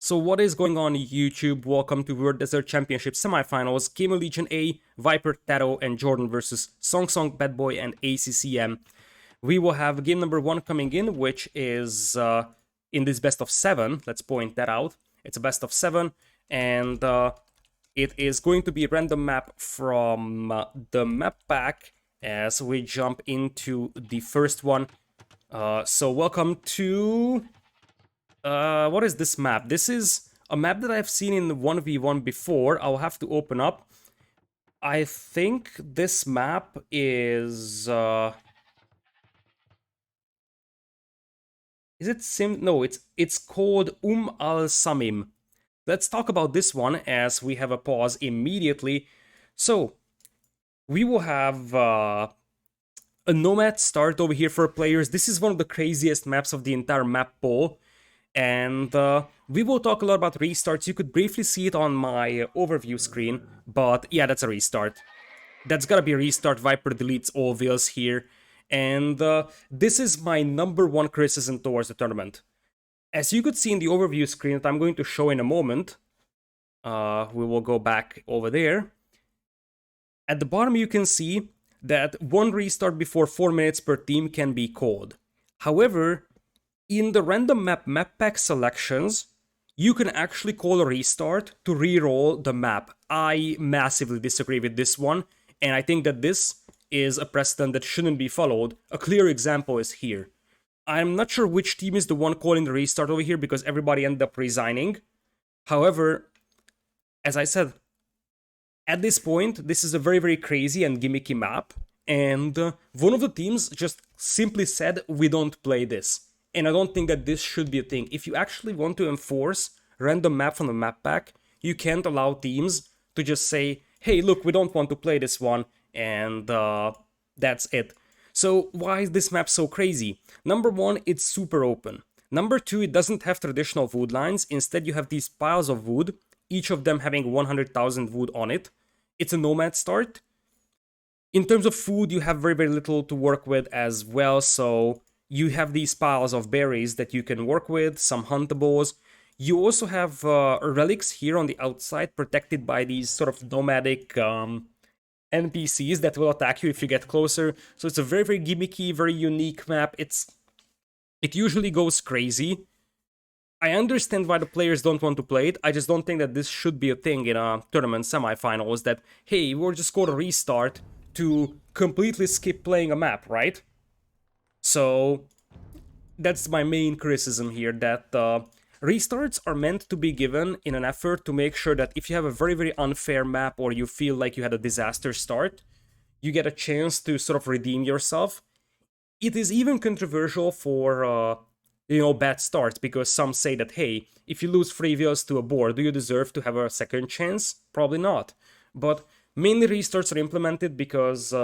So what is going on YouTube? Welcome to World Desert Championship Semifinals, GamerLegion A, Viper, TaToH, and Jordan versus Song, Bad Boy, and ACCM. We will have game number 1 coming in, which is in this best of 7. Let's point that out. It's a best of 7, and it is going to be a random map from the map pack as we jump into the first one. So welcome to... what is this map? This is a map that I've seen in 1v1 before. I'll have to open up. I think this map is it Sim? No, it's called Al Samim. Let's talk about this one as we have a pause immediately. So, we will have a nomad start over here for players. This is one of the craziest maps of the entire map pool. And we will talk a lot about restarts. You could briefly see it on my overview screen, but yeah, that's a restart. That's gotta be a restart. Viper deletes all wheels here. And this is my number 1 criticism towards the tournament. As you could see in the overview screen that I'm going to show in a moment, we will go back over there. At the bottom you can see that 1 restart before 4 minutes per team can be called. However, in the random map pack selections, you can actually call a restart to re-roll the map. I massively disagree with this one, and I think that this is a precedent that shouldn't be followed. A clear example is here. I'm not sure which team is the one calling the restart over here because everybody ended up resigning. However, as I said, at this point, this is a very, very crazy and gimmicky map, and one of the teams just simply said, we don't play this. And I don't think that this should be a thing. If you actually want to enforce random map from the map pack, you can't allow teams to just say, hey, look, we don't want to play this one, and that's it. So why is this map so crazy? Number 1, it's super open. Number 2, it doesn't have traditional wood lines. Instead, you have these piles of wood, each of them having 100,000 wood on it. It's a nomad start. In terms of food, you have very, very little to work with as well, so you have these piles of berries that you can work with, some huntables. You also have relics here on the outside protected by these sort of nomadic NPCs that will attack you if you get closer. So it's a very, very gimmicky, very unique map. It usually goes crazy. I understand why the players don't want to play it. I just don't think that this should be a thing in a tournament semifinals that, hey, we're just going to restart to completely skip playing a map, right? So that's my main criticism here, that restarts are meant to be given in an effort to make sure that if you have a very, very unfair map or you feel like you had a disaster start, you get a chance to sort of redeem yourself. It is even controversial for, bad starts, because some say that, hey, if you lose 3 wheels to a board, do you deserve to have a second chance? Probably not. But mainly restarts are implemented because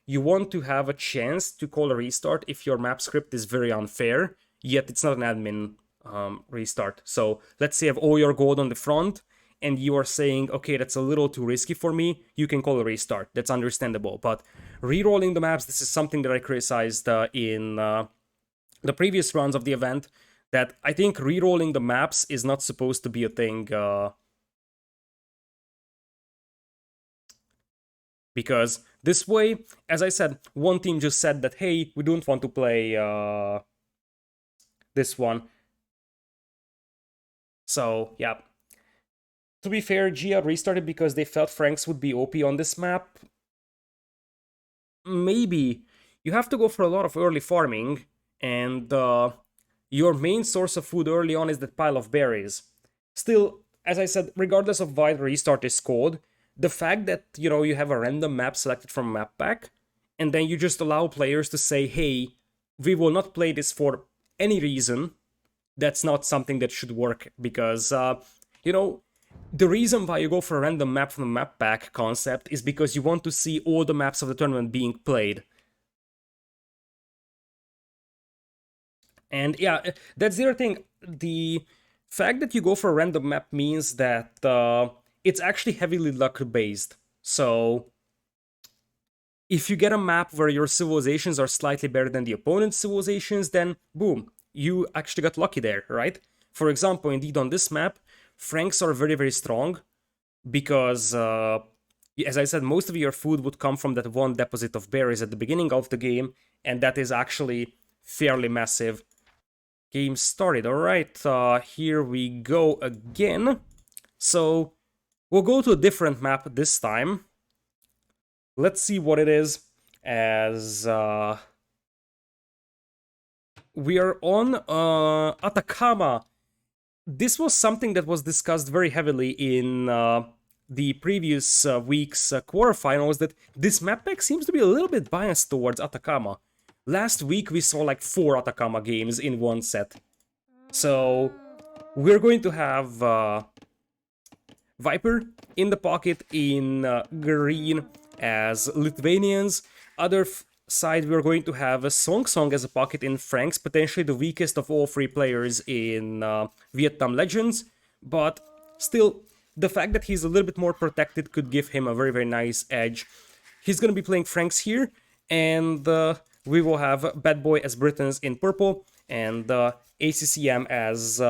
you want to have a chance to call a restart if your map script is very unfair, yet it's not an admin restart. So let's say you have all your gold on the front, and you are saying, okay, that's a little too risky for me, you can call a restart. That's understandable. But re-rolling the maps, this is something that I criticized in the previous rounds of the event, that I think re-rolling the maps is not supposed to be a thing. Because this way, as I said, one team just said that, hey, we don't want to play this one. So, yeah. To be fair, GL restarted because they felt Franks would be OP on this map. Maybe. You have to go for a lot of early farming, and your main source of food early on is that pile of berries. Still, as I said, regardless of why the restart is called, the fact that, you have a random map selected from a map pack, and then you just allow players to say, hey, we will not play this for any reason, that's not something that should work, because, the reason why you go for a random map from the map pack concept is because you want to see all the maps of the tournament being played. And yeah, that's the other thing. The fact that you go for a random map means that it's actually heavily luck-based. So if you get a map where your civilizations are slightly better than the opponent's civilizations, then boom, you actually got lucky there, right? For example, indeed on this map, Franks are very, very strong because, as I said, most of your food would come from that one deposit of berries at the beginning of the game, and that is actually fairly massive. Game started. Alright, here we go again. So, we'll go to a different map this time. Let's see what it is, as we are on Atacama. This was something that was discussed very heavily in the previous week's quarterfinals, that this map pack seems to be a little bit biased towards Atacama. Last week we saw like 4 Atacama games in one set. So we're going to have Viper in the pocket in green as Lithuanians. Other side, we're going to have a Song as a pocket in Franks, potentially the weakest of all 3 players in Vietnam Legends. But still, the fact that he's a little bit more protected could give him a very, very nice edge. He's going to be playing Franks here, and we will have Bad Boy as Britons in purple, and ACCM as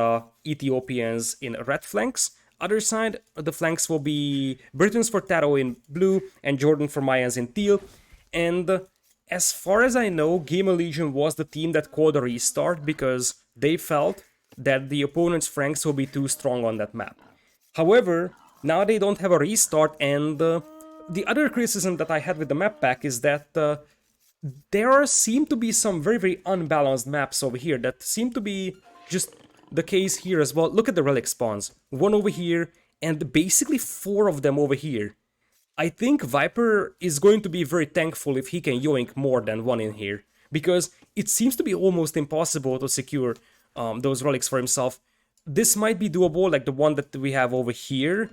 Ethiopians in red flanks. Other side, the flanks will be Britons for TaToH in blue, and Jordan for Mayans in teal. And as far as I know, GamerLegion was the team that called a restart because they felt that the opponent's Franks will be too strong on that map. However, now they don't have a restart, and the other criticism that I had with the map pack is that there seem to be some very, very unbalanced maps over here that seem to be just the case here as well. Look at the relic spawns. 1 over here, and basically 4 of them over here. I think Viper is going to be very thankful if he can yoink more than 1 in here, because it seems to be almost impossible to secure those relics for himself. This might be doable, like the one that we have over here,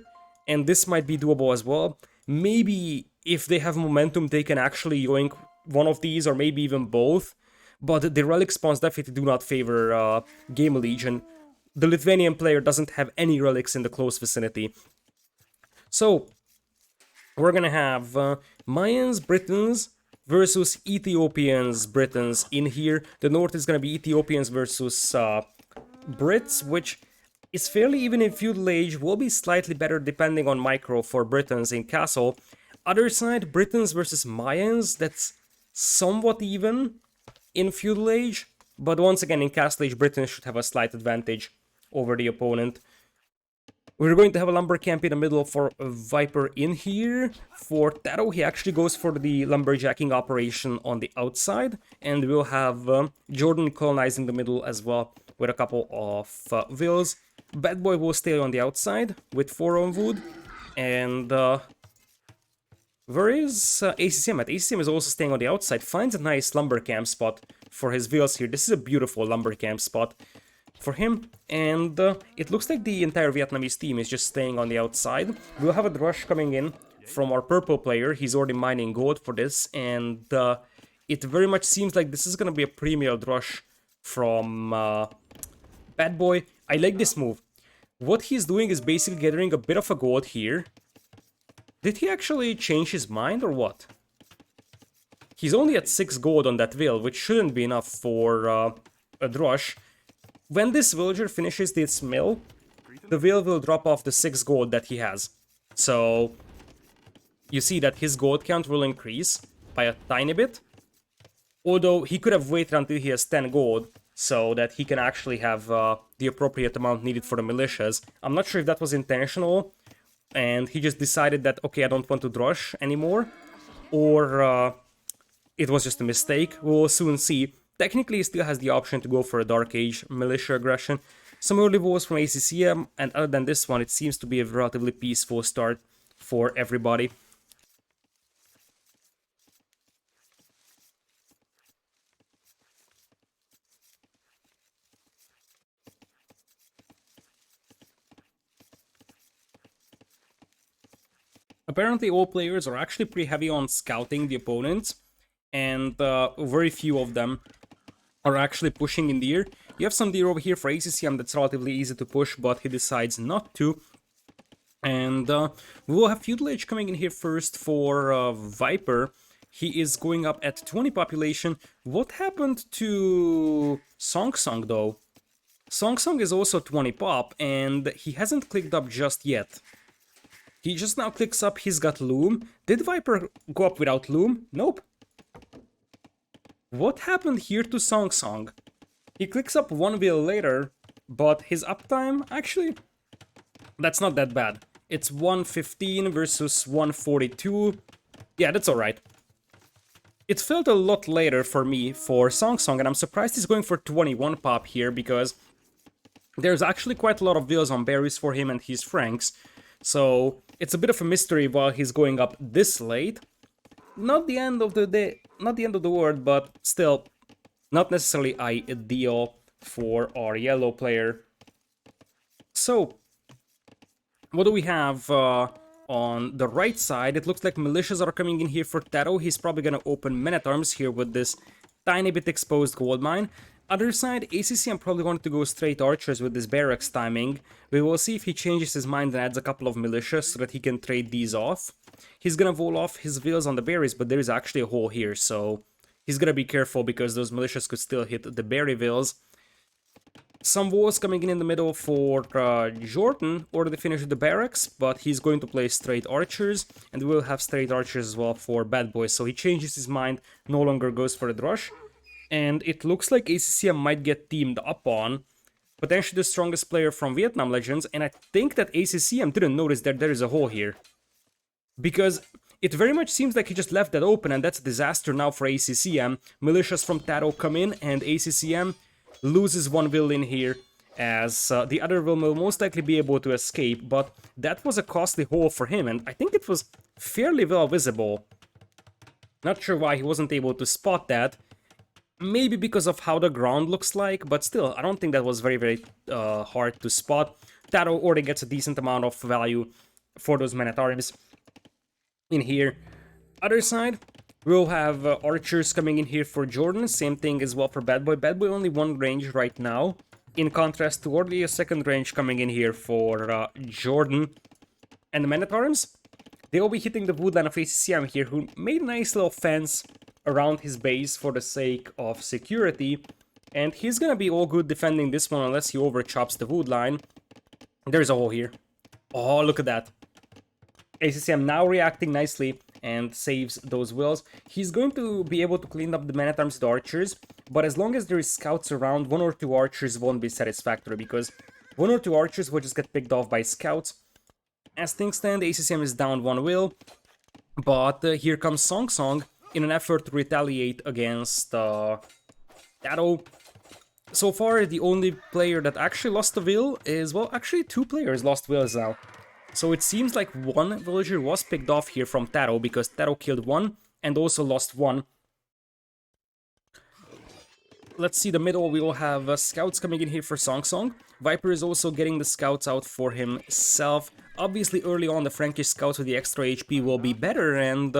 and this might be doable as well. Maybe if they have momentum, they can actually yoink one of these, or maybe even both. But the relic spawns definitely do not favor GamerLegion. The Lithuanian player doesn't have any relics in the close vicinity. So we're gonna have Mayans, Britons versus Ethiopians, Britons in here. The north is gonna be Ethiopians versus Brits, which is fairly even in Feudal Age, will be slightly better depending on micro for Britons in Castle. Other side, Britons versus Mayans, that's somewhat even in Feudal Age, but once again in Castle Age, Britons should have a slight advantage over the opponent. We're going to have a lumber camp in the middle for Viper in here. For TaToH, he actually goes for the lumberjacking operation on the outside, and we'll have Jordan colonizing the middle as well with a couple of vills. Bad Boy will stay on the outside with 4 on wood, and where is ACCM at? ACCM is also staying on the outside, finds a nice lumber camp spot for his vills here. This is a beautiful lumber camp spot for him, and it looks like the entire Vietnamese team is just staying on the outside. We'll have a rush coming in from our purple player. He's already mining gold for this, and it very much seems like this is going to be a premier rush from Bad Boy. I like this move. What he's doing is basically gathering a bit of a gold here. Did he actually change his mind or what? He's only at 6 gold on that vill, which shouldn't be enough for a rush. When this villager finishes this mill, the vill will drop off the 6 gold that he has. So you see that his gold count will increase by a tiny bit. Although he could have waited until he has 10 gold so that he can actually have the appropriate amount needed for the militias. I'm not sure if that was intentional and he just decided that, okay, I don't want to drush anymore, or it was just a mistake. We'll soon see. Technically, he still has the option to go for a Dark Age militia aggression. Some early wars from ACCM, and other than this one, it seems to be a relatively peaceful start for everybody. Apparently, all players are actually pretty heavy on scouting the opponents, and very few of them are actually pushing in deer. You have some deer over here for ACCM that's relatively easy to push, but he decides not to. And we will have Feudal Age coming in here first for Viper. He is going up at 20 population. What happened to Song though? Song Song is also 20 pop, and he hasn't clicked up just yet. He just now clicks up, he's got Loom. Did Viper go up without Loom? Nope. What happened here to Song Song? He clicks up one wheel later, but his uptime, actually, that's not that bad. It's 115 versus 142. Yeah, that's alright. It felt a lot later for me for Song Song, and I'm surprised he's going for 21 pop here, because there's actually quite a lot of wheels on berries for him and his Franks. So it's a bit of a mystery why he's going up this late. Not the end of the day, not the end of the world, but still not necessarily ideal for our yellow player. So what do we have on the right side? It looks like militias are coming in here for TaToH. He's probably gonna open men-at-arms here with this tiny bit exposed gold mine. Other side, ACC, I'm probably going to go straight archers with this barracks timing. We will see if he changes his mind and adds a couple of militias so that he can trade these off. He's gonna wall off his wheels on the berries, but there is actually a hole here, so he's gonna be careful because those militias could still hit the berry wheels. Some walls coming in the middle for Jordan, or they finish the barracks, but he's going to play straight archers, and we'll have straight archers as well for Bad Boy, so he changes his mind, no longer goes for the rush. And it looks like ACCM might get teamed up on potentially the strongest player from Vietnam Legends, and I think that ACCM didn't notice that there is a hole here. Because it very much seems like he just left that open, and that's a disaster now for ACCM. Militias from TaToH come in, and ACCM loses one will in here, as the other will most likely be able to escape, but that was a costly hole for him, and I think it was fairly well visible. Not sure why he wasn't able to spot that. Maybe because of how the ground looks like, but still, I don't think that was very hard to spot. TaToH already gets a decent amount of value for those men-at-arms in here. Other side, we'll have archers coming in here for Jordan, same thing as well for Bad Boy. Bad Boy only one range right now, in contrast to already a second range coming in here for Jordan. And the men-at-arms, they will be hitting the woodline of ACCM here, who made a nice little fence around his base for the sake of security, and he's gonna be all good defending this one unless he overchops the woodline. There's a hole here. Oh, look at that. ACCM now reacting nicely and saves those wills. He's going to be able to clean up the man-at-arms with archers, but as long as there is scouts around, one or two archers won't be satisfactory, because one or two archers will just get picked off by scouts. As things stand, ACCM is down one will, but here comes Song Song in an effort to retaliate against TaToH. So far, the only player that actually lost a will is, well, actually two players lost wills now. So it seems like one villager was picked off here from TaToH, because TaToH killed one and also lost one. Let's see the middle, we will have scouts coming in here for Song Song. Viper is also getting the scouts out for himself. Obviously, early on, the Frankish scouts with the extra HP will be better, and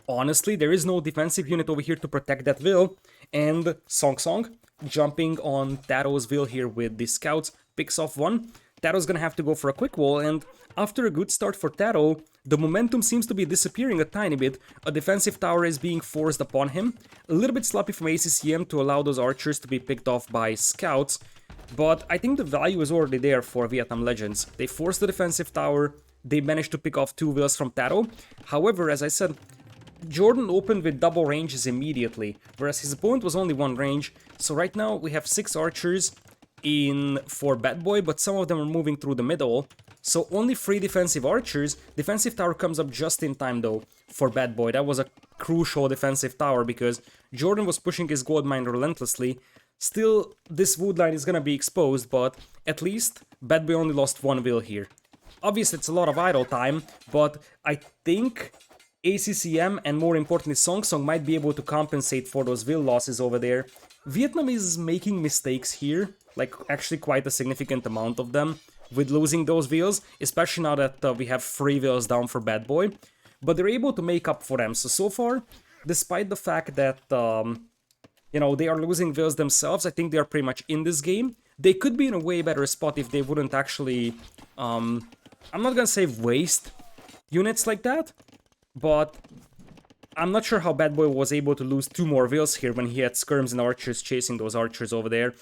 honestly, there is no defensive unit over here to protect that will, and Song Song, jumping on TaToH's will here with the scouts, picks off one. TaToH's gonna have to go for a quick wall, and after a good start for TaToH, the momentum seems to be disappearing a tiny bit. A defensive tower is being forced upon him. A little bit sloppy from ACCM to allow those archers to be picked off by scouts, but I think the value is already there for Vietnam Legends. They forced the defensive tower, they managed to pick off two wills from TaToH. However, as I said, Jordan opened with double ranges immediately, whereas his opponent was only one range. So right now we have 6 archers in for Bad Boy, but some of them are moving through the middle. So only 3 defensive archers. Defensive tower comes up just in time though for Bad Boy. That was a crucial defensive tower because Jordan was pushing his gold mine relentlessly. Still, this woodline is gonna be exposed, but at least Bad Boy only lost one will here. Obviously it's a lot of idle time, but I think ACCM and more importantly Song Song might be able to compensate for those will losses over there. Vietnam is making mistakes here, like actually quite a significant amount of them, with losing those wheels, especially now that we have 3 wheels down for Bad Boy, but they're able to make up for them. So far, despite the fact that, you know, they are losing wheels themselves, I think they are pretty much in this game. They could be in a way better spot if they wouldn't actually, I'm not gonna say waste units like that, but I'm not sure how Bad Boy was able to lose 2 more wheels here when he had skirms and archers chasing those archers over there.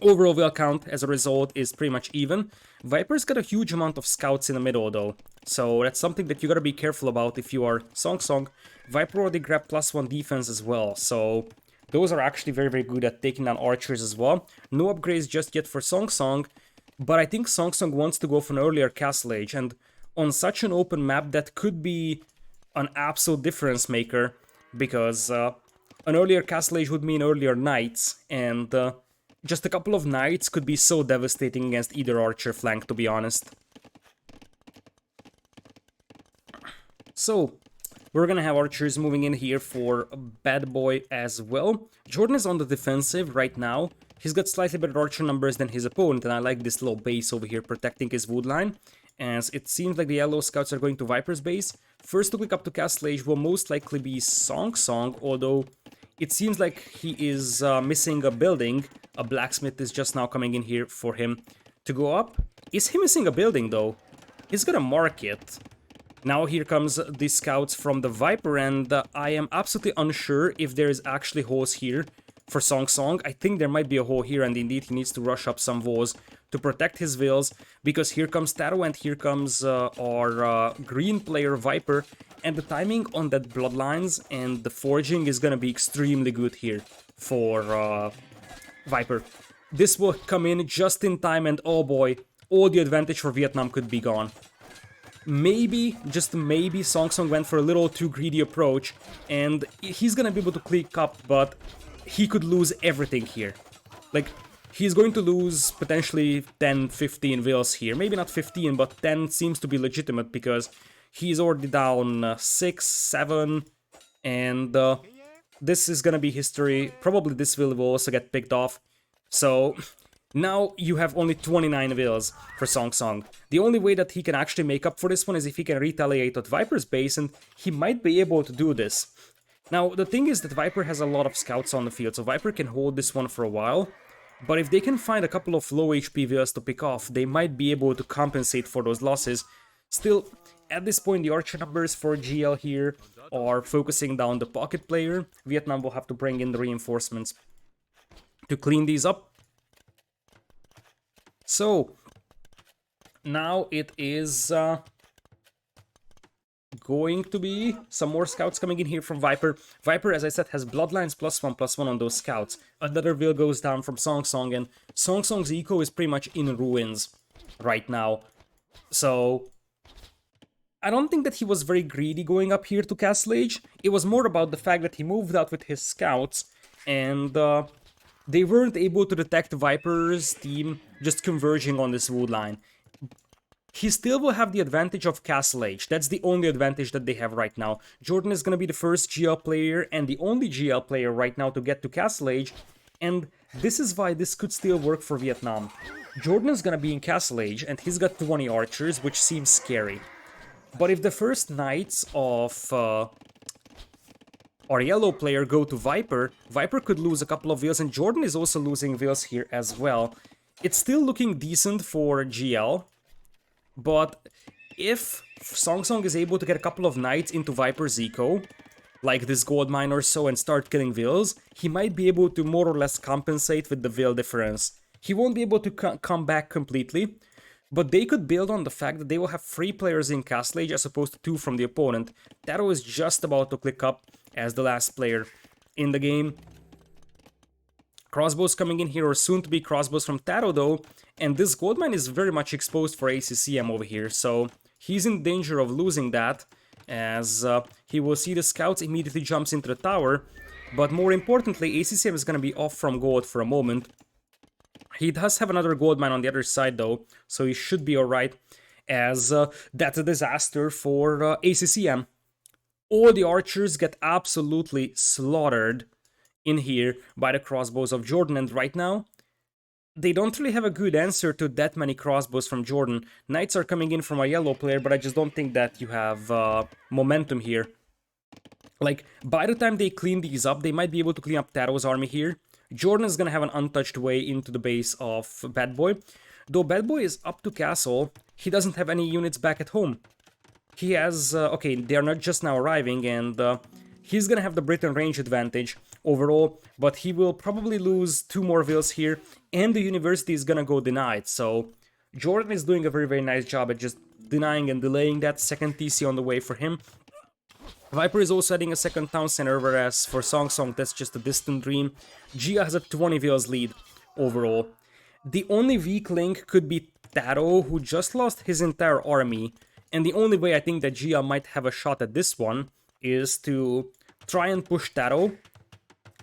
Overall wheel count, as a result, is pretty much even. Viper's got a huge amount of scouts in the middle, though, so that's something that you gotta be careful about if you are Song. Viper already grabbed +1 defense as well, so those are actually very, very good at taking down archers as well. No upgrades just yet for Song, but I think Song wants to go for an earlier Castle Age, and on such an open map, that could be an absolute difference maker, because an earlier Castle Age would mean earlier knights, and just a couple of knights could be so devastating against either archer flank, to be honest. So, we're gonna have archers moving in here for Bad Boy as well. Jordan is on the defensive right now. He's got slightly better archer numbers than his opponent, and I like this little base over here protecting his wood line, as it seems like the yellow scouts are going to Viper's base. First to click up to Castle Age will most likely be Song, although it seems like he is missing a building. A blacksmith is just now coming in here for him to go up. Is he missing a building, though? He's gonna mark it. Now here comes the scouts from the Viper, and I am absolutely unsure if there is actually holes here for Song. I think there might be a hole here, and indeed he needs to rush up some walls to protect his vills, because here comes TaToH and here comes our green player Viper, and the timing on that bloodlines and the forging is gonna be extremely good here for Viper. This will come in just in time, and oh boy, all the advantage for Vietnam could be gone. Maybe, just maybe, Song went for a little too greedy approach, and he's gonna be able to click up, but he could lose everything here. Like, he's going to lose potentially 10, 15 vills here. Maybe not 15, but 10 seems to be legitimate, because he's already down 6, 7, and this is gonna be history. Probably this vill will also get picked off. So now you have only 29 vills for Song. The only way that he can actually make up for this one is if he can retaliate at Viper's base, and he might be able to do this. Now, the thing is that Viper has a lot of scouts on the field, so Viper can hold this one for a while. But if they can find a couple of low HP vills to pick off, they might be able to compensate for those losses. Still, at this point, the archer numbers for GL here are focusing down the pocket player. Vietnam will have to bring in the reinforcements to clean these up. So, now it is going to be some more scouts coming in here from Viper. Viper, as I said, has bloodlines +1/+1 on those scouts. Another will goes down from Song, and Song's eco is pretty much in ruins right now. So I don't think that he was very greedy going up here to Castle Age. It was more about the fact that he moved out with his scouts, and they weren't able to detect Viper's team just converging on this wood line. He still will have the advantage of Castle Age. That's the only advantage that they have right now. Jordan is going to be the first GL player and the only GL player right now to get to Castle Age, and this is why this could still work for Vietnam. Jordan is going to be in Castle Age, and he's got 20 archers, which seems scary. But if the first knights of our yellow player go to Viper, Viper could lose a couple of vills, and Jordan is also losing vills here as well. It's still looking decent for GL, but if Song is able to get a couple of knights into Viper's eco, like this gold mine or so, and start killing vills, he might be able to more or less compensate with the vill difference. He won't be able to come back completely, but they could build on the fact that they will have 3 players in Castle Age as opposed to 2 from the opponent. TaToH is just about to click up as the last player in the game. Crossbows coming in here, or soon to be crossbows from TaToH though, and this gold mine is very much exposed for ACCM over here, so he's in danger of losing that, as he will see the scouts, immediately jumps into the tower, but more importantly, ACCM is going to be off from gold for a moment. He does have another gold mine on the other side though, so he should be alright, as that's a disaster for ACCM. All the archers get absolutely slaughtered in here by the crossbows of Jordan, and right now they don't really have a good answer to that many crossbows from Jordan. Knights are coming in from a yellow player, but I just don't think that you have momentum here. Like, by the time they clean these up, they might be able to clean up TaToH's army here. Jordan is gonna have an untouched way into the base of Bad Boy. Though Bad Boy is up to castle, he doesn't have any units back at home. He has, okay, they're not just now arriving, and he's gonna have the Britain range advantage overall, but he will probably lose 2 more vills here. and the university is gonna go denied. So Jordan is doing a very nice job at just denying and delaying that second TC on the way for him. Viper is also adding a second town center, whereas for Song Song that's just a distant dream. GL has a 20 Vils lead overall. The only weak link could be TaToH, who just lost his entire army, and the only way I think that GL might have a shot at this one is to try and push TaToH.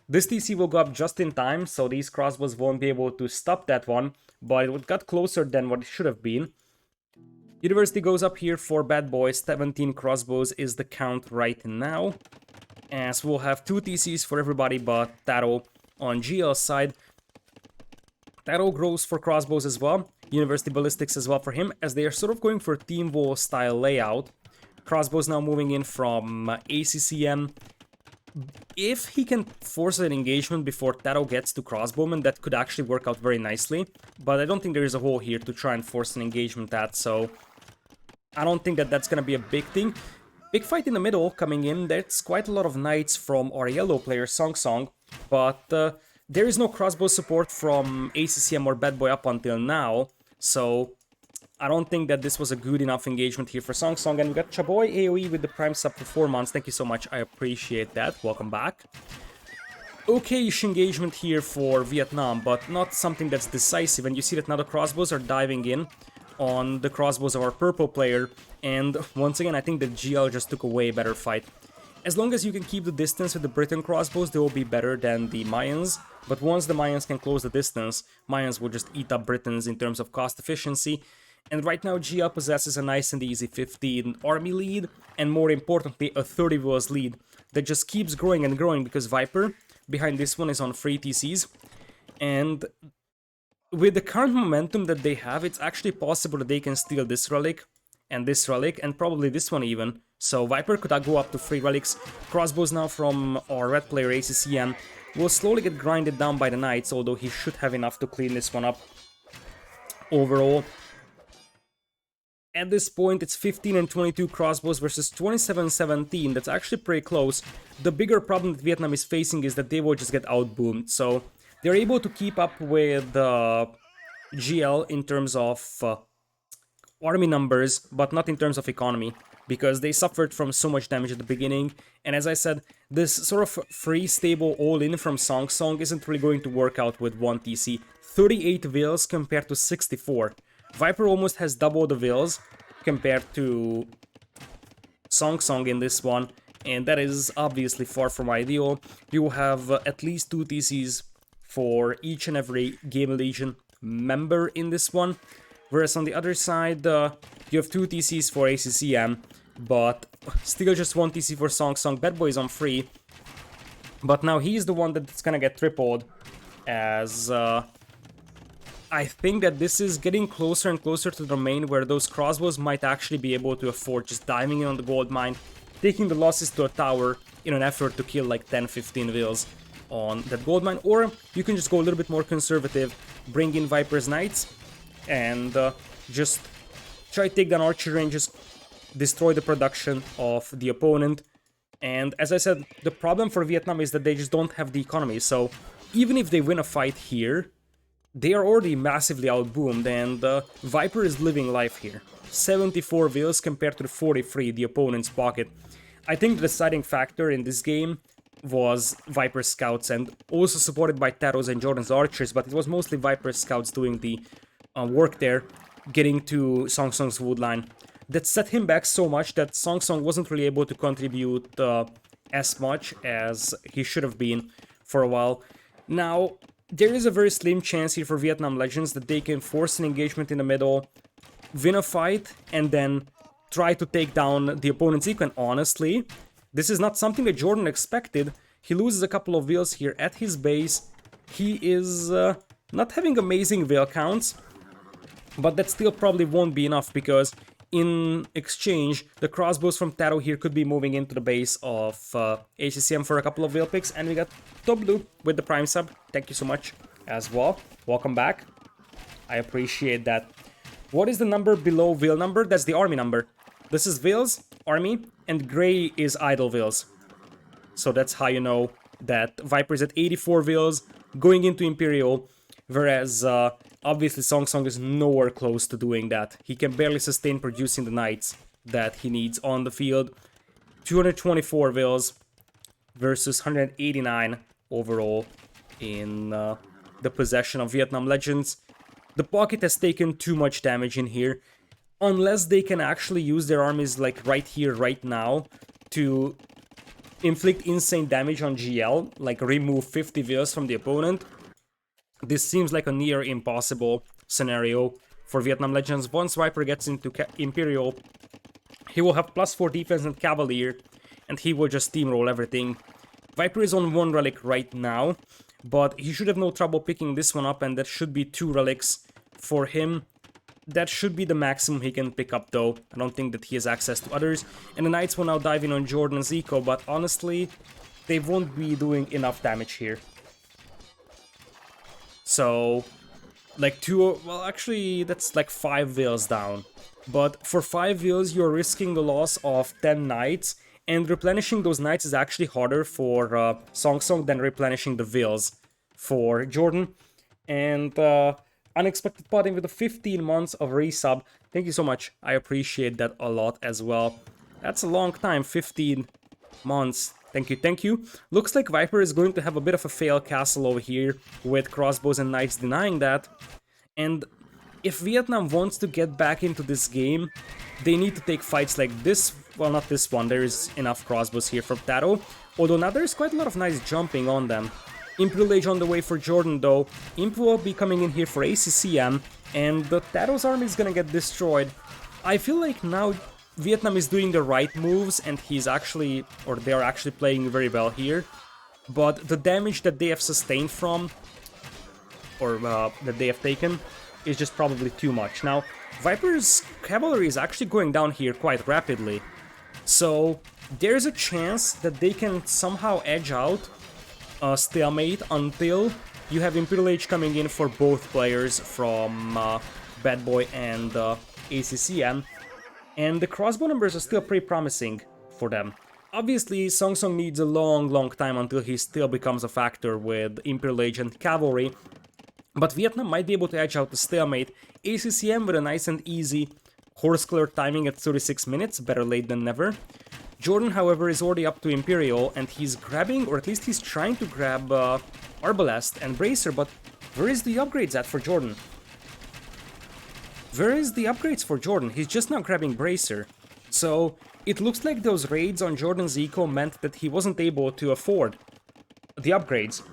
This TC will go up just in time, so these crossbows won't be able to stop that one, but it got closer than what it should have been. University goes up here for bad boys. 17 crossbows is the count right now, as we'll have 2 TCs for everybody but TaToH on GL's side. TaToH grows for crossbows as well. University ballistics as well for him, as they are sort of going for team wall style layout. Crossbows now moving in from ACCM. If he can force an engagement before TaToH gets to crossbowman, that could actually work out very nicely. But I don't think there is a hole here to try and force an engagement at, so I don't think that that's gonna be a big thing. Big fight in the middle coming in. That's quite a lot of knights from our yellow player, Song Song, but there is no crossbow support from ACCM or Bad Boy up until now, so I don't think that this was a good enough engagement here for Song Song. And we got Chaboy AoE with the Prime sub for 4 months. Thank you so much, I appreciate that. Welcome back. Okay-ish engagement here for Vietnam, but not something that's decisive. And you see that now the crossbows are diving in on the crossbows of our purple player. And once again, I think that GL just took a way better fight. As long as you can keep the distance with the Briton crossbows, they will be better than the Mayans. But once the Mayans can close the distance, Mayans will just eat up Britons in terms of cost efficiency. And right now GL possesses a nice and easy 15 army lead, and more importantly a 30 Vils lead that just keeps growing and growing because Viper behind this one is on 3 TCs. And with the current momentum that they have, it's actually possible that they can steal this relic, and probably this one even. So Viper could go up to 3 relics. Crossbows now from our red player ACCM will slowly get grinded down by the knights, although he should have enough to clean this one up overall. At this point, it's 15 and 22 crossbows versus 27-17. That's actually pretty close. The bigger problem that Vietnam is facing is that they will just get outboomed. So they're able to keep up with GL in terms of army numbers, but not in terms of economy, because they suffered from so much damage at the beginning. And as I said, this sort of free stable all-in from Song Song isn't really going to work out with 1 TC. 38 Vils compared to 64. Viper almost has double the Vils compared to Song Song in this one, and that is obviously far from ideal. You will have at least 2 TCs for each and every GamerLegion member in this one, whereas on the other side, you have 2 TCs for ACCM, but still just 1 TC for Song Song. Bad Boy is on free, but now he's the one that's gonna get tripled, as I think that this is getting closer and closer to the domain where those crossbows might actually be able to afford just diving in on the gold mine, taking the losses to a tower in an effort to kill like 10-15 Vils on that gold mine, or you can just go a little bit more conservative, bring in Viper's Knights, and just try to take down archer ranges, destroy the production of the opponent. And as I said, the problem for Vietnam is that they just don't have the economy, so even if they win a fight here, they are already massively outboomed, and Viper is living life here. 74 Vils compared to the 43 the opponent's pocket. I think the deciding factor in this game was Viper's scouts, and also supported by TaToH's and Jordan's archers, but it was mostly Viper's scouts doing the work there, getting to Song Song's woodline. That set him back so much that Song Song wasn't really able to contribute as much as he should have been for a while. Now, there is a very slim chance here for Vietnam Legends that they can force an engagement in the middle, win a fight, and then try to take down the opponent's eco. And honestly, this is not something that Jordan expected. He loses a couple of Vils here at his base. He is not having amazing Vil counts, but that still probably won't be enough, because in exchange, the crossbows from TaToH here could be moving into the base of ACCM for a couple of Vil picks, and we got Top Blue with the Prime sub. Thank you so much as well. Welcome back. I appreciate that. What is the number below Vil number? That's the army number. This is Vils, army, and gray is idle Vils. So that's how you know that Viper is at 84 Vils, going into Imperial. Whereas, obviously, Song Song is nowhere close to doing that. He can barely sustain producing the knights that he needs on the field. 224 wills versus 189 overall in the possession of Vietnam Legends. The pocket has taken too much damage in here. Unless they can actually use their armies like right here, right now, to inflict insane damage on GL, like remove 50 wills from the opponent. This seems like a near impossible scenario for Vietnam Legends. Once Viper gets into Imperial, he will have +4 defense and Cavalier, and he will just steamroll everything. Viper is on 1 relic right now, but he should have no trouble picking this one up, and that should be 2 relics for him. That should be the maximum he can pick up, though. I don't think that he has access to others. And the Knights will now dive in on Jordan's eco, but honestly, they won't be doing enough damage here. So, like well, actually, that's like 5 wills down. But for 5 wills, you're risking the loss of 10 Knights, and replenishing those Knights is actually harder for Song Song than replenishing the wills for Jordan. And Unexpected Potting with the 15 months of resub. Thank you so much. I appreciate that a lot as well. That's a long time, 15 months. Thank you, thank you. Looks like Viper is going to have a bit of a fail castle over here with crossbows and knights denying that. And if Vietnam wants to get back into this game, they need to take fights like this. Well, not this one. There is enough crossbows here from TaToH. Although now there's quite a lot of nice jumping on them. Imperial Age on the way for Jordan, though. Imp will be coming in here for ACCM, and the TaToH's army is gonna get destroyed. I feel like now Vietnam is doing the right moves, and he's actually, or they are actually playing very well here. But the damage that they have sustained from, or that they have taken, is just probably too much. Now, Viper's cavalry is actually going down here quite rapidly. So, there's a chance that they can somehow edge out stalemate until you have Imperial Age coming in for both players from Bad Boy and ACCM, and the crossbow numbers are still pretty promising for them. Obviously, Song Song needs a long time until he still becomes a factor with Imperial Age and Cavalry, but Vietnam might be able to edge out the stalemate. ACCM with a nice and easy horse clear timing at 36 minutes, better late than never. Jordan, however, is already up to Imperial, and he's grabbing, or at least he's trying to grab Arbalest and Bracer, but where is the upgrades at for Jordan? Where is the upgrades for Jordan? He's just now grabbing Bracer. So, it looks like those raids on Jordan's eco meant that he wasn't able to afford the upgrades.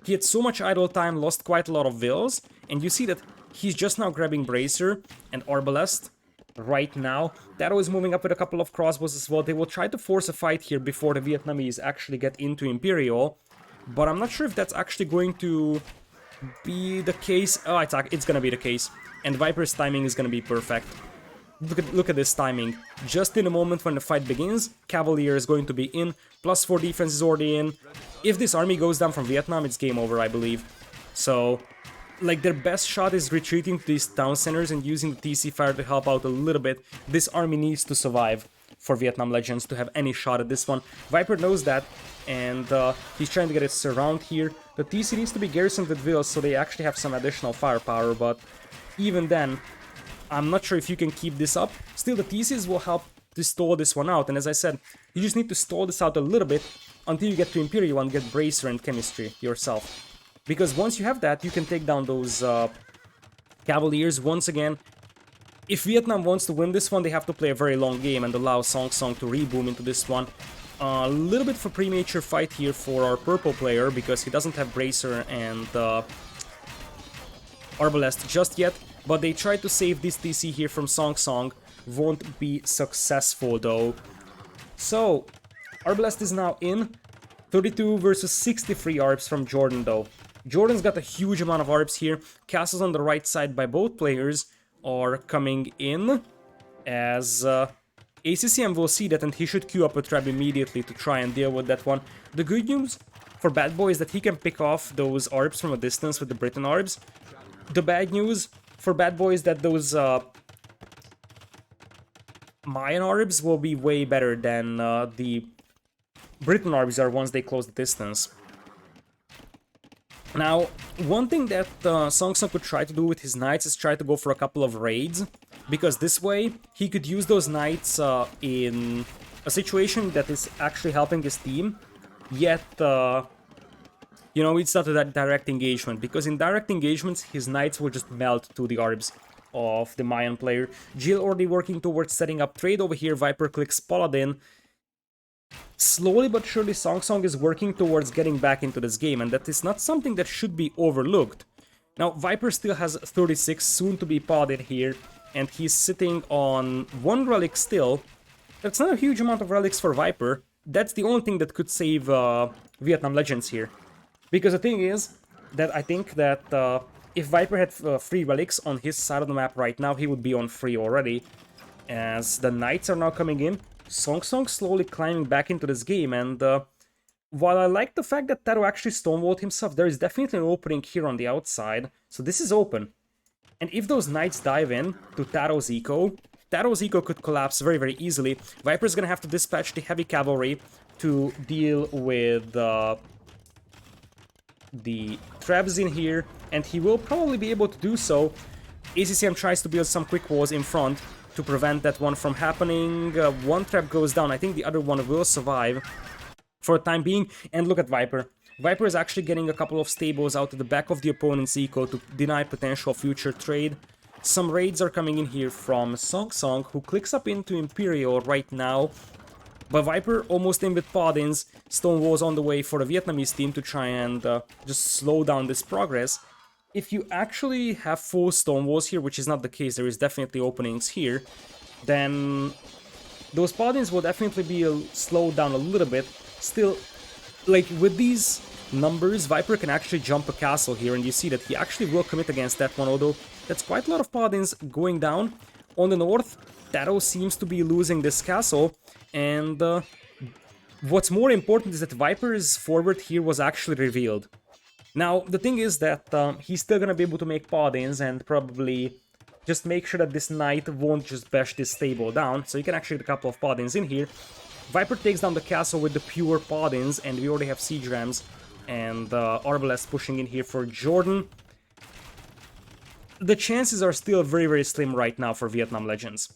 He had so much idle time, lost quite a lot of wills, and you see that he's just now grabbing Bracer and Arbalest right now. TaToH is moving up with a couple of crossbows as well. They will try to force a fight here before the Vietnamese actually get into Imperial, but I'm not sure if that's actually going to be the case. Oh, it's gonna be the case, and Viper's timing is gonna be perfect. Look at this timing. Just in the moment when the fight begins, Cavalier is going to be in, +4 defense is already in. If this army goes down from Vietnam, it's game over, I believe. So, like, their best shot is retreating to these town centers and using the TC fire to help out a little bit. This army needs to survive for Vietnam Legends to have any shot at this one. Viper knows that, and he's trying to get its surround here. The TC needs to be garrisoned with wills, so they actually have some additional firepower, but even then, I'm not sure if you can keep this up. Still, the TCs will help to stall this one out, and as I said, you just need to stall this out a little bit until you get to Imperial and get Bracer and Chemistry yourself. Because once you have that, you can take down those Cavaliers once again. If Vietnam wants to win this one, they have to play a very long game and allow Song Song to reboom into this one. A little bit of a premature fight here for our purple player, because he doesn't have Bracer and Arbalest just yet. But they try to save this TC here from Song Song. Won't be successful though. So, Arbalest is now in. 32 versus 63 ARPs from Jordan though. Jordan's got a huge amount of ARPs here. Castles on the right side by both players are coming in, as ACCM will see that, and he should queue up a trap immediately to try and deal with that one. The good news for Bad Boy is that he can pick off those ARPs from a distance with the Britain ARPs. The bad news for Bad Boy is that those Mayan ARPs will be way better than the Britain ARPs are once they close the distance. Now, one thing that Song Song could try to do with his knights is try to go for a couple of raids, because this way he could use those knights in a situation that is actually helping his team, yet, you know, it's not a direct engagement, because in direct engagements his knights will just melt to the orbs of the Mayan player. GL already working towards setting up trade over here. Viper clicks Paladin. Slowly but surely Song Song is working towards getting back into this game, and that is not something that should be overlooked. Now, Viper still has 36, soon to be Paladin here, and he's sitting on 1 relic still. That's not a huge amount of relics for Viper. That's the only thing that could save Vietnam Legends here. Because the thing is that I think that if Viper had 3 relics on his side of the map right now, he would be on 3 already. As the Knights are now coming in, Song Song slowly climbing back into this game, and while I like the fact that TaToH actually stonewalled himself, there is definitely an opening here on the outside, so this is open. And if those Knights dive in to TaToH's eco could collapse very, very easily. Viper's gonna have to dispatch the heavy cavalry to deal with the traps in here, and he will probably be able to do so. ACCM tries to build some quick walls in front to prevent that one from happening. One trap goes down. I think the other one will survive for the time being. And look at Viper. Viper is actually getting a couple of stables out of the back of the opponent's eco to deny potential future trade. Some raids are coming in here from Song Song, who clicks up into Imperial right now. But Viper almost in with Paladins. Stonewalls on the way for the Vietnamese team to try and just slow down this progress. If you actually have full Stonewalls here, which is not the case, there is definitely openings here, then those Paladins will definitely be slowed down a little bit. Still, like, with these numbers, Viper can actually jump a castle here, and you see that he actually will commit against that one, although that's quite a lot of Paladins going down. On the north, TaToH seems to be losing this castle, and what's more important is that Viper's forward here was actually revealed. Now, the thing is that he's still gonna be able to make Paladins and probably just make sure that this Knight won't just bash this stable down, so you can actually get a couple of Paladins in here. Viper takes down the castle with the pure Paladins, and we already have Siege Rams and Arbalest pushing in here for Jordan. The chances are still very, very slim right now for Vietnam Legends.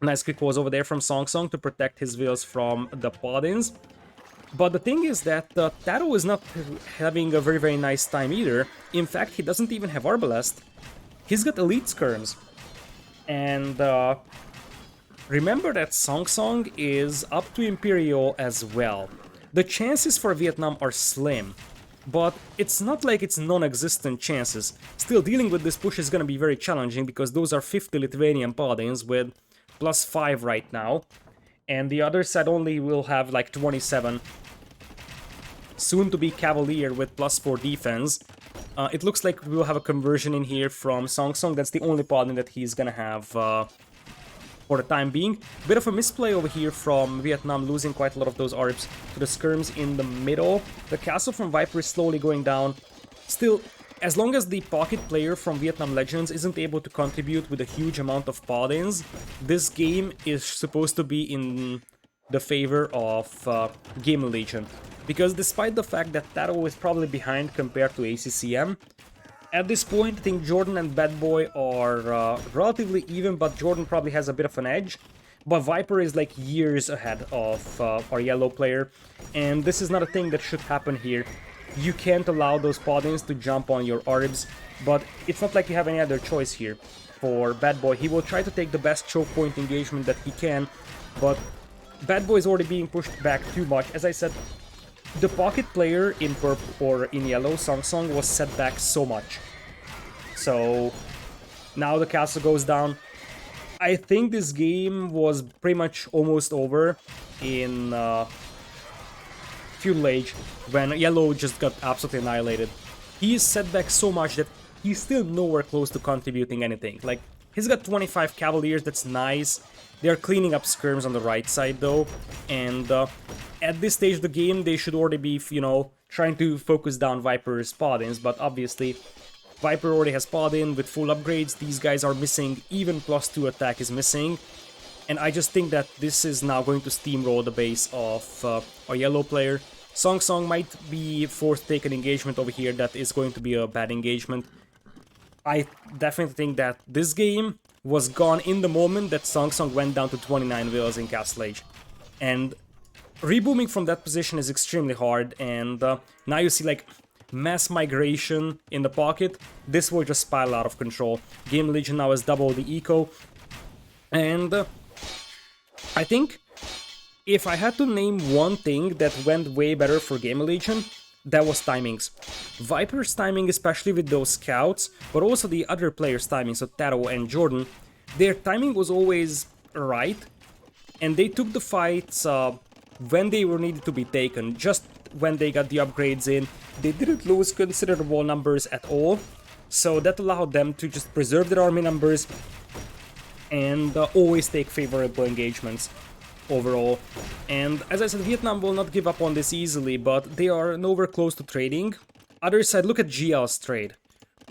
Nice quick pause over there from Song Song to protect his wheels from the Paladins. But the thing is that TaToH is not having a very, very nice time either. In fact, he doesn't even have Arbalest. He's got Elite Skirms. And remember that Song Song is up to Imperial as well. The chances for Vietnam are slim, but it's not like it's non-existent chances. Still, dealing with this push is gonna be very challenging because those are 50 Lithuanian Paladins with +5 right now. And the other side only will have like 27. Soon to be Cavalier with +4 defense. It looks like we will have a conversion in here from Song Song. That's the only Paladin that he's gonna have for the time being. Bit of a misplay over here from Vietnam, losing quite a lot of those orbs to the skirms in the middle. The castle from Viper is slowly going down. Still, as long as the pocket player from Vietnam Legends isn't able to contribute with a huge amount of Paladins, this game is supposed to be in the favor of GamerLegion. Because despite the fact that TaToH is probably behind compared to ACCM, at this point I think Jordan and Bad Boy are relatively even, but Jordan probably has a bit of an edge. But Viper is like years ahead of our yellow player, and this is not a thing that should happen here. You can't allow those Paladins to jump on your orbs, but it's not like you have any other choice here. For Bad Boy, he will try to take the best choke point engagement that he can, but Bad Boy is already being pushed back too much. As I said, the pocket player in purple or in yellow, Song Song, was set back so much. So now the castle goes down. I think this game was pretty much almost over in Feudal Age, when yellow just got absolutely annihilated. He is set back so much that he's still nowhere close to contributing anything. Like, he's got 25 Cavaliers, that's nice. They're cleaning up skirms on the right side though, and at this stage of the game they should already be, you know, trying to focus down Viper's Paladins, but obviously Viper already has Paladin with full upgrades. These guys are missing, even +2 attack is missing. And I just think that this is now going to steamroll the base of our yellow player. Song Song might be forced to take an engagement over here that is going to be a bad engagement. I definitely think that this game was gone in the moment that Song Song went down to 29 wills in Castle Age. And rebooming from that position is extremely hard, and now you see like mass migration in the pocket. This will just spiral out of control. GamerLegion now has double the eco, and I think if I had to name one thing that went way better for GamerLegion, that was timings. Viper's timing, especially with those scouts, but also the other players' timing, so TaToH and Jordan, their timing was always right, and they took the fights when they were needed to be taken, just when they got the upgrades in. They didn't lose considerable numbers at all, so that allowed them to just preserve their army numbers and always take favorable engagements overall. And as I said, Vietnam will not give up on this easily, but they are nowhere close to trading. Other side, look at GL's trade.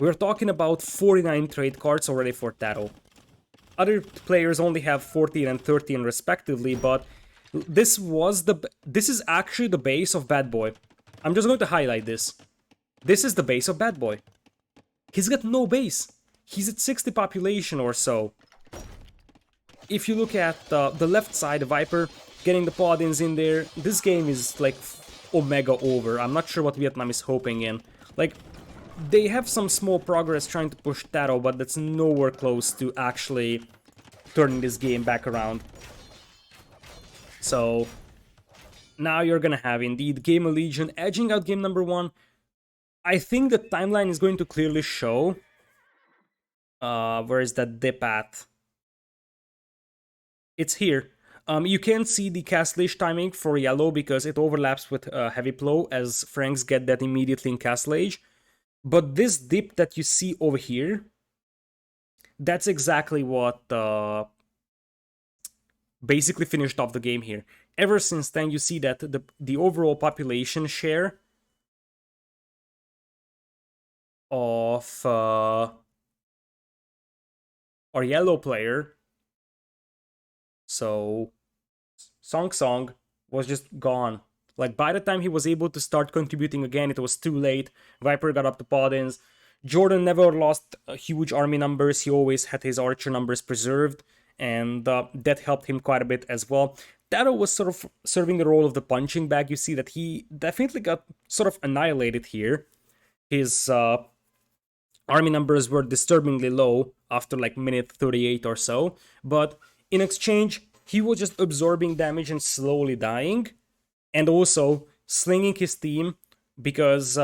We're talking about 49 trade cards already for TaToH. Other players only have 14 and 13 respectively, but this is actually the base of Bad Boy. I'm just going to highlight this. This is the base of Bad Boy. He's got no base. He's at 60 population or so. If you look at the left side, Viper getting the Paladins in there, this game is like Omega over. I'm not sure what Vietnam is hoping in. Like, they have some small progress trying to push TaToH, but that's nowhere close to actually turning this game back around. So now you're gonna have indeed GamerLegion edging out game number 1. I think the timeline is going to clearly show. Where is that dip at? It's here. You can't see the Castle Age timing for yellow because it overlaps with Heavy Plow, as Franks get that immediately in Castle Age. But this dip that you see over here, that's exactly what basically finished off the game here. Ever since then, you see that the overall population share of our yellow player, so Song Song, was just gone. Like, by the time he was able to start contributing again, it was too late. Viper got up to Paladins. Jordan never lost huge army numbers. He always had his archer numbers preserved, and that helped him quite a bit as well. TaToH was sort of serving the role of the punching bag. You see that he definitely got sort of annihilated here. His army numbers were disturbingly low after like minute 38 or so, but in exchange, he was just absorbing damage and slowly dying, and also slinging his team because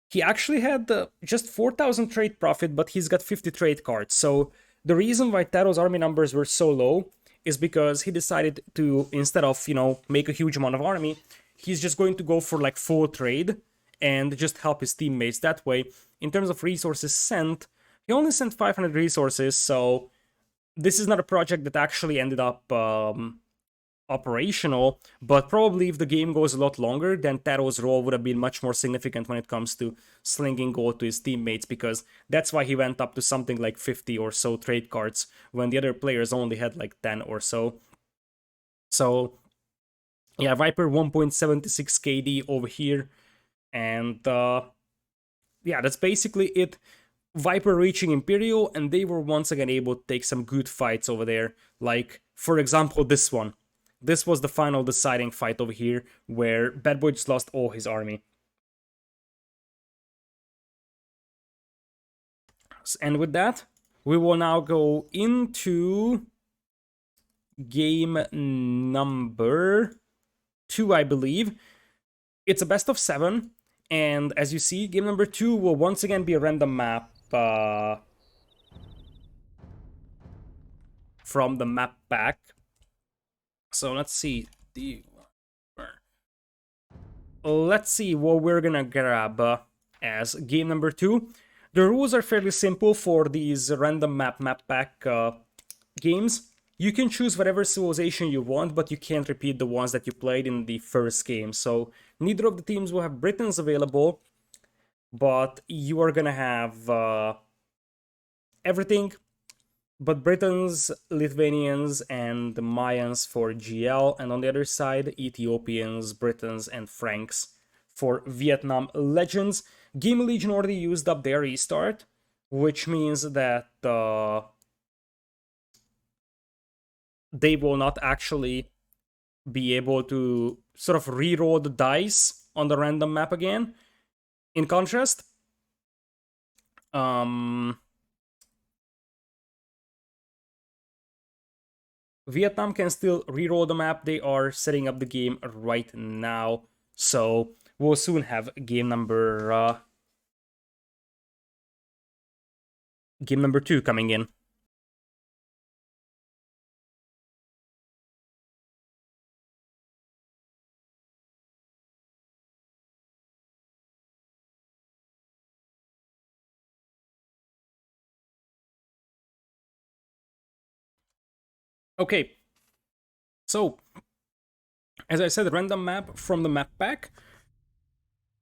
he actually had just 4,000 trade profit, but he's got 50 trade cards. So the reason why TaToH's army numbers were so low is because he decided to, instead of, make a huge amount of army, he's just going to go for like full trade and just help his teammates that way. In terms of resources sent, he only sent 500 resources, so this is not a project that actually ended up operational, but probably if the game goes a lot longer, then TaToH's role would have been much more significant when it comes to slinging gold to his teammates, because that's why he went up to something like 50 or so trade cards, when the other players only had like 10 or so. So, yeah, Viper 1.76 KD over here, and yeah, that's basically it. Viper reaching Imperial, and they were once again able to take some good fights over there. Like, for example, this one. This was the final deciding fight over here, where Bad Boy just lost all his army. And with that, we will now go into game number 2, I believe. It's a best of 7, and as you see, game number 2 will once again be a random map from the map pack. So let's see. Let's see what we're gonna grab as game number 2. The rules are fairly simple for these random map pack games. You can choose whatever civilization you want, but you can't repeat the ones that you played in the first game. So neither of the teams will have Britons available, but you are gonna have everything but Britons, Lithuanians, and Mayans for GL, and on the other side, Ethiopians, Britons, and Franks for Vietnam Legends. GamerLegion already used up their restart, which means that they will not actually be able to sort of re-roll the dice on the random map again. In contrast, Vietnam can still re-roll the map. They are setting up the game right now, so we'll soon have game number 2 coming in. Okay, so as I said, random map from the map pack.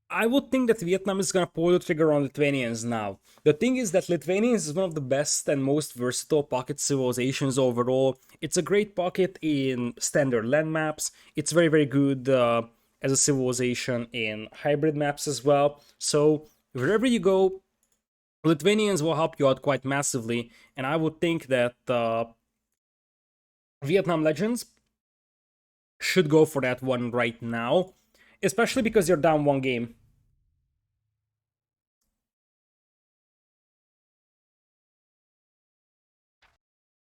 I would think that Vietnam is gonna pull the trigger on Lithuanians now. The thing is that Lithuanians is one of the best and most versatile pocket civilizations overall. It's a great pocket in standard land maps. It's very, very good as a civilization in hybrid maps as well. So wherever you go, Lithuanians will help you out quite massively. And I would think that Vietnam Legends should go for that one right now, especially because you're down one game.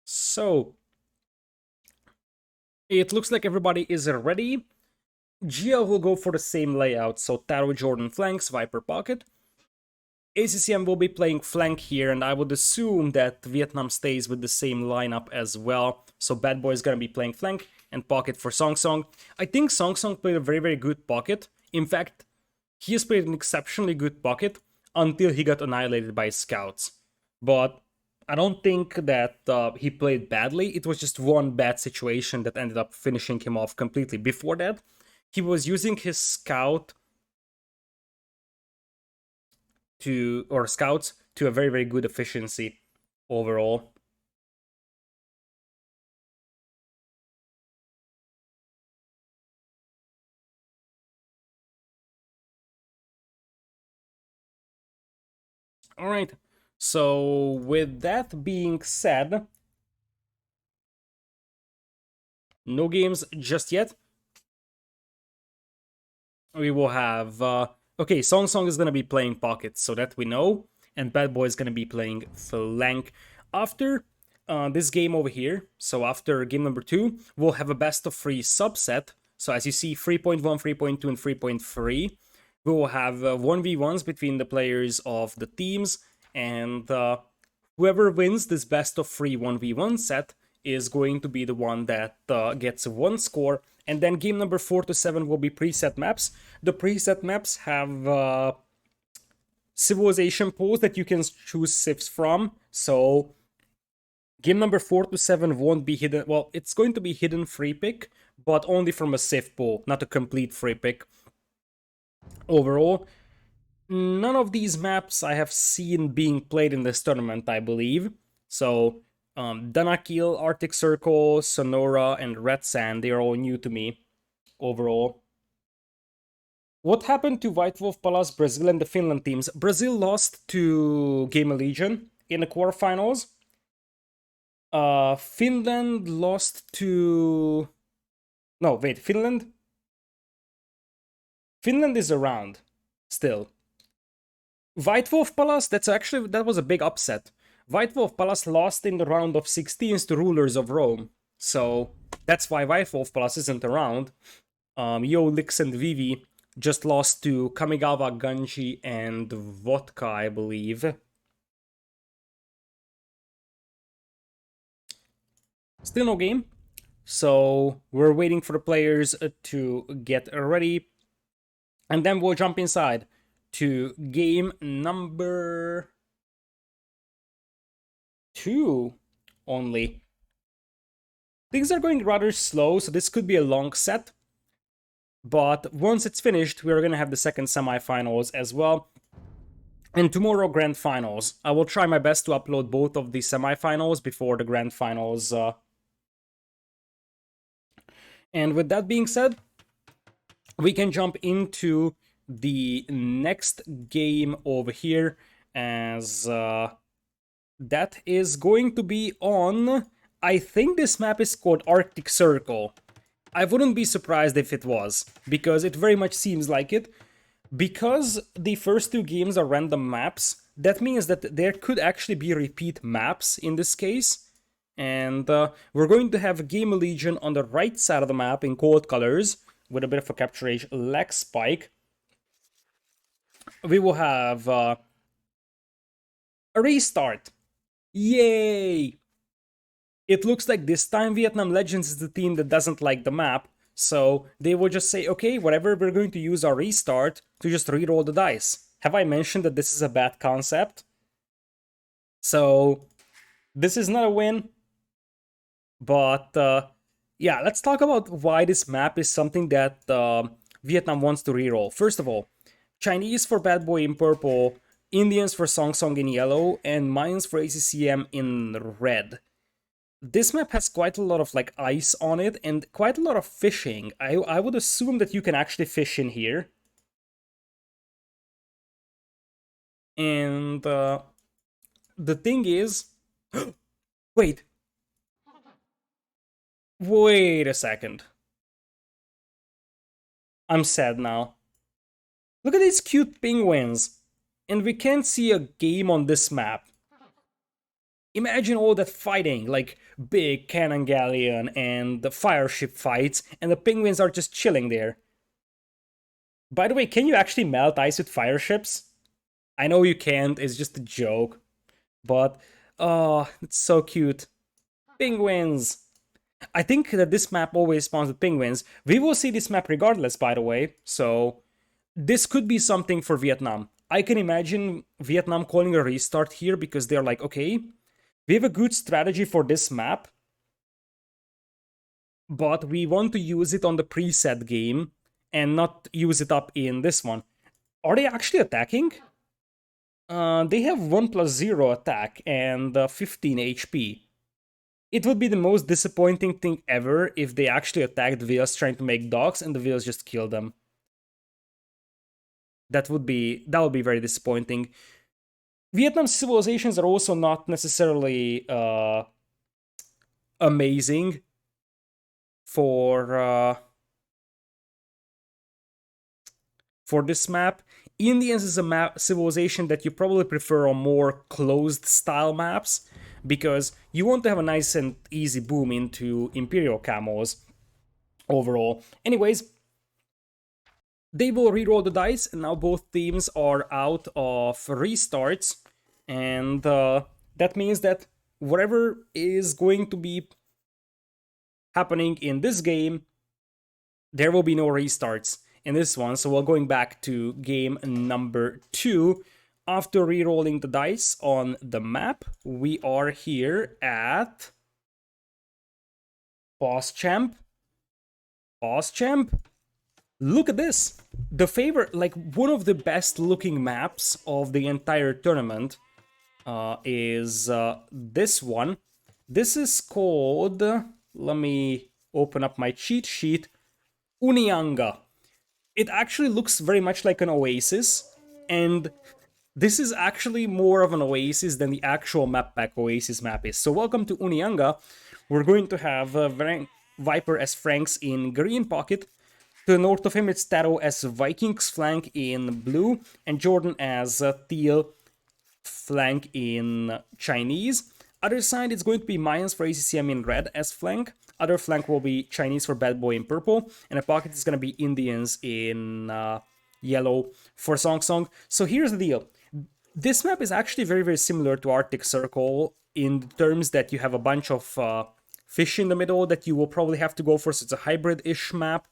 So it looks like everybody is ready. GL will go for the same layout, so TaToH Jordan flanks, Viper pocket. ACCM will be playing flank here, and I would assume that Vietnam stays with the same lineup as well. So Bad Boy is gonna be playing flank and pocket for Song Song. I think Song Song played a very, very good pocket. In fact, he has played an exceptionally good pocket until he got annihilated by scouts. But I don't think that he played badly. It was just one bad situation that ended up finishing him off completely. Before that, he was using his scout or scouts to a very, very good efficiency overall. All right. So with that being said, no games just yet. We will have okay, Song Song is gonna be playing pockets, so that we know, and Bad Boy is gonna be playing flank. After this game over here, so after game number 2, we'll have a best of 3 subset. So as you see, 3.1, 3.2, and 3.3. We will have 1v1s between the players of the teams, and whoever wins this best of 3 1v1 set is going to be the one that gets one score. And then game number 4 to 7 will be preset maps. The preset maps have civilization pools that you can choose civs from. So game number 4 to 7 won't be hidden. Well, it's going to be hidden free pick, but only from a civ pool, not a complete free pick. Overall, none of these maps I have seen being played in this tournament, I believe. So Danakil, Arctic Circle, Sonora, and Red Sand, they are all new to me overall. What happened to White Wolf, Palace, Brazil, and the Finland teams? Brazil lost to GamerLegion in the quarterfinals. Finland lost to... No, wait, Finland? Finland is around still. White Wolf Palace, that was a big upset. White Wolf Palace lost in the round of 16s to Rulers of Rome. So that's why White Wolf Palace isn't around. Yo, Lix, and Vivi just lost to Kamigawa, Ganji, and Vodka, I believe. Still no game. So we're waiting for the players to get ready. And then we'll jump inside to game number 2 only. Things are going rather slow, so this could be a long set. But once it's finished, we're going to have the second semifinals as well. And tomorrow, Grand Finals. I will try my best to upload both of the semifinals before the Grand Finals. And with that being said, we can jump into the next game over here, as that is going to be on... I think this map is called Arctic Circle. I wouldn't be surprised if it was, because it very much seems like it. Because the first two games are random maps, that means that there could actually be repeat maps in this case. And we're going to have GamerLegion on the right side of the map in cold colors, with a bit of a capture age leg spike. We will have a restart. Yay! It looks like this time Vietnam Legends is the team that doesn't like the map, so they will just say, okay, whatever, we're going to use our restart to just reroll the dice. Have I mentioned that this is a bad concept? So, this is not a win, but yeah, let's talk about why this map is something that Vietnam wants to reroll. First of all, Chinese for Bad Boy in purple, Indians for Song Song in yellow, and Mayans for ACCM in red. This map has quite a lot of like ice on it and quite a lot of fishing. I would assume that you can actually fish in here. And the thing is... Wait. Wait a second. I'm sad now. Look at these cute penguins. And we can't see a game on this map. Imagine all that fighting, like big cannon galleon and the fire ship fights, and the penguins are just chilling there. By the way, can you actually melt ice with fire ships? I know you can't, it's just a joke. But, oh, it's so cute. Penguins! I think that this map always spawns with penguins. We will see this map regardless, by the way, so this could be something for Vietnam. I can imagine Vietnam calling a restart here because they're like, okay, we have a good strategy for this map, but we want to use it on the preset game and not use it up in this one. Are they actually attacking? They have 1+0 attack and 15 HP. It would be the most disappointing thing ever if they actually attacked whales trying to make docks and the whales just kill them. That would be very disappointing. Vietnam's civilizations are also not necessarily amazing for this map. Indians is a civilization that you probably prefer on more closed style maps, because you want to have a nice and easy boom into Imperial camos overall. Anyways, they will reroll the dice, and now both teams are out of restarts, and that means that whatever is going to be happening in this game, there will be no restarts in this one. So we're going back to game number 2. After re-rolling the dice on the map, we are here at Boss Champ. Boss Champ. Look at this. The favorite, like one of the best looking maps of the entire tournament is this one. This is called, let me open up my cheat sheet, Unianga. It actually looks very much like an oasis, and this is actually more of an oasis than the actual map pack oasis map is. So welcome to Unianga. We're going to have Viper as Franks in green pocket. To the north of him, it's TaToH as Vikings flank in blue, and Jordan as Teal flank in Chinese. Other side, it's going to be Mayans for ACCM in red as flank. Other flank will be Chinese for Bad Boy in purple. And a pocket is going to be Indians in yellow for Song Song. So here's the deal. This map is actually very, very similar to Arctic Circle in terms that you have a bunch of fish in the middle that you will probably have to go for. So it's a hybrid-ish map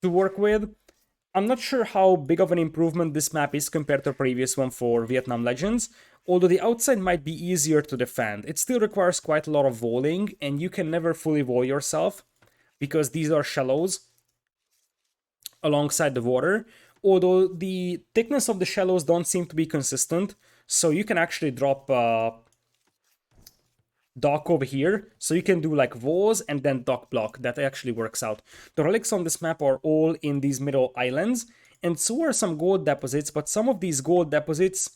to work with. I'm not sure how big of an improvement this map is compared to the previous one for Vietnam Legends, although the outside might be easier to defend. It still requires quite a lot of volleying, and you can never fully volley yourself, because these are shallows alongside the water. although the thickness of the shallows don't seem to be consistent, so you can actually drop dock over here, so you can do like walls and then dock block. That actually works out. The relics on this map are all in these middle islands, and so are some gold deposits, but some of these gold deposits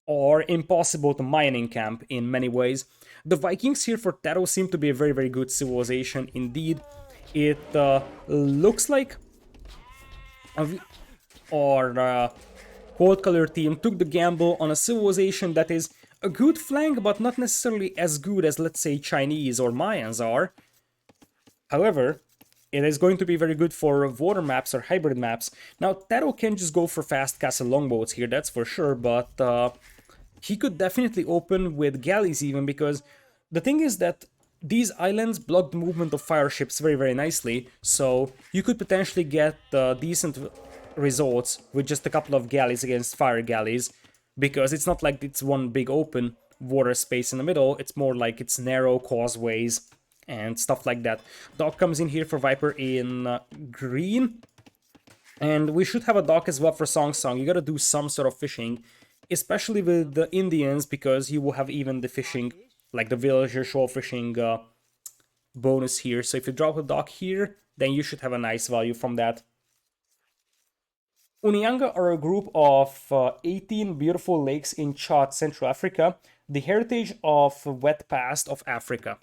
are impossible to mine in camp in many ways. The Vikings here for TaToH seem to be a very, very good civilization indeed. It looks like our cold color team took the gamble on a civilization that is a good flank, but not necessarily as good as, let's say, Chinese or Mayans are. However, it is going to be very good for water maps or hybrid maps. Now, TaToH can just go for fast castle longboats here, that's for sure, but he could definitely open with galleys even, because the thing is that these islands block the movement of fire ships very, very nicely, so you could potentially get decent results with just a couple of galleys against fire galleys, because it's not like it's one big open water space in the middle, it's more like it's narrow causeways and stuff like that. Dock comes in here for Viper in green, and we should have a dock as well for Song Song. You gotta do some sort of fishing, especially with the Indians, because you will have even the fishing, like the villager shoal fishing bonus here. So if you drop a dock here, then you should have a nice value from that. Unianga are a group of 18 beautiful lakes in Chad, Central Africa, the heritage of wet past of Africa.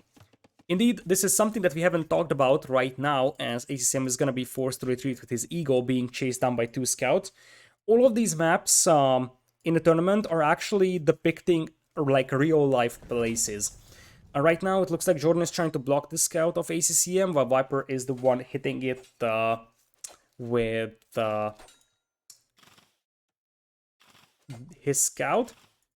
Indeed, this is something that we haven't talked about right now, as ACCM is going to be forced to retreat with his eagle being chased down by 2 scouts. All of these maps in the tournament are actually depicting like real-life places. Right now, it looks like Jordan is trying to block the scout of ACCM, while Viper is the one hitting it with his scout,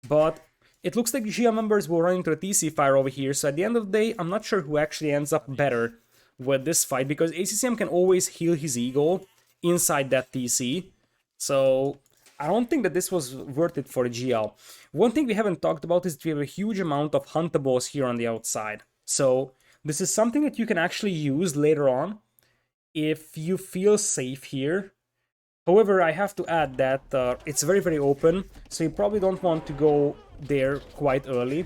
but it looks like the GL members will run into a TC fire over here, so at the end of the day, I'm not sure who actually ends up better with this fight, because ACCM can always heal his eagle inside that TC, so I don't think that this was worth it for GL. One thing we haven't talked about is that we have a huge amount of huntables here on the outside, so this is something that you can actually use later on if you feel safe here. However, I have to add that it's very, very open, so you probably don't want to go there quite early,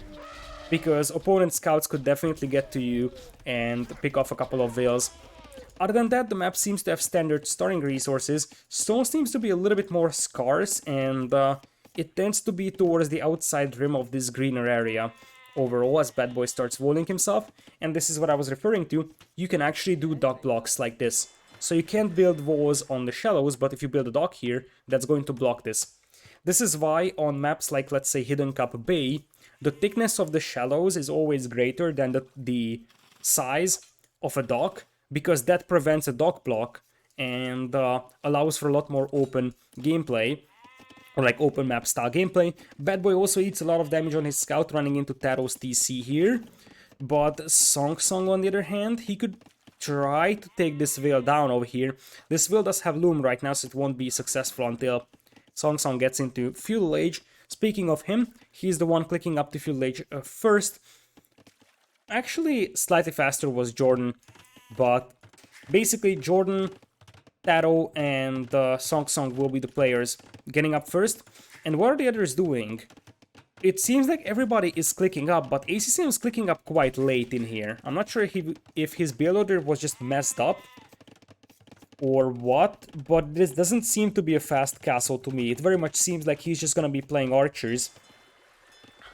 because opponent scouts could definitely get to you and pick off a couple of whales. Other than that, the map seems to have standard starting resources. Stone seems to be a little bit more scarce, and it tends to be towards the outside rim of this greener area overall as Bad Boy starts walling himself, and this is what I was referring to. You can actually do dock blocks like this. So you can't build walls on the shallows, but if you build a dock here, that's going to block this. This is why on maps like, let's say, Hidden Cup Bay, the thickness of the shallows is always greater than the size of a dock, because that prevents a dock block and allows for a lot more open gameplay, or like open map style gameplay. Bad Boy also eats a lot of damage on his scout running into TaToH's TC here, but Song Song on the other hand, he could try to take this whale down over here. This whale does have loom right now, so it won't be successful until Song Song gets into Feudal Age. Speaking of him, he's the one clicking up to Feudal Age first. Actually, slightly faster was Jordan, but basically Jordan, TaToH, and Song Song will be the players getting up first. And what are the others doing? It seems like everybody is clicking up, but ACCM is clicking up quite late in here. I'm not sure if his build order was just messed up or what, but this doesn't seem to be a fast castle to me. It very much seems like he's just gonna be playing archers.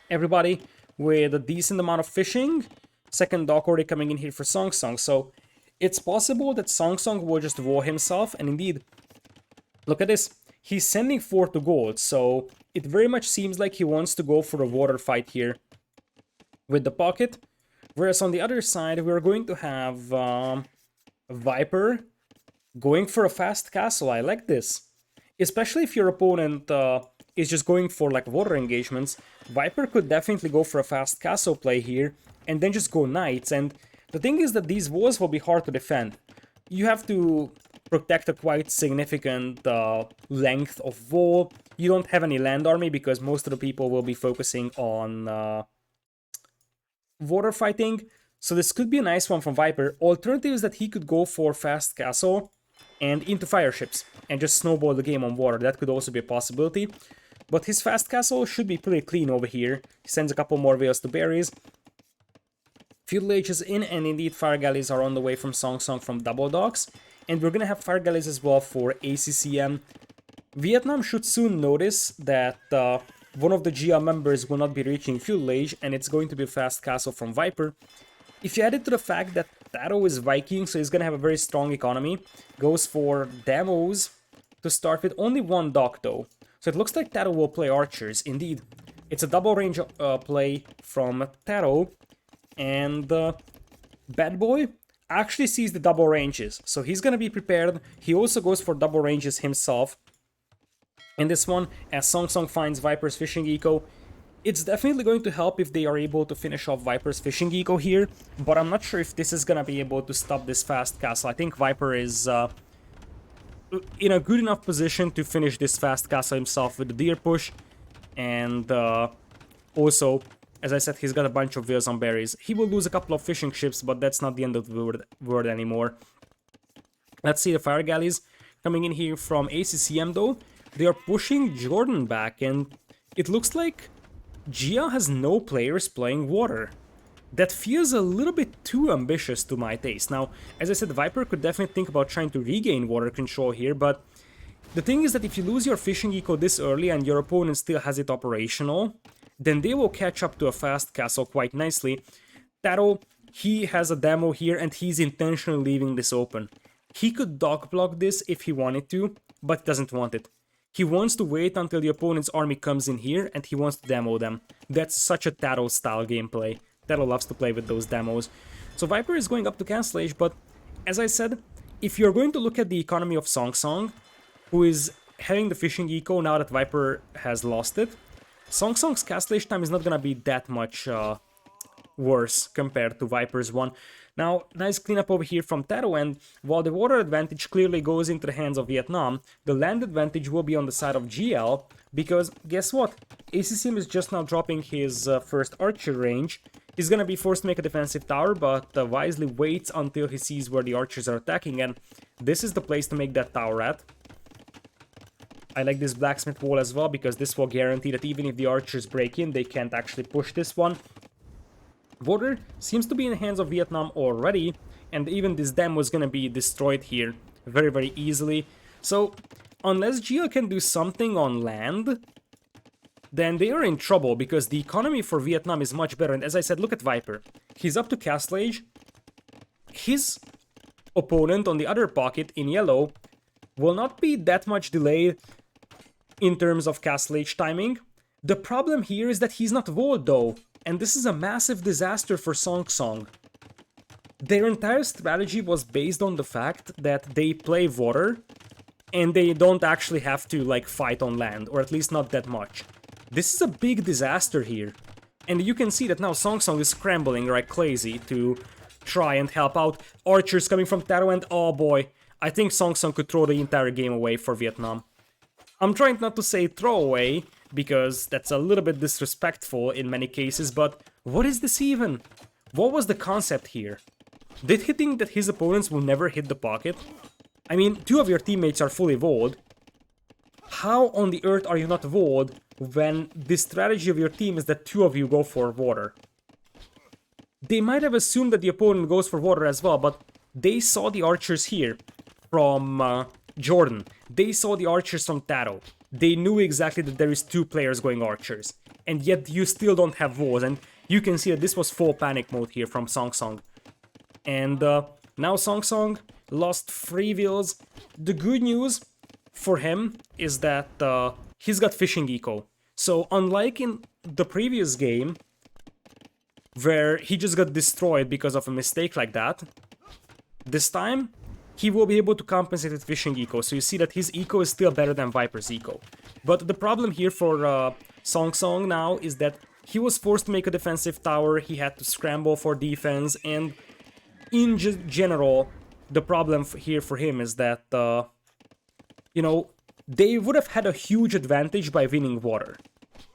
Everybody with a decent amount of fishing. Second dock already coming in here for Song Song, so it's possible that Song Song will just war himself, and indeed, look at this. He's sending 4 to gold, so it very much seems like he wants to go for a water fight here with the pocket. Whereas on the other side, we're going to have Viper going for a fast castle. I like this. Especially if your opponent is just going for like water engagements. Viper could definitely go for a fast castle play here and then just go knights. And the thing is that these walls will be hard to defend. You have to protect a quite significant length of wall. You don't have any land army because most of the people will be focusing on water fighting. So this could be a nice one from Viper. Alternative is that he could go for fast castle and into fire ships and just snowball the game on water. That could also be a possibility. But his fast castle should be pretty clean over here. He sends a couple more Veils to berries. Feudal Age is in, and indeed fire galleys are on the way from Song Song from Double Docks. And we're gonna have fire galleys as well for ACCM. Vietnam should soon notice that one of the GL members will not be reaching Feudal Age, and it's going to be a fast castle from Viper. If you add it to the fact that TaToH is Viking, so he's gonna have a very strong economy, goes for demos to start with, only one dock though. So it looks like TaToH will play archers. Indeed, it's a double range play from TaToH, and Bad Boy actually sees the double ranges, so he's gonna be prepared. He also goes for double ranges himself in this one, as Song Song finds Viper's fishing eco. It's definitely going to help if they are able to finish off Viper's fishing eco here, but I'm not sure if this is gonna be able to stop this fast castle. I think Viper is in a good enough position to finish this fast castle himself with the deer push, and also, as I said, he's got a bunch of Veils on berries. He will lose a couple of fishing ships, but that's not the end of the word anymore. Let's see the fire galleys coming in here from ACCM though. They are pushing Jordan back, and it looks like GL has no players playing water. That feels a little bit too ambitious to my taste. Now, as I said, Viper could definitely think about trying to regain water control here, but the thing is that if you lose your fishing eco this early and your opponent still has it operational, then they will catch up to a fast castle quite nicely. TaToH, he has a demo here and he's intentionally leaving this open. He could dock block this if he wanted to, but doesn't want it. He wants to wait until the opponent's army comes in here and he wants to demo them. That's such a TaToH style gameplay. TaToH loves to play with those demos. So Viper is going up to Cancel Age, but as I said, if you're going to look at the economy of Song Song, who is having the fishing eco now that Viper has lost it, Song Song's Castle Age time is not gonna be that much worse compared to Viper's one. Now, nice cleanup over here from TaToH, and while the water advantage clearly goes into the hands of Vietnam, the land advantage will be on the side of GL, because guess what? ACCM is just now dropping his first archer range. He's gonna be forced to make a defensive tower, but wisely waits until he sees where the archers are attacking, and this is the place to make that tower at. I like this blacksmith wall as well, because this will guarantee that even if the archers break in, they can't actually push this one. Water seems to be in the hands of Vietnam already, and even this dam was gonna be destroyed here very, very easily. So, unless GL can do something on land, then they are in trouble, because the economy for Vietnam is much better. And as I said, look at Viper. He's up to Castle Age. His opponent on the other pocket in yellow will not be that much delayed in terms of Castle Age timing. The problem here is that he's not walled though, and this is a massive disaster for Song Song. Their entire strategy was based on the fact that they play water and they don't actually have to like fight on land, or at least not that much. This is a big disaster here, and you can see that now Song Song is scrambling like crazy to try and help out. Archers coming from TaToH, and oh boy, I think Song Song could throw the entire game away for Vietnam. I'm trying not to say throw away, because that's a little bit disrespectful in many cases, but what is this even? What was the concept here? Did he think that his opponents will never hit the pocket? I mean, two of your teammates are fully walled. How on the earth are you not walled when the strategy of your team is that two of you go for water? They might have assumed that the opponent goes for water as well, but they saw the archers here from Jordan. They saw the archers from TaToH. They knew exactly that there is two players going archers. And yet you still don't have walls, and you can see that this was full panic mode here from Song Song. And now Song Song lost 3 Veils. The good news for him is that he's got fishing eco. So unlike in the previous game, where he just got destroyed because of a mistake like that, this time he will be able to compensate with fishing eco. So you see that his eco is still better than Viper's eco. But the problem here for Song Song now is that he was forced to make a defensive tower, he had to scramble for defense, and in general, the problem here for him is that, you know, they would have had a huge advantage by winning water.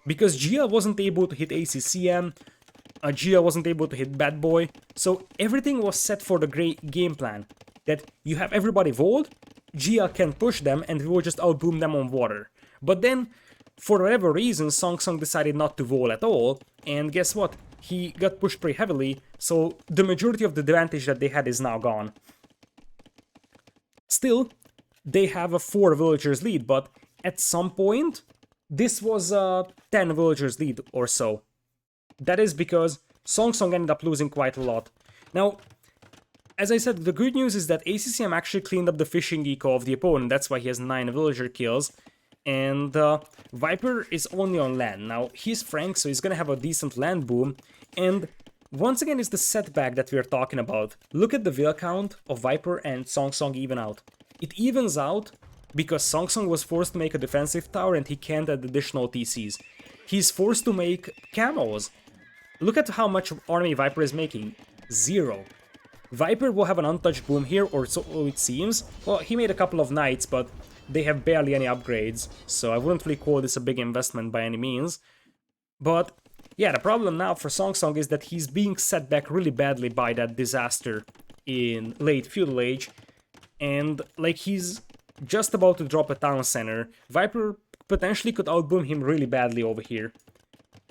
Because GL wasn't able to hit ACCM, GL wasn't able to hit Bad Boy, so everything was set for the great game plan. That you have everybody walled, GL can push them and we will just outboom them on water. But then, for whatever reason, Song Song decided not to wall at all, and guess what? He got pushed pretty heavily, so the majority of the advantage that they had is now gone. Still, they have a 4 villagers lead, but at some point, this was a 10 villagers lead or so. That is because Song Song ended up losing quite a lot. Now, as I said, the good news is that ACCM actually cleaned up the fishing eco of the opponent, that's why he has 9 villager kills. And Viper is only on land. Now, he's Frank, so he's gonna have a decent land boom. And once again, it's the setback that we're talking about. Look at the vill count of Viper and Song Song even out. It evens out because Song Song was forced to make a defensive tower and he can't add additional TCs. He's forced to make camos. Look at how much army Viper is making. 0. Viper will have an untouched boom here, or so it seems. Well, he made a couple of knights, but they have barely any upgrades, so I wouldn't really call this a big investment by any means. But yeah, the problem now for Song Song is that he's being set back really badly by that disaster in late Feudal Age, and like he's just about to drop a town center. Viper potentially could outboom him really badly over here.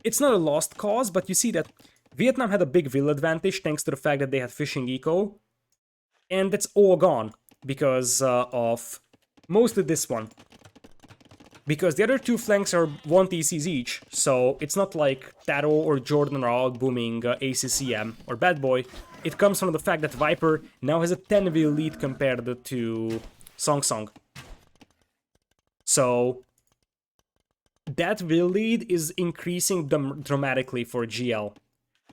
It's not a lost cause, but you see that Vietnam had a big vill advantage thanks to the fact that they had fishing eco, and that's all gone because of mostly this one. Because the other 2 flanks are 1 TCs each, so it's not like TaToH or Jordan are outbooming ACCM or Bad Boy. It comes from the fact that Viper now has a 10 vill lead compared to Song Song. So that vill lead is increasing dramatically for GL.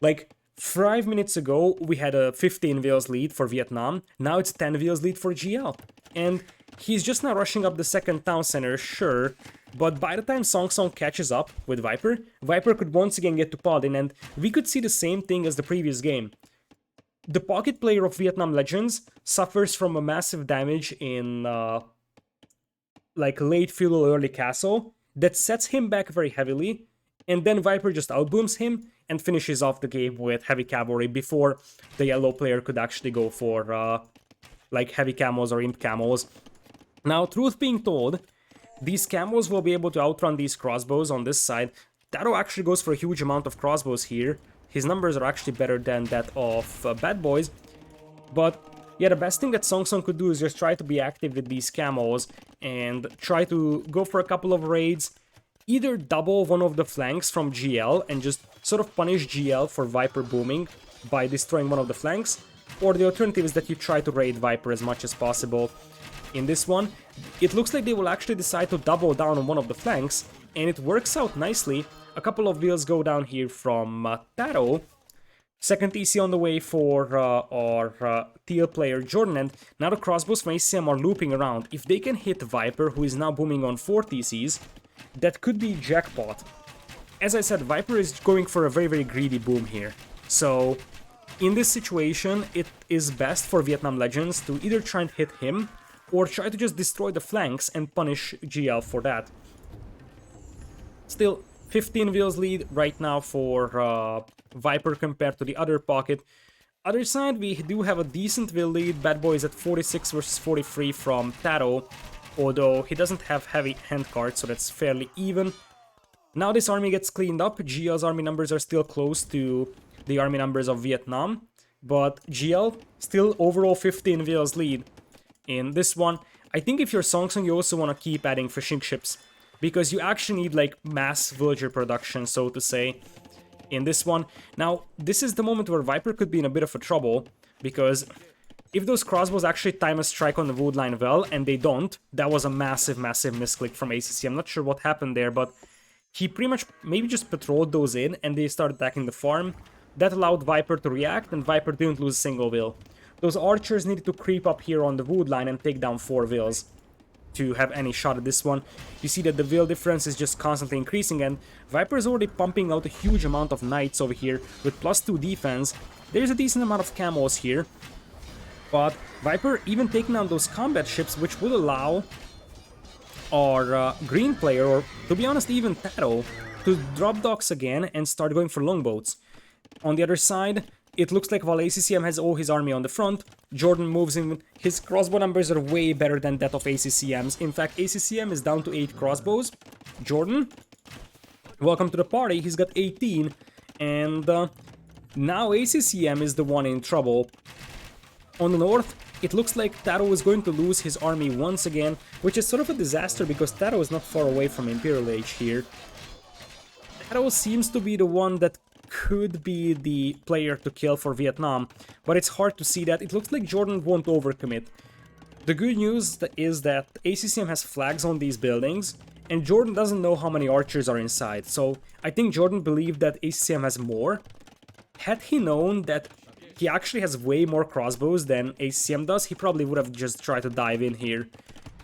Like 5 minutes ago we had a 15 vills lead for Vietnam, now it's 10 vills lead for GL. And he's just now rushing up the second town center, sure, but by the time Song Song catches up with Viper, Viper could once again get to Paladin, and we could see the same thing as the previous game. The pocket player of Vietnam Legends suffers from a massive damage in like late Feudal, early Castle that sets him back very heavily, and then Viper just outbooms him and finishes off the game with heavy cavalry before the yellow player could actually go for like heavy camos or imp camos. Now, truth being told, these camos will be able to outrun these crossbows on this side. TaToH actually goes for a huge amount of crossbows here. His numbers are actually better than that of Bad Boys. But yeah, the best thing that Song Song could do is just try to be active with these camos and try to go for a couple of raids. Either double one of the flanks from GL and just sort of punish GL for Viper booming by destroying one of the flanks. Or the alternative is that you try to raid Viper as much as possible. In this one, it looks like they will actually decide to double down on one of the flanks, and it works out nicely. A couple of vills go down here from TaToH. Second TC on the way for our teal player Jordan, and now the crossbows from ACM are looping around. If they can hit Viper, who is now booming on 4 TCs, that could be jackpot. As I said, Viper is going for a very, very greedy boom here. So in this situation, it is best for Vietnam Legends to either try and hit him, or try to just destroy the flanks and punish GL for that. Still, 15 vills lead right now for Viper compared to the other pocket. Other side, we do have a decent vill lead. Bad Boy is at 46 versus 43 from TaToH, although he doesn't have heavy hand cards, so that's fairly even. Now this army gets cleaned up. GL's army numbers are still close to the army numbers of Vietnam, but GL still overall 15 vills lead. In this one, I think if you're Song Song, you also want to keep adding fishing ships, because you actually need like mass villager production, so to say, in this one. Now, this is the moment where Viper could be in a bit of a trouble, because if those crossbows actually time a strike on the wood line well, and they don't, that was a massive, massive misclick from ACC. I'm not sure what happened there, but he pretty much maybe just patrolled those in, and they started attacking the farm. That allowed Viper to react, and Viper didn't lose a single vill. Those archers needed to creep up here on the wood line and take down 4 vills to have any shot at this one. You see that the vill difference is just constantly increasing, and Viper is already pumping out a huge amount of knights over here with +2 defense. There's a decent amount of camos here, but Viper even taking down those combat ships, which would allow our green player, or to be honest even TaToH, to drop docks again and start going for longboats. On the other side, it looks like while ACCM has all his army on the front, Jordan moves in. His crossbow numbers are way better than that of ACCM's. In fact, ACCM is down to 8 crossbows. Jordan, welcome to the party. He's got 18, and now ACCM is the one in trouble. On the north, it looks like TaToH is going to lose his army once again, which is sort of a disaster because TaToH is not far away from Imperial Age here. TaToH seems to be the one that could be the player to kill for Vietnam, but it's hard to see that. It looks like Jordan won't overcommit. The good news is that ACCM has flags on these buildings, and Jordan doesn't know how many archers are inside, so I think Jordan believed that ACCM has more. Had he known that he actually has way more crossbows than ACCM does, he probably would have just tried to dive in here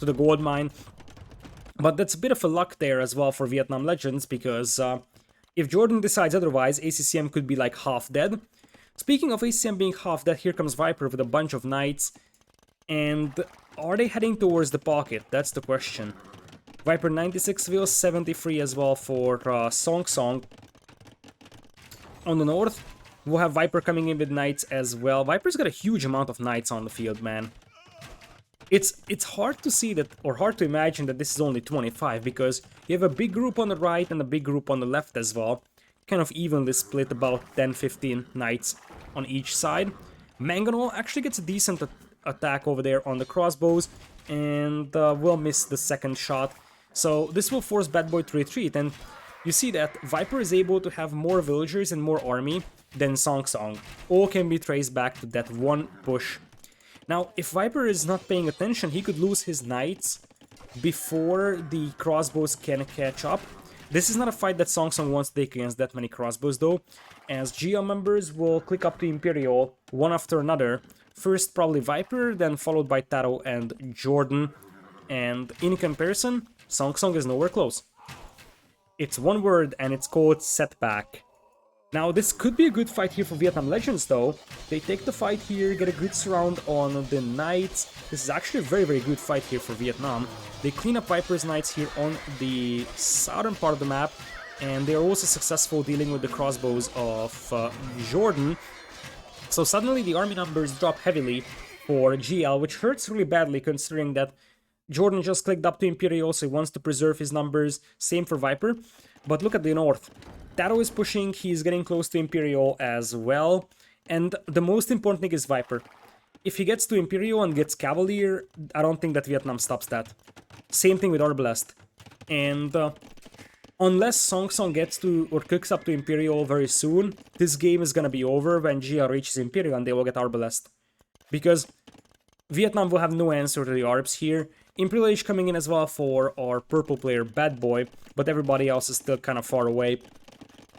to the gold mine. But that's a bit of a luck there as well for Vietnam Legends, because if Jordan decides otherwise, ACCM could be like half dead. Speaking of ACCM being half dead, here comes Viper with a bunch of knights. And are they heading towards the pocket? That's the question. Viper 96 wheels, 73 as well for Song Song. On the north, we'll have Viper coming in with knights as well. Viper's got a huge amount of knights on the field, man. It's hard to see that, or hard to imagine that this is only 25, because you have a big group on the right and a big group on the left as well. Kind of evenly split, about 10-15 knights on each side. Mangonel actually gets a decent attack over there on the crossbows, and will miss the second shot. So this will force Bad Boy to retreat, and you see that Viper is able to have more villagers and more army than Song Song. All can be traced back to that one push. Now, if Viper is not paying attention, he could lose his knights before the crossbows can catch up. This is not a fight that Song Song wants to take against that many crossbows though, as GL members will click up to Imperial one after another. First probably Viper, then followed by TaToH and Jordan. And in comparison, Song Song is nowhere close. It's one word and it's called setback. Now this could be a good fight here for Vietnam Legends though. They take the fight here, get a good surround on the knights. This is actually a very good fight here for Vietnam. They clean up Viper's knights here on the southern part of the map, and they're also successful dealing with the crossbows of Jordan. So suddenly the army numbers drop heavily for GL, which hurts really badly considering that Jordan just clicked up to Imperial, so he wants to preserve his numbers. Same for Viper. But look at the north. TaToH is pushing, he's getting close to Imperial as well. And the most important thing is Viper. If he gets to Imperial and gets Cavalier, I don't think that Vietnam stops that. Same thing with Arbalest. And unless Song Song gets to, or cooks up to Imperial very soon, this game is gonna be over when GL reaches Imperial and they will get Arbalest. Because Vietnam will have no answer to the Arbs here. Imperial Age coming in as well for our purple player Bad Boy, but everybody else is still kind of far away.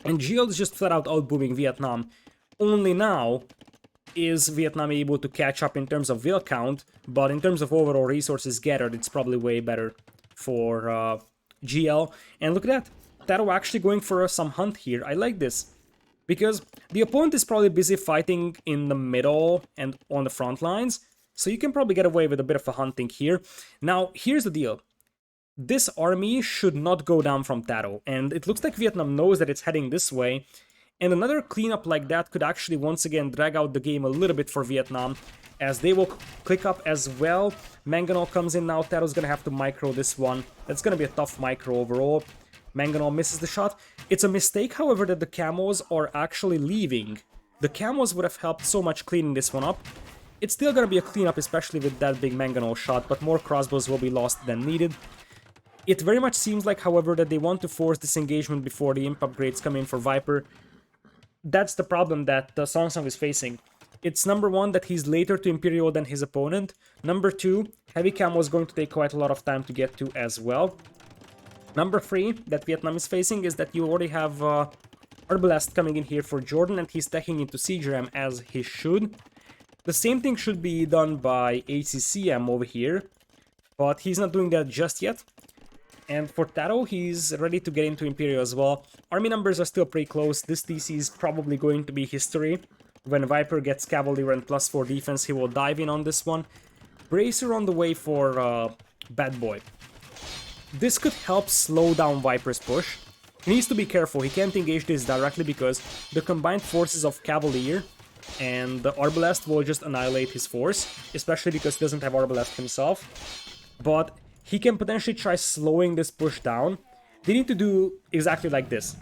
And GL is just flat out outbooming Vietnam. Only now is Vietnam able to catch up in terms of will count, but in terms of overall resources gathered, it's probably way better for GL. And look at that, TaToH actually going for some hunt here. I like this, because the opponent is probably busy fighting in the middle and on the front lines, so you can probably get away with a bit of a hunting here. Now, here's the deal. This army should not go down from TaToH, and it looks like Vietnam knows that it's heading this way, and another cleanup like that could actually once again drag out the game a little bit for Vietnam, as they will click up as well. Mangonel comes in now, TaToH's gonna have to micro this one. That's gonna be a tough micro overall. Mangonel misses the shot. It's a mistake, however, that the camos are actually leaving. The camos would have helped so much cleaning this one up. It's still gonna be a cleanup, especially with that big Mangonel shot, but more crossbows will be lost than needed. It very much seems like, however, that they want to force this engagement before the imp upgrades come in for Viper. That's the problem that Song Song is facing. It's number one, that he's later to Imperial than his opponent. Number two, heavy camo is going to take quite a lot of time to get to as well. Number three that Vietnam is facing is that you already have Arbalest coming in here for Jordan, and he's stacking into Siege Ram as he should. The same thing should be done by ACCM over here, but he's not doing that just yet. And for TaToH, he's ready to get into Imperial as well. Army numbers are still pretty close. This DC is probably going to be history. When Viper gets Cavalier and +4 defense, he will dive in on this one. Bracer on the way for Bad Boy. This could help slow down Viper's push. He needs to be careful. He can't engage this directly because the combined forces of Cavalier and the Arbalest will just annihilate his force, especially because he doesn't have Arbalest himself. But he can potentially try slowing this push down. They need to do exactly like this.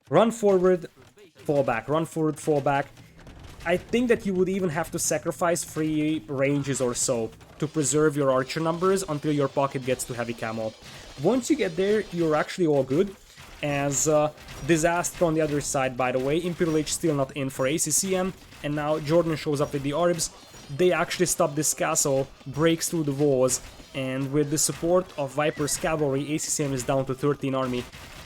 Run forward, fall back, run forward, fall back. I think that you would even have to sacrifice 3 ranges or so to preserve your archer numbers until your pocket gets to heavy camo. Once you get there, you're actually all good. As Disaster on the other side, by the way, Imperial H still not in for ACCM, and now Jordan shows up with the Arbs. They actually stop this castle, breaks through the walls, and with the support of Viper's cavalry, ACCM is down to 13 army.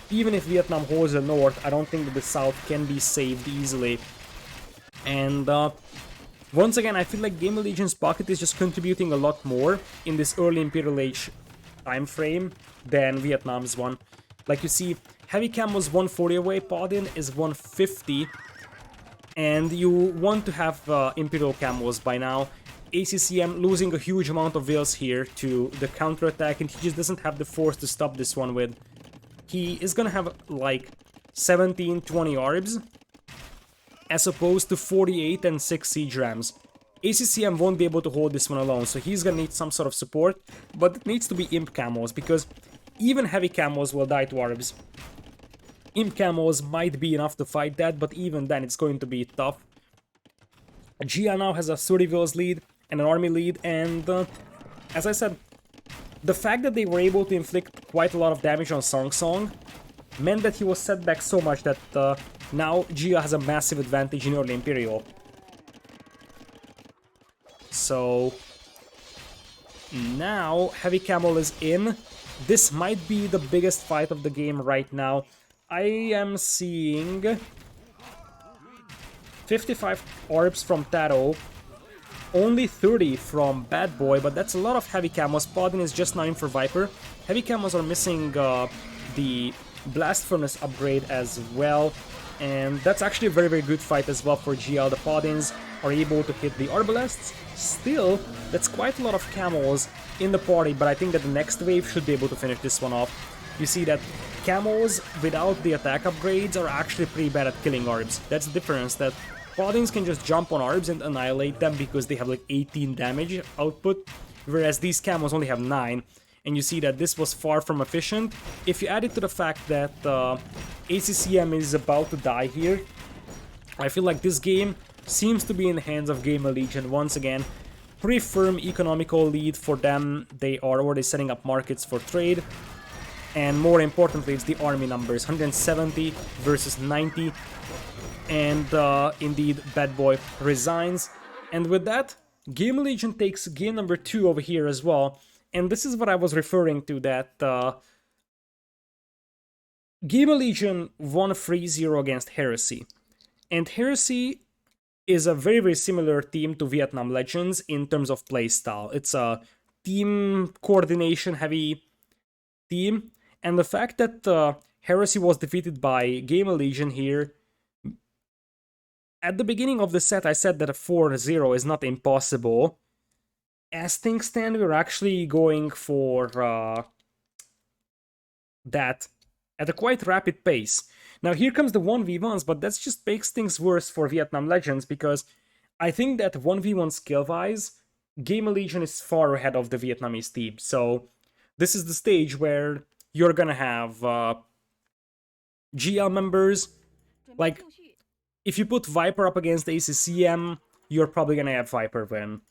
Even if Vietnam holds the north, I don't think that the south can be saved easily. And once again, I feel like GamerLegion's pocket is just contributing a lot more in this early Imperial Age time frame than Vietnam's one. Like you see, heavy camo's 140 away, Paladin is 150, and you want to have Imperial camos by now. ACCM losing a huge amount of wills here to the counterattack, and he just doesn't have the force to stop this one with. He is gonna have like 17-20 Arbs, as opposed to 48 and 6 siege rams. ACCM won't be able to hold this one alone, so he's gonna need some sort of support, but it needs to be imp camos, because even heavy camos will die to Arbs. Imp camos might be enough to fight that, but even then it's going to be tough. GL now has a 30 wills lead and an army lead, and as I said, the fact that they were able to inflict quite a lot of damage on Song Song meant that he was set back so much that now GL has a massive advantage in early Imperial. So now heavy camo is in. This might be the biggest fight of the game right now. I am seeing 55 orbs from TaToH, only 30 from Bad Boy, but that's a lot of heavy camos. Paladin is just 9 for Viper. Heavy camos are missing the Blast Furnace upgrade as well, and that's actually a very, very good fight as well for GL. The Paladins are able to hit the Arbalests. Still, that's quite a lot of camos in the party, but I think that the next wave should be able to finish this one off. You see that camos without the attack upgrades are actually pretty bad at killing Arbs. That's the difference, that Paladins can just jump on Arbs and annihilate them because they have like 18 damage output, whereas these camos only have 9. And you see that this was far from efficient. If you add it to the fact that ACCM is about to die here, I feel like this game seems to be in the hands of GamerLegion once again. Pretty firm economical lead for them. They are already setting up markets for trade. And more importantly, it's the army numbers. 170 versus 90. And indeed, Bad Boy resigns. And with that, GamerLegion takes game number 2 over here as well. And this is what I was referring to, that GamerLegion won 3-0 against Heresy. And Heresy is a very, very similar team to Vietnam Legends in terms of playstyle. It's a team coordination heavy team. And the fact that Heresy was defeated by GamerLegion here, at the beginning of the set I said that a 4-0 is not impossible. As things stand, we're actually going for that at a quite rapid pace. Now here comes the 1v1s, but that just makes things worse for Vietnam Legends, because I think that 1v1 skill-wise, GamerLegion is far ahead of the Vietnamese team. So this is the stage where you're gonna have GL members. Like, if you put Viper up against ACCM, you're probably gonna have Viper win.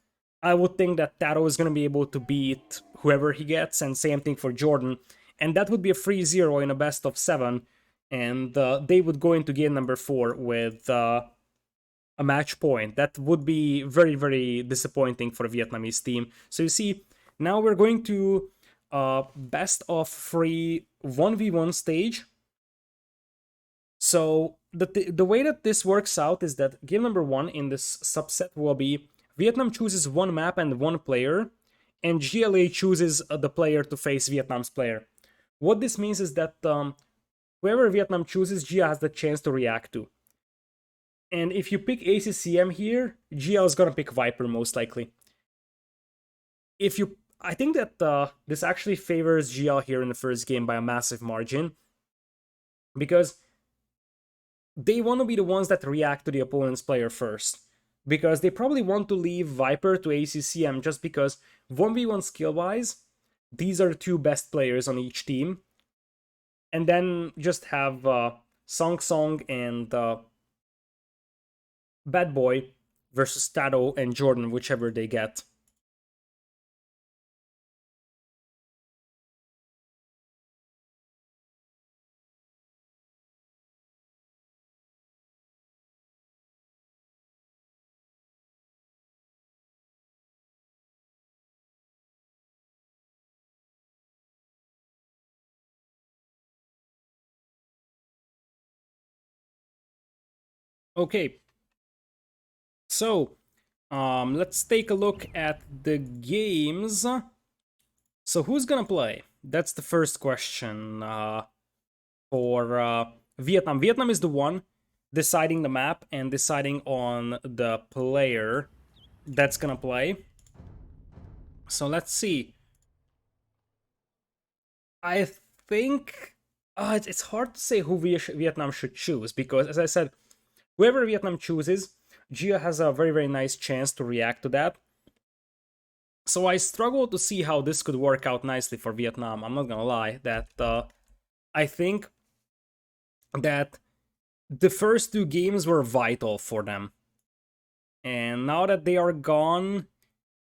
I would think that TaToH is gonna be able to beat whoever he gets, and same thing for Jordan. And that would be a 3-0 in a best of 7. And they would go into game number 4 with a match point. That would be very, very disappointing for a Vietnamese team. So you see, now we're going to best of 3 1v1 stage. So the way that this works out is that game number 1 in this subset will be Vietnam chooses one map and one player, and GLA chooses the player to face Vietnam's player. What this means is that whoever Vietnam chooses, GL has the chance to react to. And if you pick ACCM here, GL is gonna pick Viper most likely. I think that this actually favors GL here in the first game by a massive margin, because they want to be the ones that react to the opponent's player first. because they probably want to leave Viper to ACCM just because 1v1 skill-wise, these are the two best players on each team. And then just have Song Song and Bad Boy versus TaToH and Jordan, whichever they get. Okay, so let's take a look at the games. So who's gonna play? That's the first question for Vietnam. Vietnam is the one deciding the map and deciding on the player that's gonna play. So let's see. I think it's hard to say who Vietnam should choose because, as I said, whoever Vietnam chooses, Gia has a very, very nice chance to react to that. So I struggle to see how this could work out nicely for Vietnam. I'm not gonna lie that I think that the first two games were vital for them. And now that they are gone,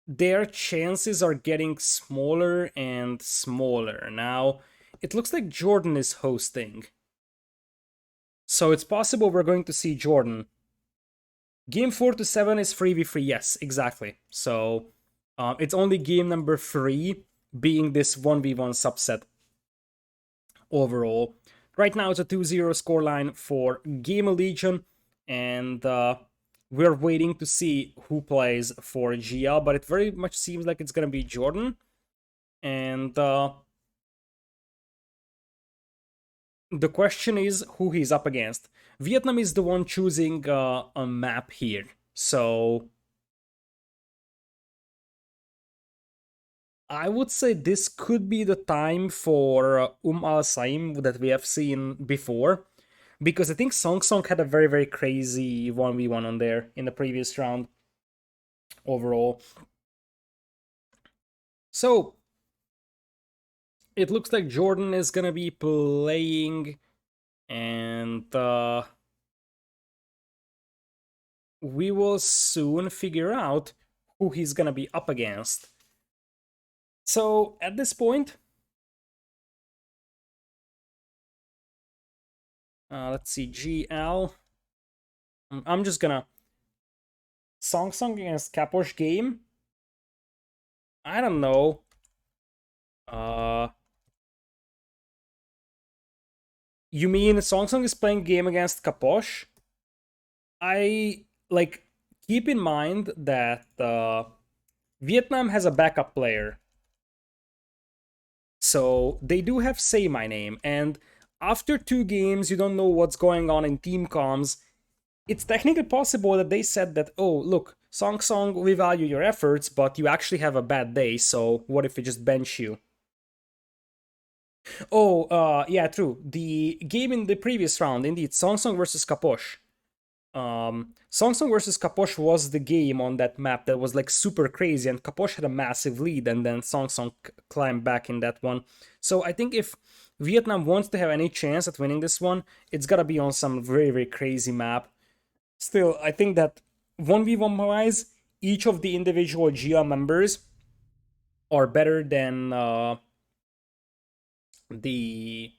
their chances are getting smaller and smaller. Now, it looks like Jordan is hosting. So it's possible we're going to see Jordan. Game 4 to 7 is 3v3, yes, exactly. So it's only game number 3 being this 1v1 subset overall. Right now it's a 2-0 scoreline for GamerLegion, and we're waiting to see who plays for GL, but it very much seems like it's gonna be Jordan. And the question is who he's up against. Vietnam is the one choosing a map here, so I would say this could be the time for Al Saim that we have seen before, because I think Song Song had a very, very crazy 1v1 on there in the previous round overall. So, it looks like Jordan is gonna be playing, and we will soon figure out who he's gonna be up against. So, at this point, let's see, GL. I'm just gonna Song Song against TaToH game. I don't know. You mean Song Song is playing game against TaToH? I like keep in mind that Vietnam has a backup player. So they do have Say My Name, and after 2 games you don't know what's going on in team comms. It's technically possible that they said that, oh, look, Song Song, we value your efforts, but you actually have a bad day, so what if we just bench you? Oh, yeah, true. The game in the previous round, indeed, Song Song versus TaToH. Song Song versus TaToH was the game on that map that was like super crazy, and TaToH had a massive lead, and then Song Song climbed back in that one. So I think if Vietnam wants to have any chance at winning this one, it's gotta be on some very, very crazy map. Still, I think that 1v1 wise, each of the individual GL members are better than the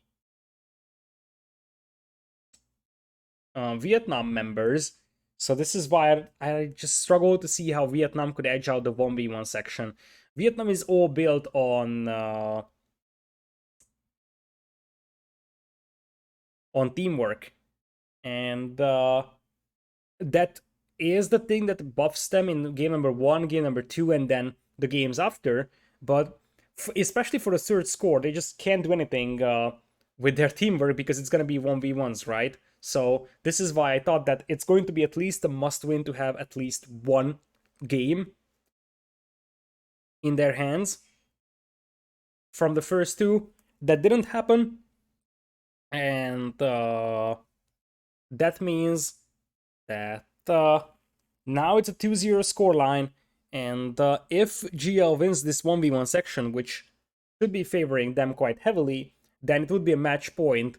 Vietnam members. So this is why I just struggle to see how Vietnam could edge out the 1v1 section. Vietnam is all built on teamwork, and that is the thing that buffs them in game number 1, game number 2, and then the games after. But especially for the third score, they just can't do anything with their teamwork because it's going to be 1v1s, right? So this is why I thought that it's going to be at least a must-win to have at least one game in their hands from the first 2. That didn't happen, and that means that Now it's a 2-0 scoreline, and if GL wins this 1v1 section, which should be favoring them quite heavily, then it would be a match point,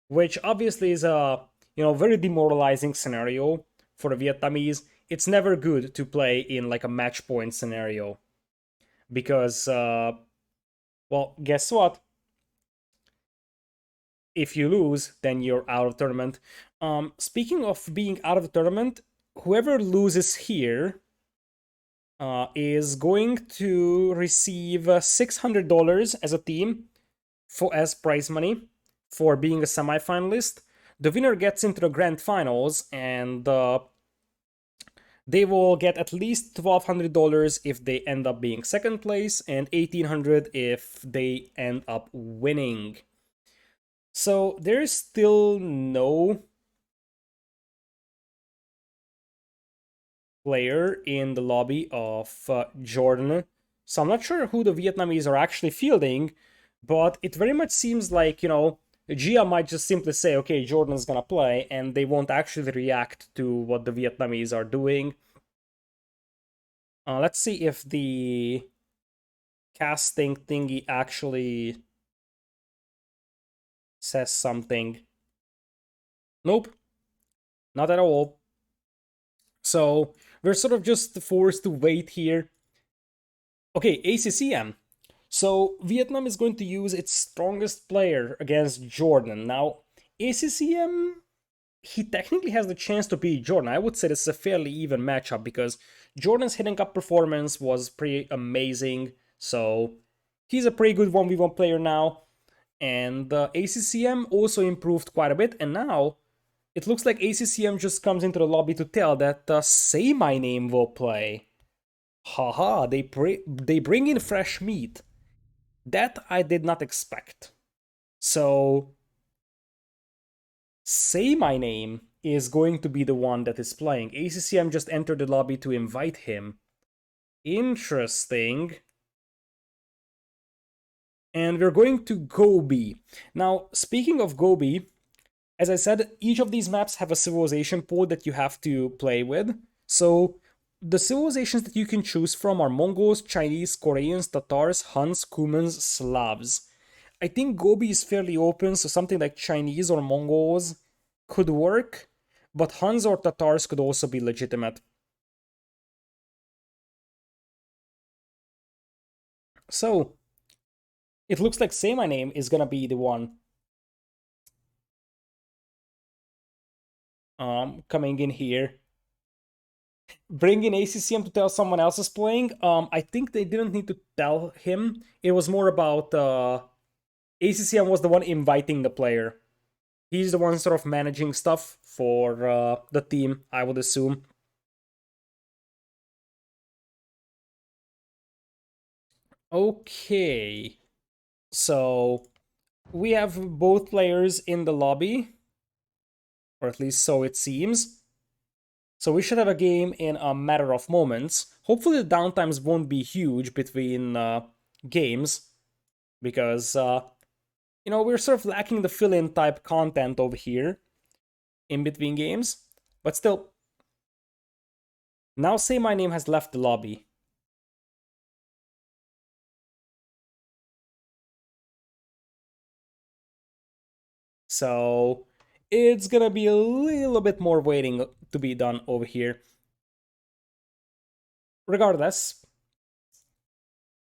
which obviously is a very demoralizing scenario for the Vietnamese. It's never good to play in like a match point scenario because, well, guess what? If you lose, then you're out of tournament. Speaking of being out of the tournament, whoever loses here is going to receive $600 as a team as prize money for being a semifinalist. The winner gets into the grand finals, and they will get at least $1,200 if they end up being second place, and $1,800 if they end up winning. So there's still no player in the lobby of Jordan. So I'm not sure who the Vietnamese are actually fielding, but it very much seems like, Gia might just simply say, okay, Jordan's gonna play, and they won't actually react to what the Vietnamese are doing. Let's see if the casting thingy actually says something. Nope, not at all. So we're sort of just forced to wait here. Okay, ACCM. So Vietnam is going to use its strongest player against Jordan. Now, ACCM, he technically has the chance to beat Jordan. I would say this is a fairly even matchup because Jordan's hitting up performance was pretty amazing. So he's a pretty good 1v1 player now. And ACCM also improved quite a bit. And now it looks like ACCM just comes into the lobby to tell that Say My Name will play. Haha, they bring in fresh meat. That I did not expect. So, Say My Name is going to be the one that is playing. ACCM just entered the lobby to invite him. Interesting. And we're going to Gobi. Now, speaking of Gobi, as I said, each of these maps have a civilization pool that you have to play with. So, the civilizations that you can choose from are Mongols, Chinese, Koreans, Tatars, Huns, Cumans, Slavs. I think Gobi is fairly open, so something like Chinese or Mongols could work, but Huns or Tatars could also be legitimate. So, it looks like Say My Name is gonna be the one coming in here. Bring in ACCM to tell someone else is playing. I think they didn't need to tell him. It was more about ACCM was the one inviting the player. He's the one sort of managing stuff for the team, I would assume. Okay. So we have both players in the lobby, or at least so it seems. So we should have a game in a matter of moments. Hopefully the downtimes won't be huge between games, because, we're sort of lacking the fill-in type content over here in between games. But still, now Say My Name has left the lobby. So it's gonna be a little bit more waiting to be done over here. Regardless,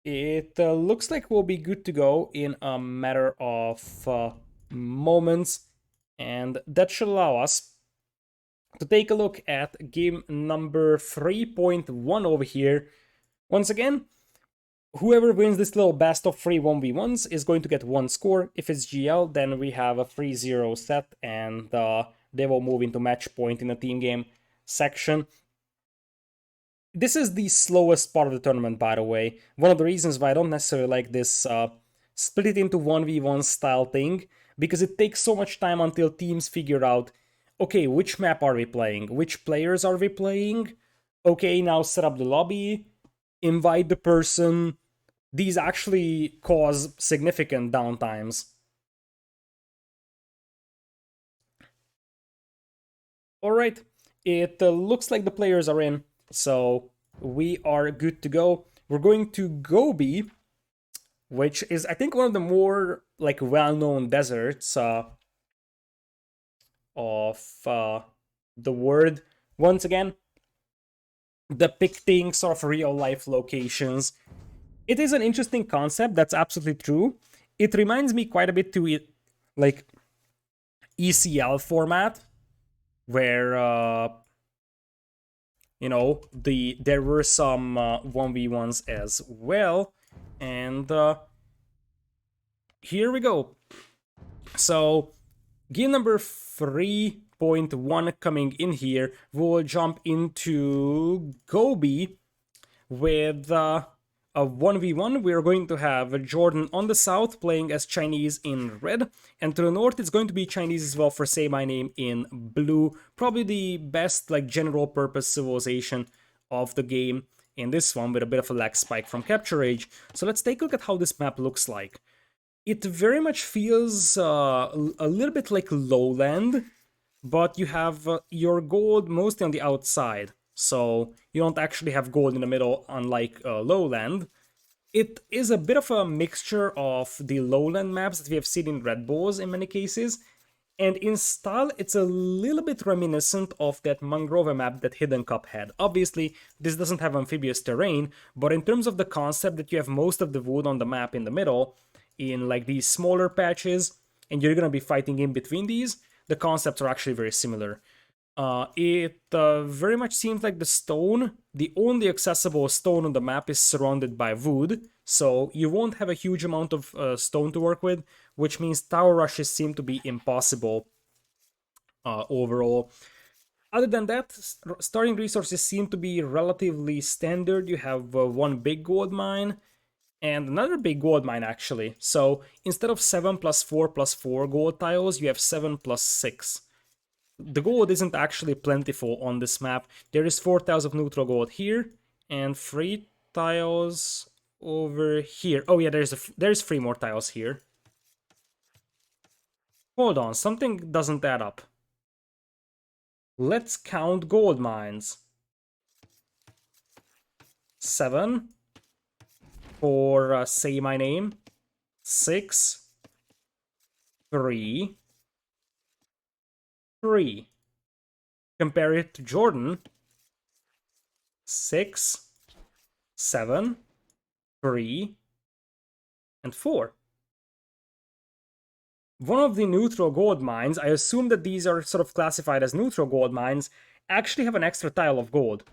it looks like we'll be good to go in a matter of moments, and that should allow us to take a look at game number 3.1 over here. Once again, whoever wins this little best of 3 1v1s is going to get one score. If it's GL, then we have a 3-0 set, and they will move into match point in the team game section. This is the slowest part of the tournament, by the way. One of the reasons why I don't necessarily like this split it into 1v1 style thing, because it takes so much time until teams figure out, okay, which map are we playing? Which players are we playing? Okay, now set up the lobby, invite the person. These actually cause significant downtimes. Alright, It looks like the players are in, so we are good to go. We're going to Gobi, which is, I think, one of the more like well-known deserts of the world. Once again, depicting sort of real-life locations. It is an interesting concept, that's absolutely true. It reminds me quite a bit to it, like ECL format, where there were some 1v1s as well, and here we go. So game number 3.1 coming in here. We'll jump into Gobi with a 1v1. We're going to have Jordan on the south playing as Chinese in red, and to the north it's going to be Chinese as well for Say My Name in blue. Probably the best like general purpose civilization of the game in this one, with a bit of a lag spike from Capture Age. So let's take a look at how this map looks like. It very much feels a little bit like Lowland, but you have your gold mostly on the outside, so you don't actually have gold in the middle, unlike Lowland. It is a bit of a mixture of the Lowland maps that we have seen in Red Bulls in many cases, and in style it's a little bit reminiscent of that Mangrove map that Hidden Cup had. Obviously, this doesn't have amphibious terrain, but in terms of the concept that you have most of the wood on the map in the middle, in like these smaller patches, and you're gonna be fighting in between these, the concepts are actually very similar. It very much seems like the only accessible stone on the map is surrounded by wood, so you won't have a huge amount of stone to work with, which means tower rushes seem to be impossible overall. Other than that, starting resources seem to be relatively standard. You have one big gold mine, and another big gold mine actually. So instead of 7 plus 4 plus 4 gold tiles, you have 7 plus 6. The gold isn't actually plentiful on this map. There is 4 tiles of neutral gold here, and 3 tiles over here. Oh yeah, there's 3 more tiles here. Hold on, something doesn't add up. Let's count gold mines. 7 for Say My Name. 6, 3, 3. Compare it to Jordan. 6, 7, 3, and 4. One of the neutral gold mines, I assume that these are sort of classified as neutral gold mines, actually have an extra tile of gold.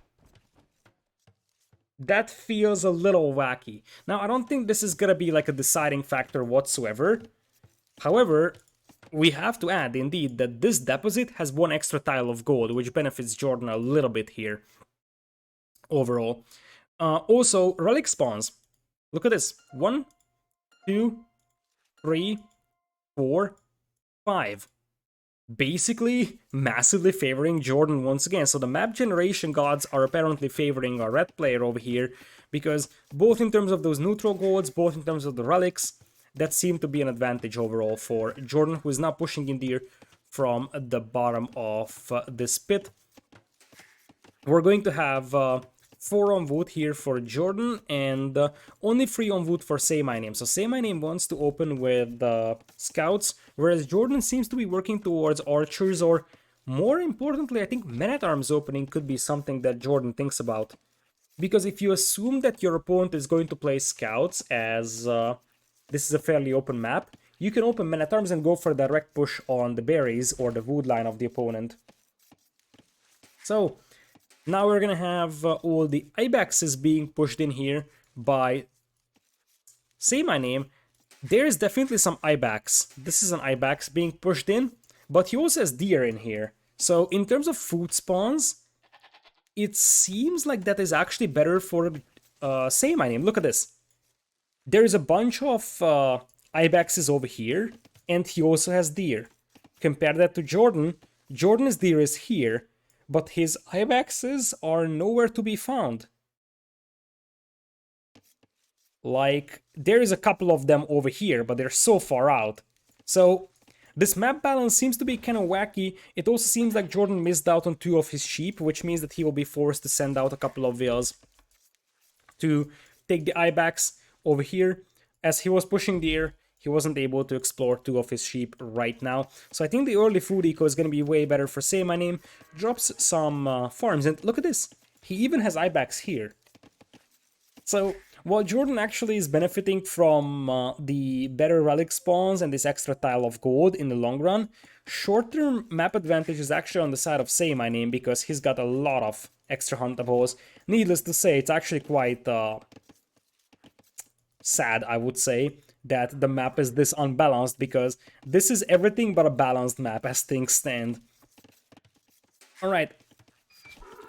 That feels a little wacky. Now, I don't think this is gonna be like a deciding factor whatsoever. However, we have to add, indeed, that this deposit has one extra tile of gold, which benefits Jordan a little bit here, overall. Also, relic spawns. Look at this. 1, 2, 3, 4, 5. Basically, massively favoring Jordan once again. So the map generation gods are apparently favoring our red player over here, because both in terms of those neutral golds, both in terms of the relics, that seemed to be an advantage overall for Jordan, who is now pushing in there from the bottom of this pit. We're going to have 4 on wood here for Jordan, and only 3 on wood for Say My Name. So Say My Name wants to open with scouts, whereas Jordan seems to be working towards archers, or more importantly, I think men-at-arms opening could be something that Jordan thinks about. Because if you assume that your opponent is going to play scouts, as this is a fairly open map, you can open men-at-arms and go for a direct push on the berries or the wood line of the opponent. So now we're gonna have all the Ibexes being pushed in here by Say My Name. There's definitely some Ibex. This is an Ibex being pushed in, but he also has deer in here. So in terms of food spawns, it seems like that is actually better for Say My Name. Look at this. There's a bunch of Ibexes over here, and he also has deer. Compare that to Jordan. Jordan's deer is here, but his Ibexes are nowhere to be found. Like, there is a couple of them over here, but they're so far out. So, This map balance seems to be kind of wacky. It also seems like Jordan missed out on 2 of his sheep, which means that he will be forced to send out a couple of vills to take the Ibex over here. As he was pushing deer, he wasn't able to explore 2 of his sheep right now. So I think the early food eco is going to be way better for Say My Name. Drops some farms, and look at this. He even has Ibex here. So while Jordan actually is benefiting from the better relic spawns and this extra tile of gold in the long run, short-term map advantage is actually on the side of Say My Name because he's got a lot of extra huntables. Needless to say, it's actually quite sad, I would say, that the map is this unbalanced, because this is everything but a balanced map as things stand. Alright,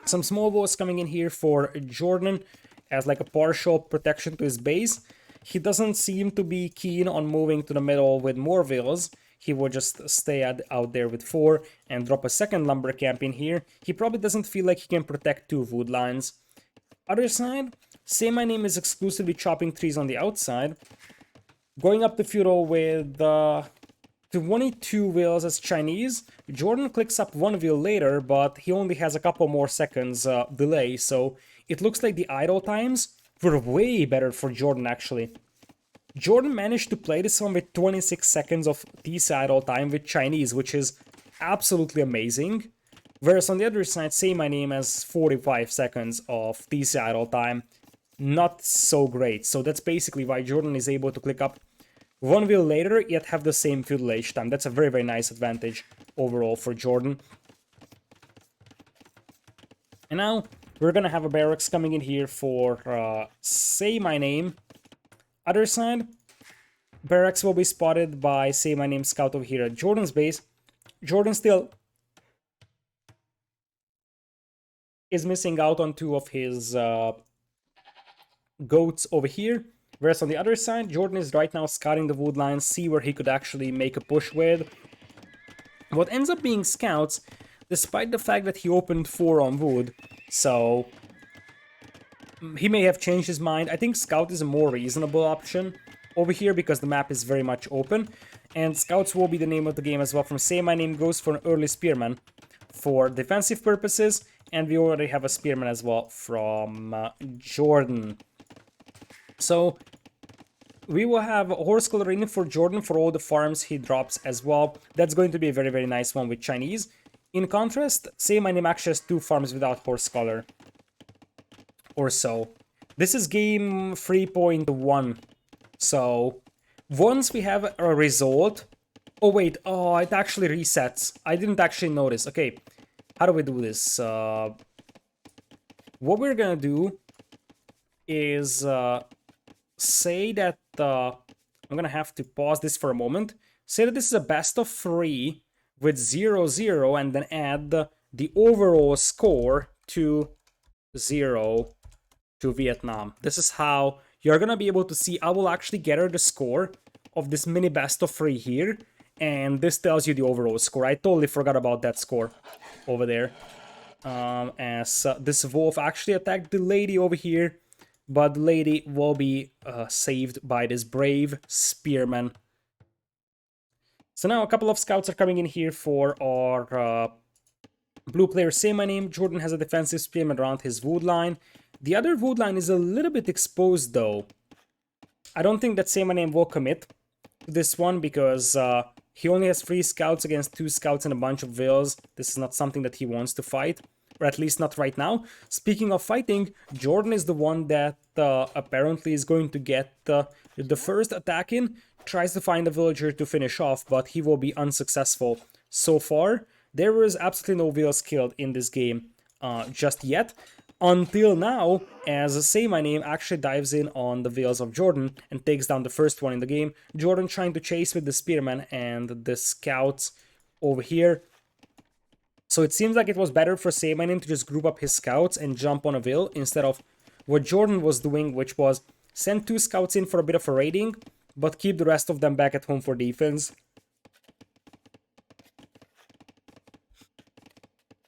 some small balls coming in here for Jordan as like a partial protection to his base. He doesn't seem to be keen on moving to the middle with more vills. He will just stay out there with 4 and drop a second lumber camp in here. He probably doesn't feel like he can protect 2 wood lines. Other side, Say My Name is exclusively chopping trees on the outside. Going up the Feudal with 22 vills as Chinese. Jordan clicks up 1 vill later, but he only has a couple more seconds delay, so it looks like the idle times were way better for Jordan actually. Jordan managed to play this one with 26 seconds of TC idle time with Chinese, which is absolutely amazing. Whereas on the other side, Say My Name has 45 seconds of TC idle time. Not so great. So that's basically why Jordan is able to click up 1 vill later, yet have the same Feudal age time. That's a very, very nice advantage overall for Jordan. And now we're gonna have a barracks coming in here for Say My Name. Other side, barracks will be spotted by Say My Name scout over here at Jordan's base. Jordan still is missing out on 2 of his goats over here. Whereas on the other side, Jordan is right now scouting the wood lines, see where he could actually make a push with. What ends up being scouts, despite the fact that he opened 4 on wood, so he may have changed his mind. I think scout is a more reasonable option over here because the map is very much open. And scouts will be the name of the game as well. From Say My Name goes for an early spearman for defensive purposes. And we already have a spearman as well from Jordan. So we will have a horse color in for Jordan for all the farms he drops as well. That's going to be a very, very nice one with Chinese. In contrast, Say My Name actually has 2 farms without horse color. Or so. This is game 3.1. So once we have a result... Oh wait, oh, it actually resets. I didn't actually notice. Okay, how do we do this? What we're gonna do is say that... I'm gonna have to pause this for a moment. Say that this is a best of 3 with 0-0 and then add the overall score to 0 to Vietnam. This is how you're gonna be able to see. I will actually gather the score of this mini best of 3 here, and this tells you the overall score. I totally forgot about that score over there. As this wolf actually attacked the lady over here, but the lady will be saved by this brave spearman. So now a couple of scouts are coming in here for our blue player. Say My Name. Jordan has a defensive spearman around his wood line. The other wood line is a little bit exposed though. I don't think that Say My Name will commit to this one because he only has 3 scouts against 2 scouts and a bunch of vills. This is not something that he wants to fight, or at least not right now. Speaking of fighting, Jordan is the one that apparently is going to get the first attack in. Tries to find a villager to finish off, but he will be unsuccessful. So far, there was absolutely no vills killed in this game just yet. Until now, as Say My Name actually dives in on the vills of Jordan and takes down the first one in the game. Jordan trying to chase with the spearman and the scouts over here. So it seems like it was better for Say My Name to just group up his scouts and jump on a vill instead of what Jordan was doing, which was send 2 scouts in for a bit of a raiding, but keep the rest of them back at home for defense.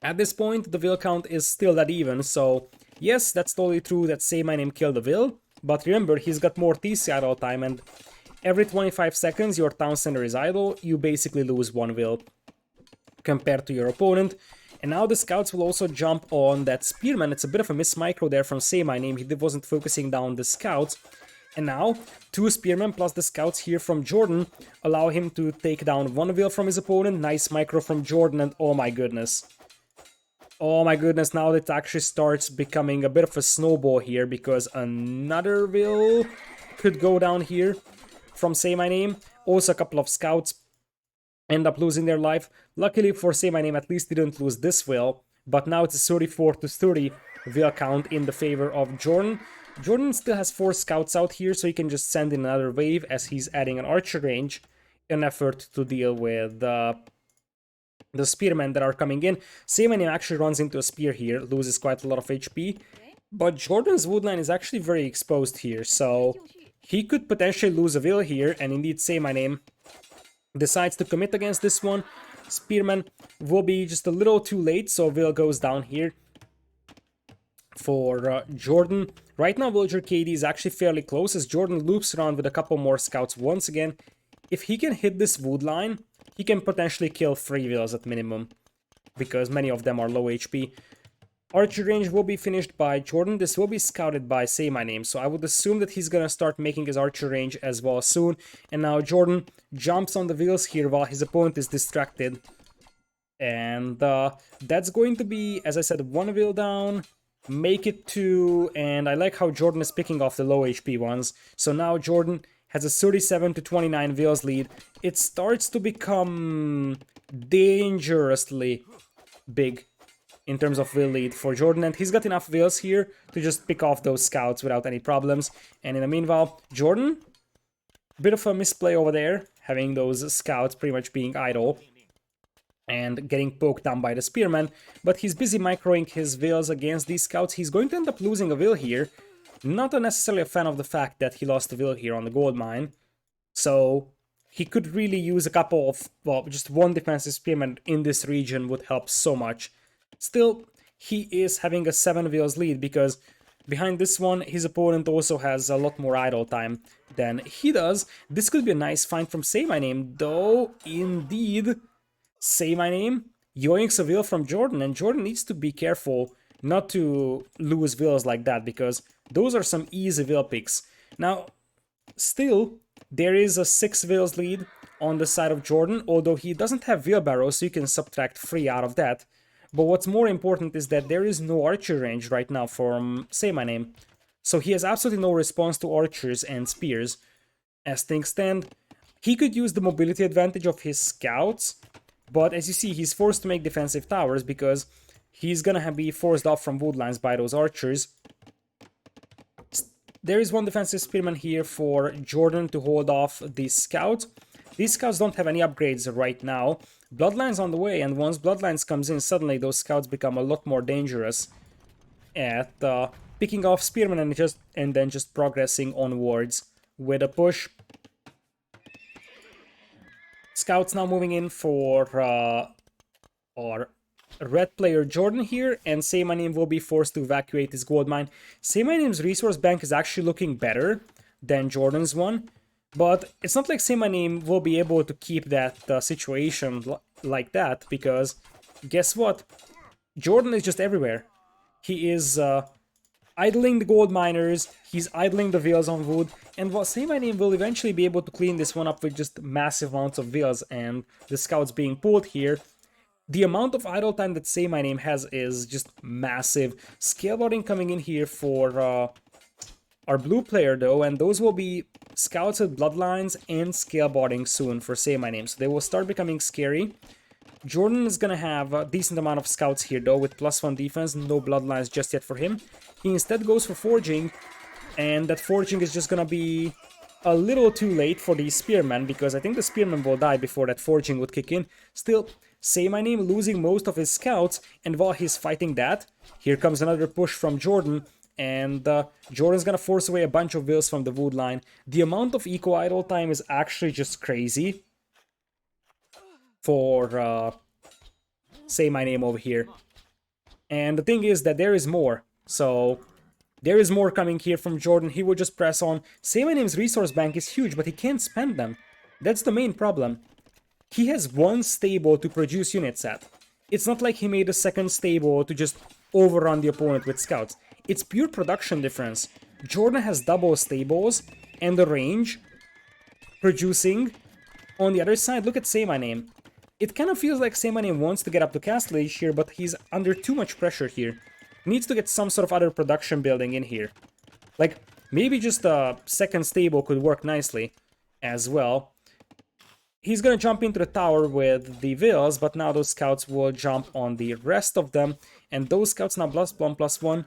At this point, the vill count is still that even, so yes, that's totally true that Say My Name killed the vill, but remember, he's got more TC at all time, and Every 25 seconds your town center is idle, you basically lose 1 will compared to your opponent. And now the scouts will also jump on that spearman. It's a bit of a miss micro there from Say My Name. He wasn't focusing down the scouts. And now 2 spearmen plus the scouts here from Jordan allow him to take down 1 will from his opponent. Nice micro from Jordan, and oh my goodness. Oh my goodness, now it actually starts becoming a bit of a snowball here, because another will could go down here from Say My Name. Also a couple of scouts end up losing their life. Luckily for Say My Name, at least didn't lose this will, but now it's a 34-30 will count in the favor of Jordan. Jordan still has 4 scouts out here, so he can just send in another wave as he's adding an archer range in effort to deal with the spearmen that are coming in. Say My Name actually runs into a spear here, loses quite a lot of HP, but Jordan's woodline is actually very exposed here, so he could potentially lose a will here, and indeed Say My Name decides to commit against this one. Spearman will be just a little too late, so will goes down here for Jordan. Right now Villager KD is actually fairly close as Jordan loops around with a couple more scouts once again. If he can hit this wood line, he can potentially kill 3 villas at minimum, because many of them are low HP. Archer range will be finished by Jordan. This will be scouted by Say My Name, so I would assume that he's gonna start making his archer range as well soon. And now Jordan jumps on the wheels here while his opponent is distracted. And that's going to be, as I said, 1 wheel down, make it 2, and I like how Jordan is picking off the low HP ones. So now Jordan has a 37-29 wheels lead. It starts to become dangerously big in terms of will lead for Jordan, and he's got enough wills here to just pick off those scouts without any problems. And in the meanwhile, Jordan, bit of a misplay over there, having those scouts pretty much being idle and getting poked down by the spearman, but he's busy microing his wills against these scouts. He's going to end up losing a will here. Not necessarily a fan of the fact that he lost a will here on the gold mine, so he could really use a couple of, well, just 1 defensive spearman in this region would help so much. Still, he is having a 7 wheels lead, because behind this one, his opponent also has a lot more idle time than he does. This could be a nice find from Say My Name, though, indeed. Say My Name yoinks a wheel from Jordan, and Jordan needs to be careful not to lose wheels like that, because those are some easy wheel picks. Now, still, there is a 6 wheels lead on the side of Jordan, although he doesn't have wheelbarrows, so you can subtract 3 out of that. But what's more important is that there is no archer range right now from Say My Name. So he has absolutely no response to archers and spears. As things stand, he could use the mobility advantage of his scouts, but as you see, he's forced to make defensive towers because he's gonna be forced off from woodlines by those archers. There is 1 defensive spearman here for Jordan to hold off these scouts. These scouts don't have any upgrades right now. Bloodlines on the way, and once Bloodlines comes in, suddenly those scouts become a lot more dangerous at picking off spearmen and then just progressing onwards with a push. Scouts now moving in for our red player Jordan here, and Say My Name will be forced to evacuate his gold mine. Say My Name's resource bank is actually looking better than Jordan's one, but it's not like Say My Name will be able to keep that situation like that, because guess what? Jordan is just everywhere. He is idling the gold miners, he's idling the wheels on wood, and while Say My Name will eventually be able to clean this one up with just massive amounts of wheels and the scouts being pulled here, the amount of idle time that Say My Name has is just massive. Scaleboarding coming in here for our blue player though, and those will be scouts with bloodlines and scaleboarding soon for Say My Name, so they will start becoming scary. Jordan is gonna have a decent amount of scouts here though, with +1 defense, no bloodlines just yet for him. He instead goes for forging, and that forging is just gonna be a little too late for the spearmen, because I think the spearmen will die before that forging would kick in. Still, Say My Name losing most of his scouts, and while he's fighting that, here comes another push from Jordan, and Jordan's gonna force away a bunch of wills from the wood line. The amount of eco idle time is actually just crazy for Say My Name over here. And the thing is that there is more, so There is more coming here from Jordan. He will just press on. Say My Name's resource bank is huge, but he can't spend them. That's the main problem. He has one stable to produce units at. It's not like he made a second stable to just overrun the opponent with scouts. It's pure production difference. Jordan has double stables and the range producing. On the other side, look at Say My Name. It kind of feels like Say My Name wants to get up to Castle Age here, but he's under too much pressure here. He needs to get some sort of other production building in here. Like, maybe just a second stable could work nicely as well. He's gonna jump into the tower with the vills, but now those scouts will jump on the rest of them, and those scouts now +1/+1,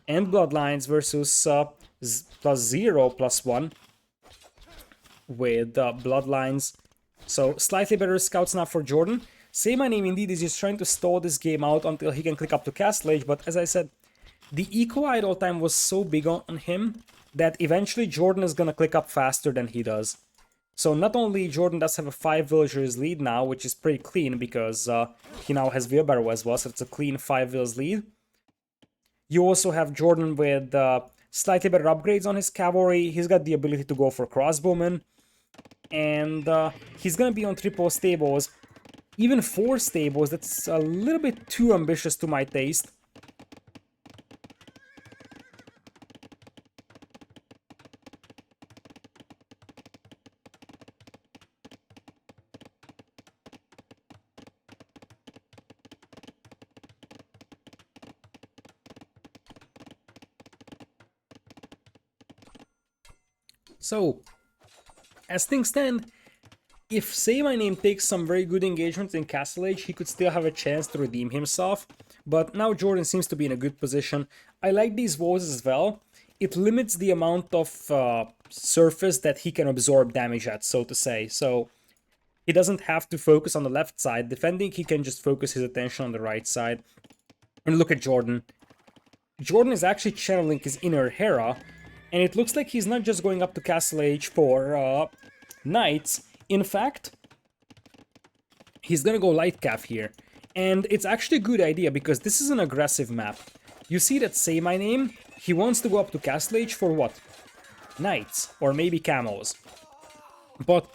and bloodlines versus +0/+1 with bloodlines. So slightly better scouts now for Jordan. Say My Name indeed is just trying to stall this game out until he can click up to Castle Age, but as I said, the eco idle time was so big on him that eventually Jordan is gonna click up faster than he does. So not only Jordan does have a 5 villagers lead now, which is pretty clean because he now has wheelbarrow as well, so it's a clean 5 vills lead. You also have Jordan with slightly better upgrades on his cavalry. He's got the ability to go for crossbowmen. And he's gonna be on triple stables. Even 4 stables, that's a little bit too ambitious to my taste. So, as things stand, if Say My Name takes some very good engagements in Castle Age, he could still have a chance to redeem himself. But now Jordan seems to be in a good position. I like these walls as well. It limits the amount of surface that he can absorb damage at, so to say. So he doesn't have to focus on the left side. Defending, he can just focus his attention on the right side. And look at Jordan. Jordan is actually channeling his inner Hera. And it looks like he's not just going up to Castle Age for knights. In fact, he's gonna go light cav here. And it's actually a good idea because this is an aggressive map. You see that Say My Name, he wants to go up to Castle Age for what? Knights, or maybe camels. But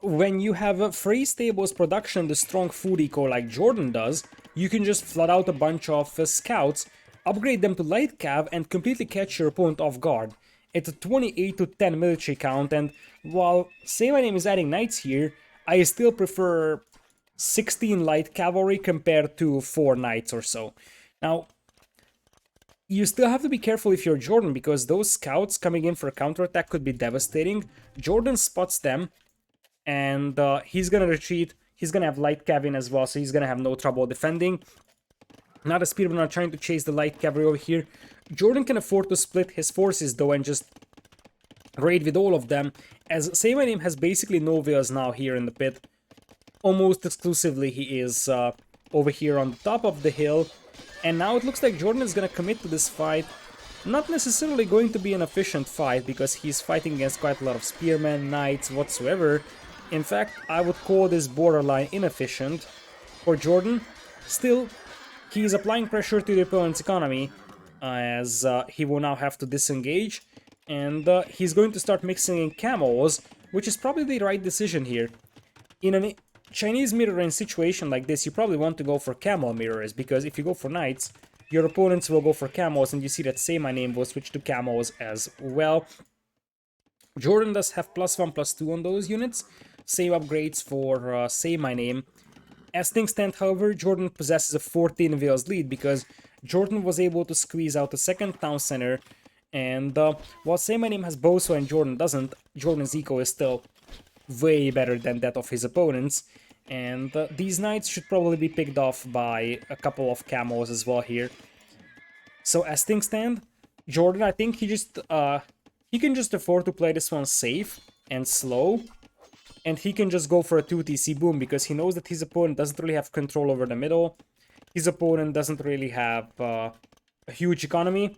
when you have a free stables production, the strong food eco like Jordan does, you can just flood out a bunch of scouts, upgrade them to light cav, and completely catch your opponent off guard. It's a 28-10 military count, and while Say My Name is adding knights here, I still prefer 16 light cavalry compared to 4 knights or so. Now, you still have to be careful if you're Jordan, because those scouts coming in for a counterattack could be devastating. Jordan spots them, and he's gonna retreat. He's gonna have light cav in as well, so he's gonna have no trouble defending. Now the spearmen are trying to chase the light cavalry over here. Jordan can afford to split his forces though and just raid with all of them, as Say My Name has basically no villas now here in the pit. Almost exclusively he is over here on the top of the hill. And now it looks like Jordan is gonna commit to this fight. Not necessarily going to be an efficient fight because he's fighting against quite a lot of spearmen, knights, whatsoever. In fact, I would call this borderline inefficient for Jordan. Still, he is applying pressure to the opponent's economy, as he will now have to disengage, and he's going to start mixing in camels, which is probably the right decision here. In a Chinese mirroring situation like this, you probably want to go for camel mirrors, because if you go for knights, your opponents will go for camels, and you see that Say My Name will switch to camels as well. Jordan does have +1/+2 on those units, same upgrades for Say My Name. As things stand, however, Jordan possesses a 14 vills lead because Jordan was able to squeeze out a second town center, and while Say My Name has Boso and Jordan doesn't, Jordan's eco is still way better than that of his opponents, and these knights should probably be picked off by a couple of camels as well here. So as things stand, Jordan, I think he can just afford to play this one safe and slow. And he can just go for a 2TC boom because he knows that his opponent doesn't really have control over the middle. His opponent doesn't really have a huge economy.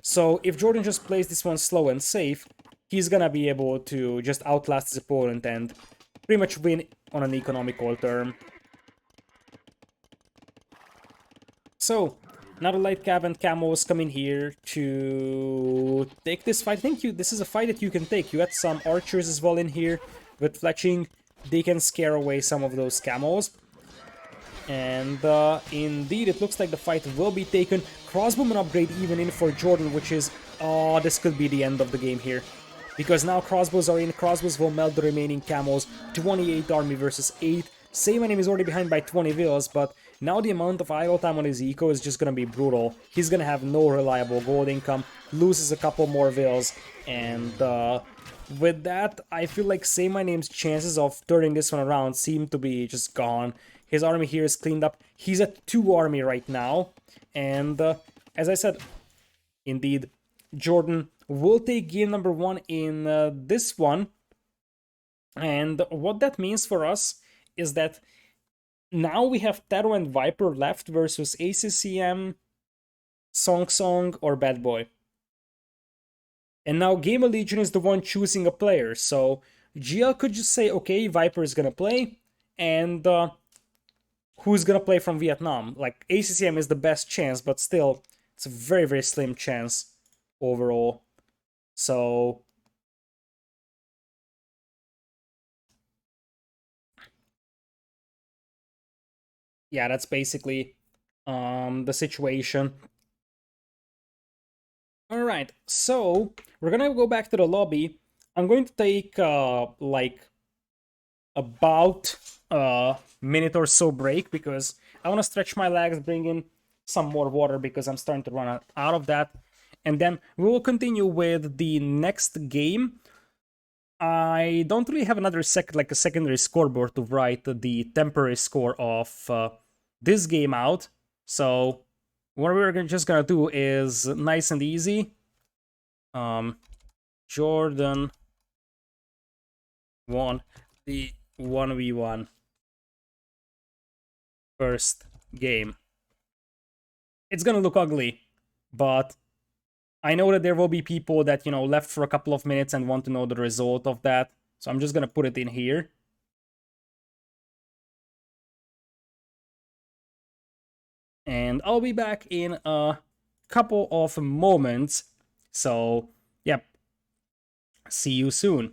So if Jordan just plays this one slow and safe, he's gonna be able to just outlast his opponent and pretty much win on an economical term. So, Another light cav and camos come in here to take this fight. I think this is a fight that you can take. You had some archers as well in here with fletching. They can scare away some of those camos. And indeed, it looks like the fight will be taken. Crossbowman upgrade even in for Jordan, which is... Oh, this could be the end of the game here. Because now crossbows are in, crossbows will melt the remaining camos. 28 army versus 8. Same enemy is already behind by 20 vills, but now the amount of idle time on his eco is just gonna be brutal. He's gonna have no reliable gold income, loses a couple more vills, and with that, I feel like Say My Name's chances of turning this one around seem to be just gone. His army here is cleaned up. He's at 2 army right now, and as I said, indeed, Jordan will take game number 1 in this one. And what that means for us is that now we have TaToH and Viper left versus ACCM, Song Song, or Bad Boy. And now GamerLegion is the one choosing a player, so GL could just say, okay, Viper is gonna play, and who's gonna play from Vietnam? Like, ACCM is the best chance, but still, it's a very, very slim chance overall. So... yeah, that's basically the situation. Alright, so we're gonna go back to the lobby. I'm going to take like about a minute or so break because I want to stretch my legs, bring in some more water because I'm starting to run out of that. And then we will continue with the next game. I don't really have another secondary scoreboard to write the temporary score of this game out. So what we're just gonna do is nice and easy. Jordan won the 1v1 first game. It's gonna look ugly, but I know that there will be people that, you know, left for a couple of minutes and want to know the result of that. So I'm just gonna put it in here. And I'll be back in a couple of moments. So, yep. See you soon.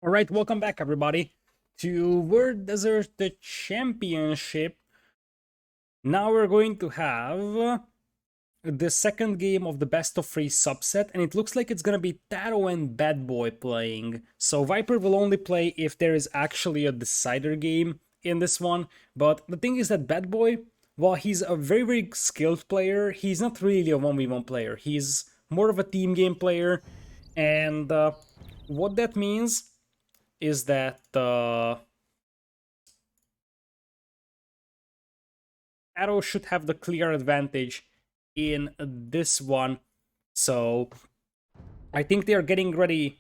Alright, welcome back everybody to World Desert the Championship. Now we're going to have the second game of the best of 3 subset, and it looks like it's gonna be TaToH and Bad Boy playing. So Viper will only play if there is actually a decider game in this one, but the thing is that Bad Boy, while he's a very skilled player, he's not really a 1v1 player. He's more of a team game player, and what that means is that TaToH should have the clear advantage in this one. So I think they are getting ready.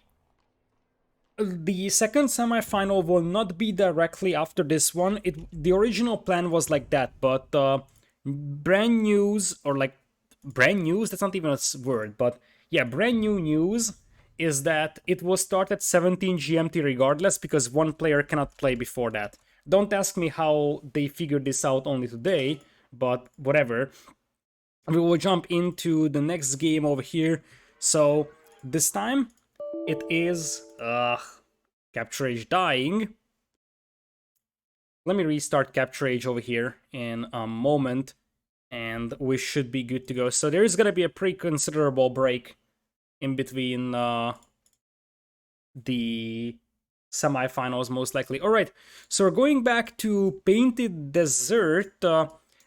The second semifinal will not be directly after this one. The original plan was like that, but brand news, or like brand news, that's not even a word, but yeah, brand new news is that it will start at 17 GMT regardless, because one player cannot play before that. Don't ask me how they figured this out only today, but whatever. We will jump into the next game over here. So this time it is Capture Age dying. Let me restart Capture Age over here in a moment, and we should be good to go. So there is gonna be a pretty considerable break in between the semifinals, most likely. All right, so we're going back to Painted Desert.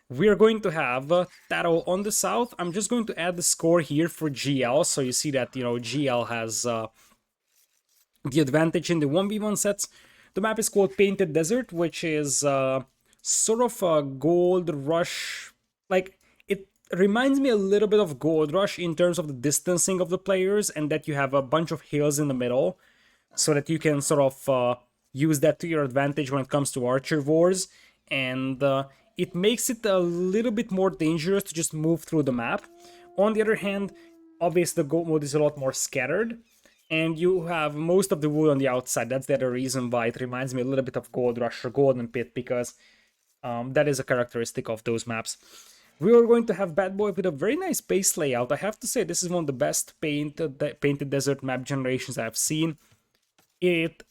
We're going to have TaToH on the south. I'm just going to add the score here for GL, so you see that, you know, GL has the advantage in the 1v1 sets. The map is called Painted Desert, which is sort of a Gold Rush, like, it reminds me a little bit of Gold Rush in terms of the distancing of the players, and that you have a bunch of hills in the middle, so that you can sort of use that to your advantage when it comes to Archer Wars, and it makes it a little bit more dangerous to just move through the map. On the other hand, obviously the Gold mode is a lot more scattered, and you have most of the wood on the outside. That's the other reason why it reminds me a little bit of Gold Rush or Golden Pit, because that is a characteristic of those maps. We are going to have Bad Boy with a very nice base layout. I have to say, this is one of the best Painted Desert map generations I've seen. It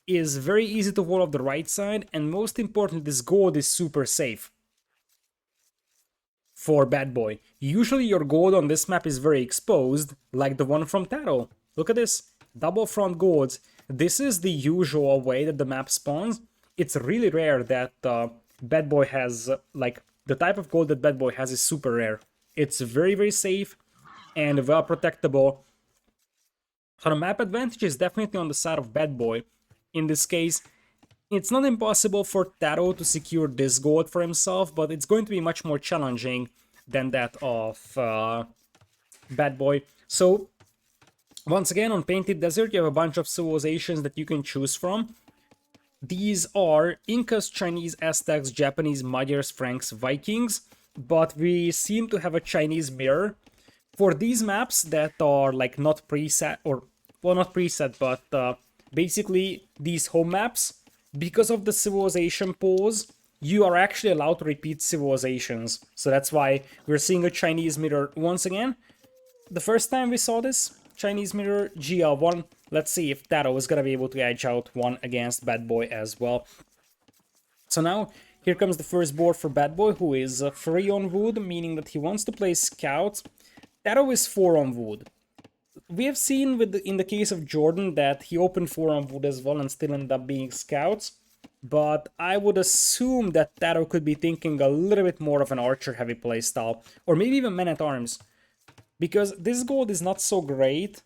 is very easy to wall off the right side, and most important, this gold is super safe for Bad Boy. Usually your gold on this map is very exposed, like the one from TaToH. Look at this, double front golds. This is the usual way that the map spawns. It's really rare that Bad Boy has, like, the type of gold that Bad Boy has is super rare. It's very safe and well protectable. So the map advantage is definitely on the side of Bad Boy. In this case, it's not impossible for TaToH to secure this gold for himself, but it's going to be much more challenging than that of Bad Boy. So, once again, on Painted Desert, you have a bunch of civilizations that you can choose from. These are Incas, Chinese, Aztecs, Japanese, Magyars, Franks, Vikings, but we seem to have a Chinese mirror. For these maps that are like not preset, or well, not preset, but basically these home maps, because of the civilization pools, you are actually allowed to repeat civilizations. So that's why we're seeing a Chinese mirror once again. The first time we saw this Chinese mirror, GL1. Let's see if TaToH is gonna be able to edge out one against Bad Boy as well. So now, here comes the first board for Bad Boy, who is 3 on wood, meaning that he wants to play scouts. TaToH is 4 on wood. We have seen in the case of Jordan that he opened 4 on wood as well and still ended up being scouts. But I would assume that TaToH could be thinking a little bit more of an archer-heavy playstyle, or maybe even men-at-arms. Because this gold is not so great,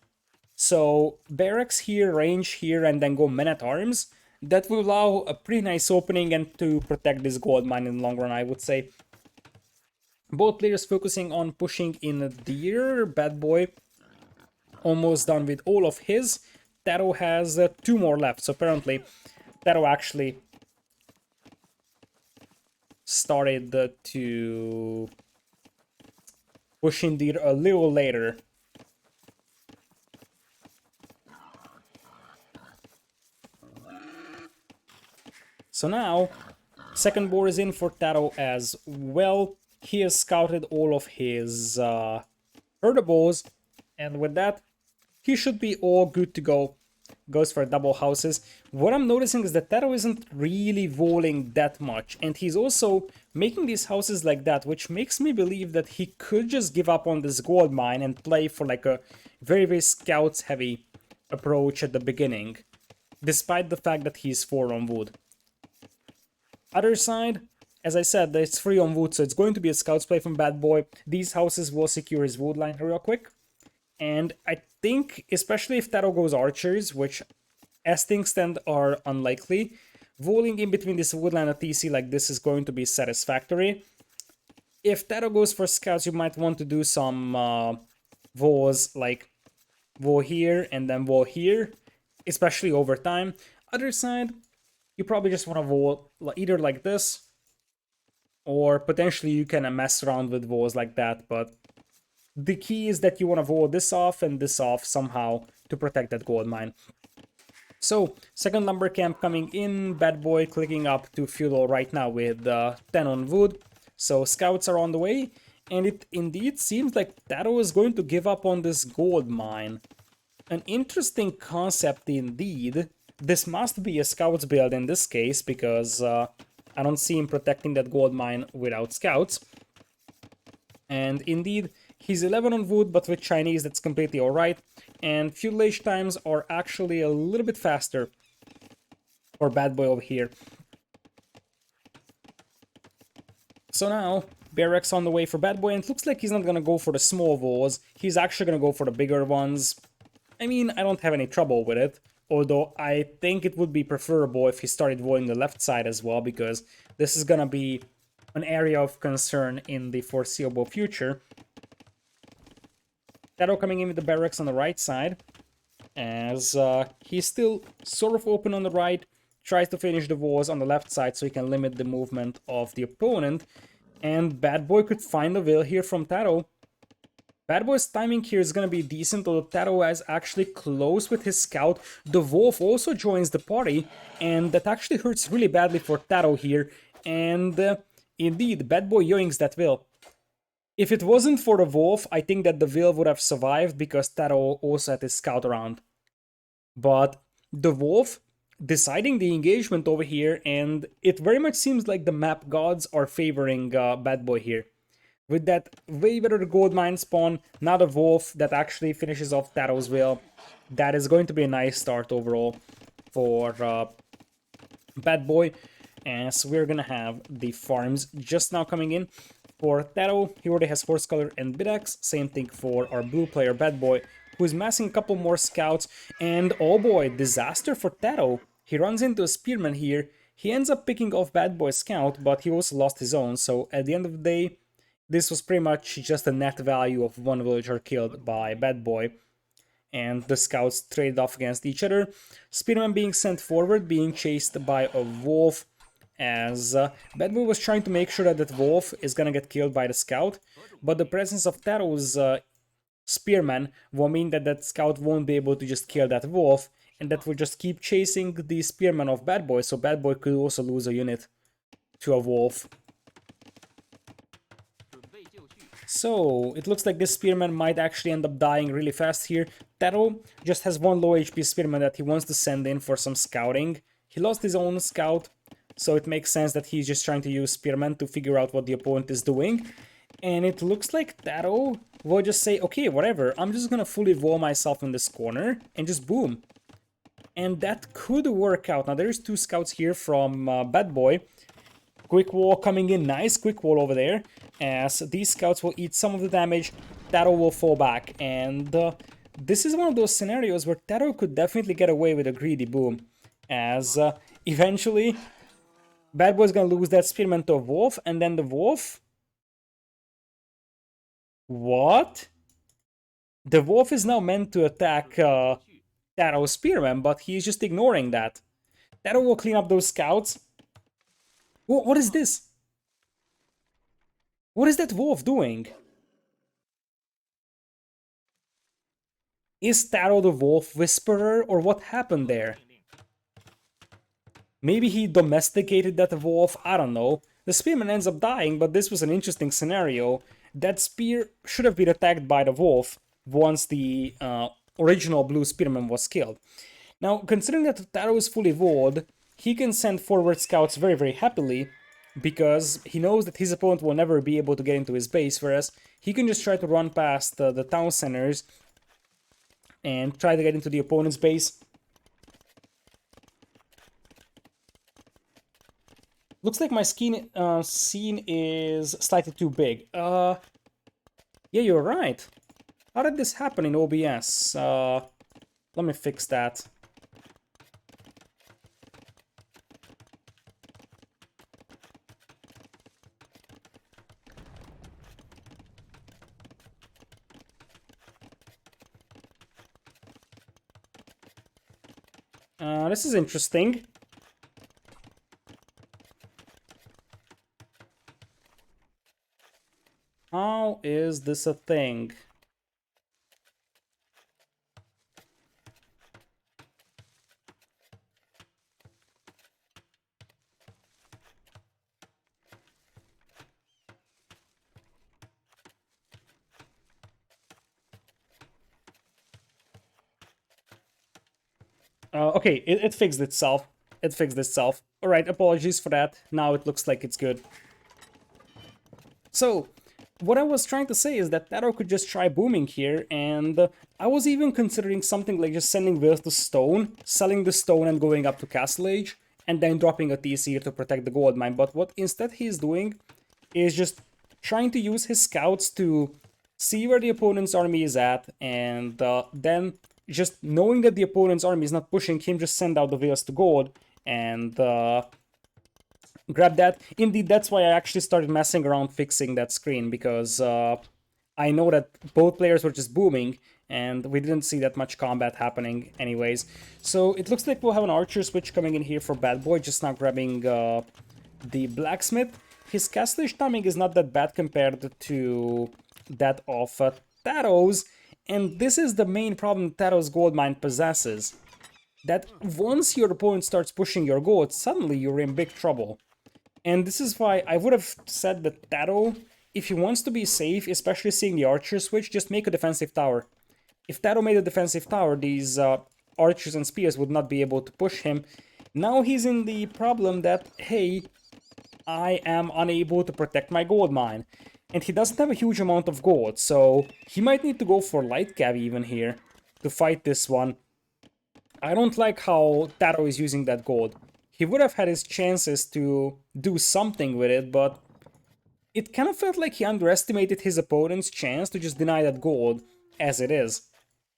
so barracks here, range here, and then go men-at-arms, that will allow a pretty nice opening and to protect this gold mine in the long run, I would say. Both players focusing on pushing in a deer. Bad Boy almost done with all of his. TaToH has 2 more left, so apparently TaToH actually started to push in deer a little later. So now, second board is in for TaToH as well. He has scouted all of his herdables, and with that, he should be all good to go. goes for double houses. What I'm noticing is that TaToH isn't really walling that much, and he's also making these houses like that, which makes me believe that he could just give up on this gold mine and play for like a very, very scouts-heavy approach at the beginning, despite the fact that he's 4 on wood. Other side, as I said, it's 3 on wood, so it's going to be a scouts play from Bad Boy. These houses will secure his wood line real quick. And I think, especially if TaToH goes archers, which as things stand are unlikely, walling in between this wood line and TC like this is going to be satisfactory. If TaToH goes for scouts, you might want to do some walls, like wall here and then wall here, especially over time. Other side, you probably just want to wall either like this, or potentially you can mess around with walls like that, but the key is that you want to wall this off and this off somehow to protect that gold mine. So, second lumber camp coming in, Bad Boy clicking up to Feudal right now with 10 on wood. So scouts are on the way, and it indeed seems like TaToH is going to give up on this gold mine. An interesting concept indeed. This must be a scouts build in this case, because I don't see him protecting that gold mine without scouts. And indeed, he's 11 on wood, but with Chinese that's completely alright. And feudal age times are actually a little bit faster for Bad Boy over here. So now, barracks on the way for Bad Boy, and it looks like he's not gonna go for the small walls. He's actually gonna go for the bigger ones. I mean, I don't have any trouble with it, although I think it would be preferable if he started walling the left side as well, because this is gonna be an area of concern in the foreseeable future. TaToH coming in with the barracks on the right side, as he's still sort of open on the right, tries to finish the walls on the left side so he can limit the movement of the opponent, and Bad Boy could find a will here from TaToH. Bad Boy's timing here is going to be decent, although TaToH is actually close with his scout. The Wolf also joins the party, and that actually hurts really badly for TaToH here, and indeed, Bad Boy yoinks that will. If it wasn't for the Wolf, I think that the will would have survived because TaToH also had his scout around. But the Wolf deciding the engagement over here, and it very much seems like the map gods are favoring Bad Boy here. With that way better gold mine spawn, now the Wolf that actually finishes off TaToH's will. That is going to be a nice start overall for Bad Boy. And so we're gonna have the farms just now coming in. For TaToH, he already has Horse Color and Bidax. Same thing for our blue player, Bad Boy, who is massing a couple more scouts. And oh boy, disaster for TaToH. He runs into a Spearman here. He ends up picking off Bad Boy's scout, but he also lost his own. So at the end of the day, this was pretty much just a net value of 1 villager killed by Bad Boy. And the scouts traded off against each other. Spearman being sent forward, being chased by a wolf, as Bad Boy was trying to make sure that that wolf is gonna get killed by the scout, but the presence of TaToH's spearman will mean that that scout won't be able to just kill that wolf, and that will just keep chasing the spearman of Bad Boy, so Bad Boy could also lose a unit to a wolf. So, it looks like this spearman might actually end up dying really fast here. TaToH just has 1 low HP spearman that he wants to send in for some scouting. He lost his own scout, so it makes sense that he's just trying to use Spearman to figure out what the opponent is doing. And it looks like TaToH will just say, okay, whatever, I'm just gonna fully wall myself in this corner, and just boom. And that could work out. Now there's 2 scouts here from Bad Boy. Quick wall coming in, nice quick wall over there. As these scouts will eat some of the damage, TaToH will fall back. And this is one of those scenarios where TaToH could definitely get away with a greedy boom. As eventually Bad Boy's gonna lose that spearman to a wolf, and then the wolf... What? The wolf is now meant to attack TaToH's spearman, but he's just ignoring that. TaToH will clean up those scouts. What is this? What is that wolf doing? Is TaToH the wolf whisperer, or what happened there? Maybe he domesticated that wolf, I don't know. The spearman ends up dying, but this was an interesting scenario. That spear should have been attacked by the wolf once the original blue spearman was killed. Now, considering that TaToH is fully walled, he can send forward scouts very, very happily, because he knows that his opponent will never be able to get into his base, whereas he can just try to run past the town centers and try to get into the opponent's base. Looks like my scene is slightly too big. Yeah, you're right. How did this happen in OBS? Let me fix that. This is interesting. How is this a thing? Okay, it fixed itself. It fixed itself. Alright, apologies for that. Now it looks like it's good. So, what I was trying to say is that TaToH could just try booming here, and I was even considering something like just sending Wills to stone, selling the stone and going up to Castle Age, and then dropping a TC to protect the gold mine. But what instead he's doing is just trying to use his scouts to see where the opponent's army is at, and then just knowing that the opponent's army is not pushing him, just send out the Wills to gold, and grab that. Indeed, that's why I actually started messing around fixing that screen, because I know that both players were just booming, and we didn't see that much combat happening anyways. So it looks like we'll have an archer switch coming in here for Bad Boy, just now grabbing the blacksmith. His castle timing is not that bad compared to that of TaToH's, and this is the main problem TaToH's gold mine possesses. That once your opponent starts pushing your gold, suddenly you're in big trouble. And this is why I would have said that TaToH, if he wants to be safe, especially seeing the archer switch, just make a defensive tower. If TaToH made a defensive tower, these archers and spears would not be able to push him. Now he's in the problem that, hey, I am unable to protect my gold mine. And he doesn't have a huge amount of gold, so he might need to go for light cav even here to fight this one. I don't like how TaToH is using that gold. He would have had his chances to do something with it, but it kind of felt like he underestimated his opponent's chance to just deny that gold as it is.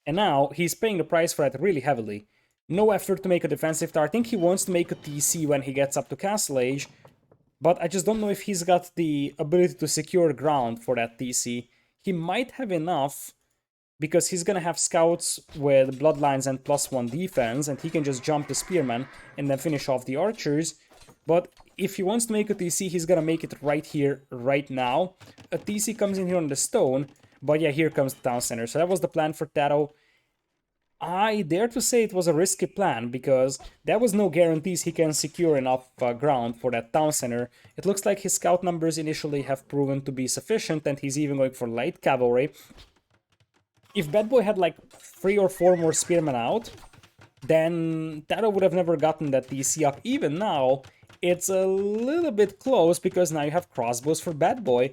And now he's paying the price for that really heavily. No effort to make a defensive tower. I think he wants to make a TC when he gets up to Castle Age, but I just don't know if he's got the ability to secure ground for that TC. He might have enough, because he's gonna have scouts with bloodlines and +1 defense, and he can just jump the spearman and then finish off the archers. But if he wants to make a TC, he's gonna make it right here, right now. A TC comes in here on the stone, but yeah, here comes the town center. So that was the plan for TaToH. I dare to say it was a risky plan, because there was no guarantees he can secure enough ground for that town center. It looks like his scout numbers initially have proven to be sufficient, and he's even going for light cavalry. If Bad Boy had like 3 or 4 more spearmen out, then TaToH would have never gotten that TC up. Even now, it's a little bit close, because now you have crossbows for Bad Boy,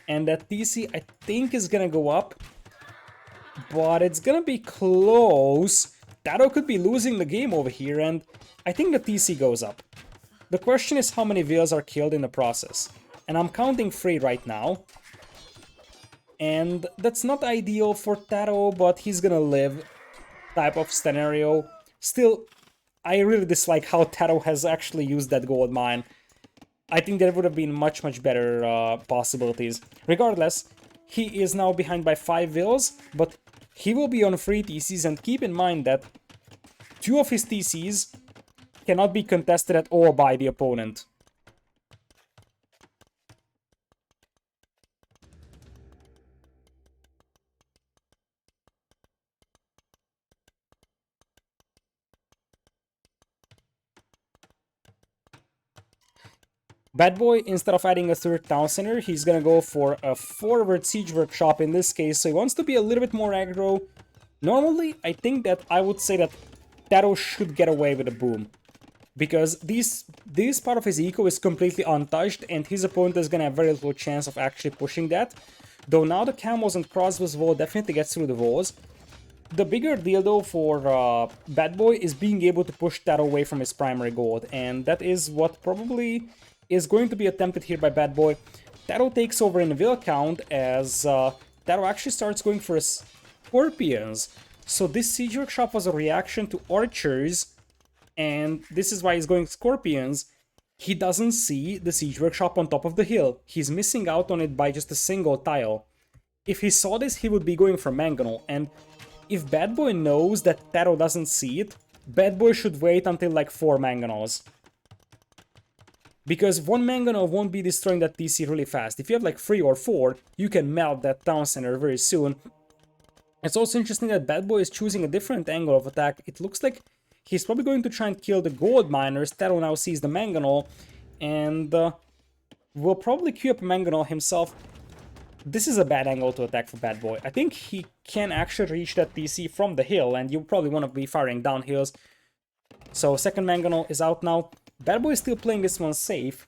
and that TC I think is gonna go up, but it's gonna be close. TaToH could be losing the game over here, and I think the TC goes up. The question is how many Wills are killed in the process, and I'm counting 3 right now. And that's not ideal for TaToH, but he's gonna live type of scenario. Still, I really dislike how TaToH has actually used that gold mine. I think there would have been much better possibilities. Regardless, he is now behind by 5 Wills, but he will be on 3 TCs, and keep in mind that 2 of his TCs cannot be contested at all by the opponent. Bad Boy, instead of adding a 3rd town center, he's gonna go for a forward siege workshop in this case, so he wants to be a little bit more aggro. Normally, I think that I would say that TaToH should get away with a boom. Because this part of his eco is completely untouched, and his opponent is gonna have very little chance of actually pushing that. Though now the camels and crossbows wall definitely gets through the walls. The bigger deal though for Bad Boy is being able to push TaToH away from his primary gold, and that is what probably is going to be attempted here by Bad Boy. TaToH takes over in will count as TaToH actually starts going for scorpions. So this siege workshop was a reaction to archers, and this is why he's going scorpions. He doesn't see the siege workshop on top of the hill. He's missing out on it by just a single tile. If he saw this, he would be going for mangonel, and if Bad Boy knows that TaToH doesn't see it, Bad Boy should wait until like 4 mangonels. Because 1 mangonel won't be destroying that TC really fast. If you have like 3 or 4, you can melt that town center very soon. It's also interesting that Bad Boy is choosing a different angle of attack. It looks like he's probably going to try and kill the gold miners. TaToH now sees the mangonel, and will probably queue up a mangonel himself. This is a bad angle to attack for Bad Boy. I think he can actually reach that TC from the hill, and you probably want to be firing down hills. So second mangonel is out now. Bad Boy is still playing this one safe,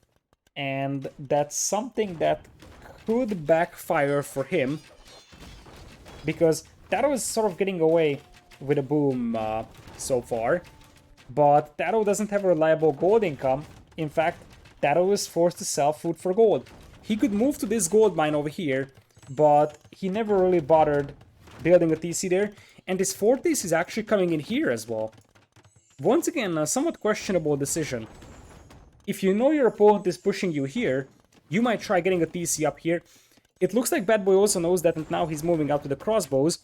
and that's something that could backfire for him, because TaToH is sort of getting away with a boom so far, but TaToH doesn't have a reliable gold income. In fact, TaToH is forced to sell food for gold. He could move to this gold mine over here, but he never really bothered building a TC there, and his fortress is actually coming in here as well. Once again, a somewhat questionable decision. If you know your opponent is pushing you here, you might try getting a TC up here. It looks like Bad Boy also knows that, and now he's moving out to the crossbows.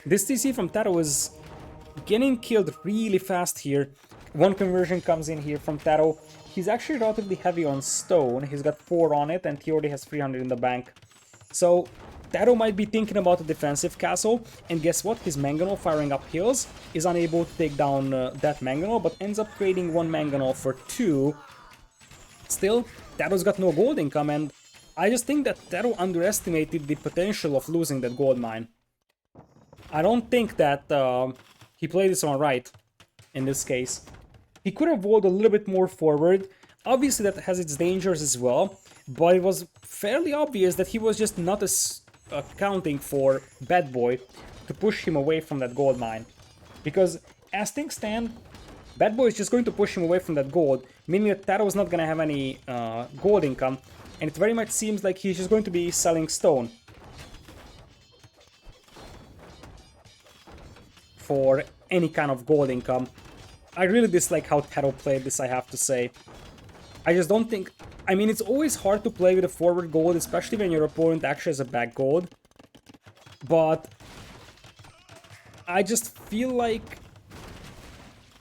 This TC from TaToH is getting killed really fast here. One conversion comes in here from TaToH. He's actually relatively heavy on stone. He's got 4 on it, and he already has 300 in the bank. So TaToH might be thinking about a defensive castle, and guess what? His mangonel firing up hills is unable to take down that mangonel, but ends up trading 1 mangonel for 2. Still, TaToH's got no gold income, and I just think that TaToH underestimated the potential of losing that gold mine. I don't think that he played this one right in this case. He could have rolled a little bit more forward. Obviously that has its dangers as well, but it was fairly obvious that he was just not accounting for Bad Boy to push him away from that gold mine. Because as things stand, Bad Boy is just going to push him away from that gold, meaning that TaToH is not going to have any gold income, and it very much seems like he's just going to be selling stone for any kind of gold income. I really dislike how TaToH played this, I have to say. I just don't think... I mean, it's always hard to play with a forward gold, especially when your opponent actually has a back gold. But I just feel like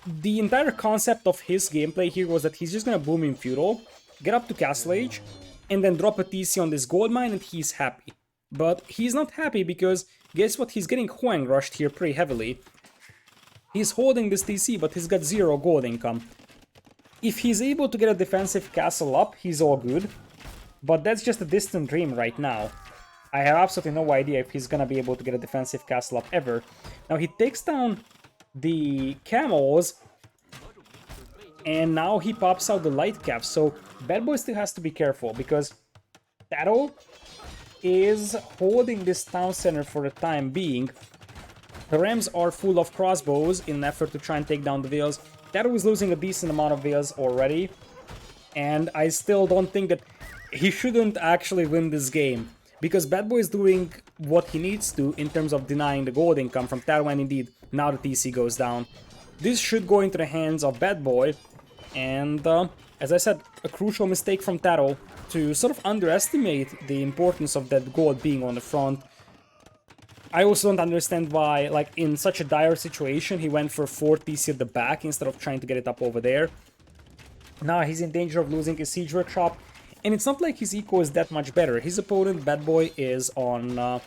the entire concept of his gameplay here was that he's just gonna boom in Feudal, get up to Castle Age, and then drop a TC on this gold mine, and he's happy. But he's not happy because, guess what, he's getting Huang rushed here pretty heavily. He's holding this TC, but he's got 0 gold income. If he's able to get a defensive castle up, he's all good. But that's just a distant dream right now. I have absolutely no idea if he's gonna be able to get a defensive castle up ever. Now he takes down the camels, and now he pops out the light caps. So Bad Boy still has to be careful, because TaToH is holding this town center for the time being. The Rams are full of crossbows in an effort to try and take down the Veils. TaToH is losing a decent amount of Veils already, and I still don't think that he shouldn't actually win this game, because Bad Boy is doing what he needs to in terms of denying the gold income from TaToH, and indeed, now the TC goes down. This should go into the hands of Bad Boy, and as I said, a crucial mistake from TaToH to sort of underestimate the importance of that gold being on the front. I also don't understand why, like, in such a dire situation, he went for 4 TC at the back instead of trying to get it up over there. Now he's in danger of losing his siege workshop, and it's not like his eco is that much better. His opponent, Bad Boy, is on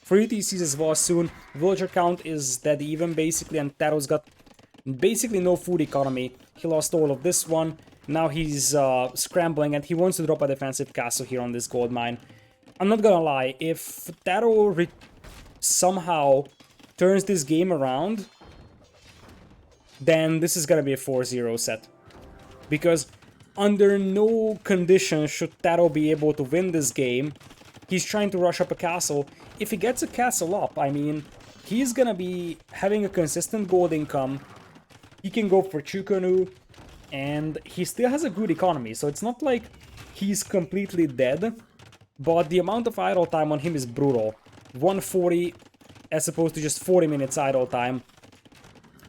3 TCs as well soon. Villager count is dead even, basically, and TaToH's got basically no food economy. He lost all of this one. Now he's scrambling, and he wants to drop a defensive castle here on this gold mine. I'm not gonna lie, if TaToH somehow turns this game around, then this is gonna be a 4-0 set. Because under no condition should TaToH be able to win this game. He's trying to rush up a castle. If he gets a castle up, I mean, he's gonna be having a consistent gold income. He can go for Chukonu, and he still has a good economy, so it's not like he's completely dead, but the amount of idle time on him is brutal. 140 as opposed to just 40 minutes idle time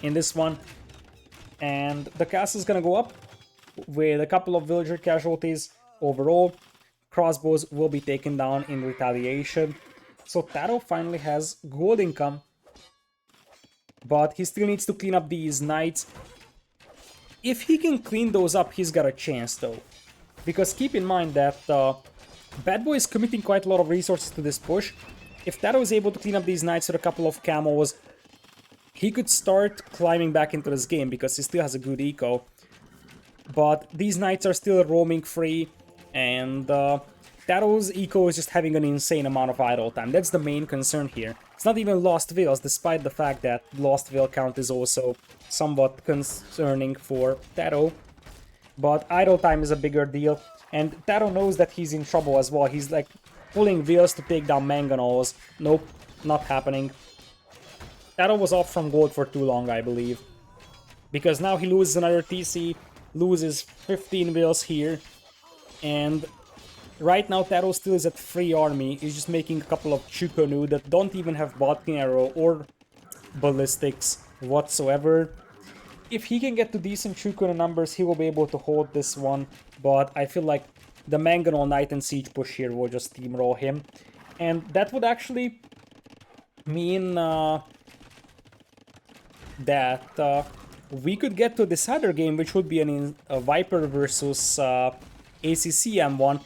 in this one. And the castle's gonna go up with a couple of villager casualties overall. Crossbows will be taken down in retaliation. So TaToH finally has gold income, but he still needs to clean up these knights. If he can clean those up, he's got a chance though. Because keep in mind that Bad Boy is committing quite a lot of resources to this push. If TaToH is able to clean up these knights with a couple of camos, he could start climbing back into this game because he still has a good eco. But these knights are still roaming free, and TaToH's eco is just having an insane amount of idle time. That's the main concern here. It's not even Lost Vills, despite the fact that Lost Vill count is also somewhat concerning for TaToH. But idle time is a bigger deal, and TaToH knows that he's in trouble as well. He's like pulling Vills to take down Mangonels. Nope, not happening. TaToH was off from gold for too long, I believe. Because now he loses another TC, loses 15 Vills here, and right now TaToH still is at free army. He's just making a couple of Chukonu that don't even have botkin arrow or ballistics whatsoever. If he can get to decent Chukonu numbers, he will be able to hold this one, but I feel like the Mangonel Knight and Siege push here will just steamroll him. And that would actually mean that we could get to a decider game, which would be a Viper versus ACCM one.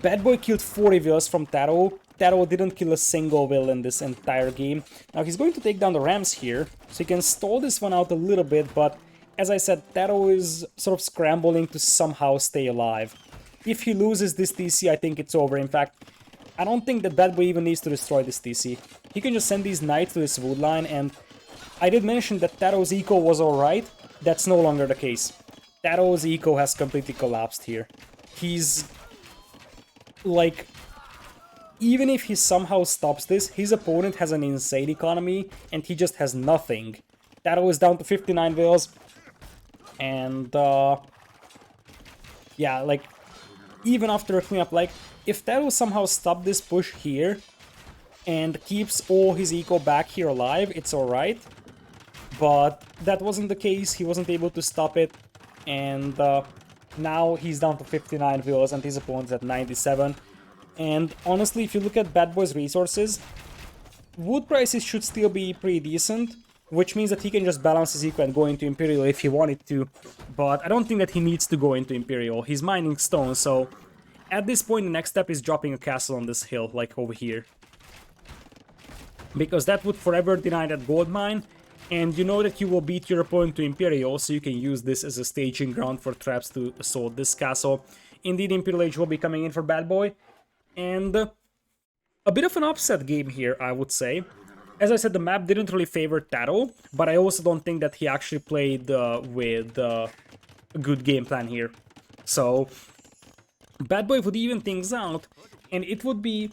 Bad Boy killed 40 Vills from TaToH. TaToH didn't kill a single Vill in this entire game. Now he's going to take down the Rams here, so he can stall this one out a little bit, but as I said, TaToH is sort of scrambling to somehow stay alive. If he loses this TC, I think it's over. In fact, I don't think that Bad Boy even needs to destroy this TC. He can just send these knights to this wood line, and I did mention that TaToH's eco was alright. That's no longer the case. TaToH's eco has completely collapsed here. He's like, even if he somehow stops this, his opponent has an insane economy, and he just has nothing. TaToH is down to 59 Vills, and yeah, like, even after a cleanup, like, if TaToH somehow stopped this push here, and keeps all his eco back here alive, it's alright. But that wasn't the case, he wasn't able to stop it, and now he's down to 59 Vills and his opponent's at 97. And honestly, if you look at Bad Boy's resources, wood prices should still be pretty decent, which means that he can just balance his eco and go into Imperial if he wanted to. But I don't think that he needs to go into Imperial. He's mining stone, so at this point the next step is dropping a castle on this hill, like over here. Because that would forever deny that gold mine, and you know that you will beat your opponent to Imperial, so you can use this as a staging ground for traps to assault this castle. Indeed, Imperial Age will be coming in for Bad Boy, and a bit of an upset game here, I would say. As I said, the map didn't really favor TaToH, but I also don't think that he actually played with a good game plan here. So, Bad Boy would even things out, and it would be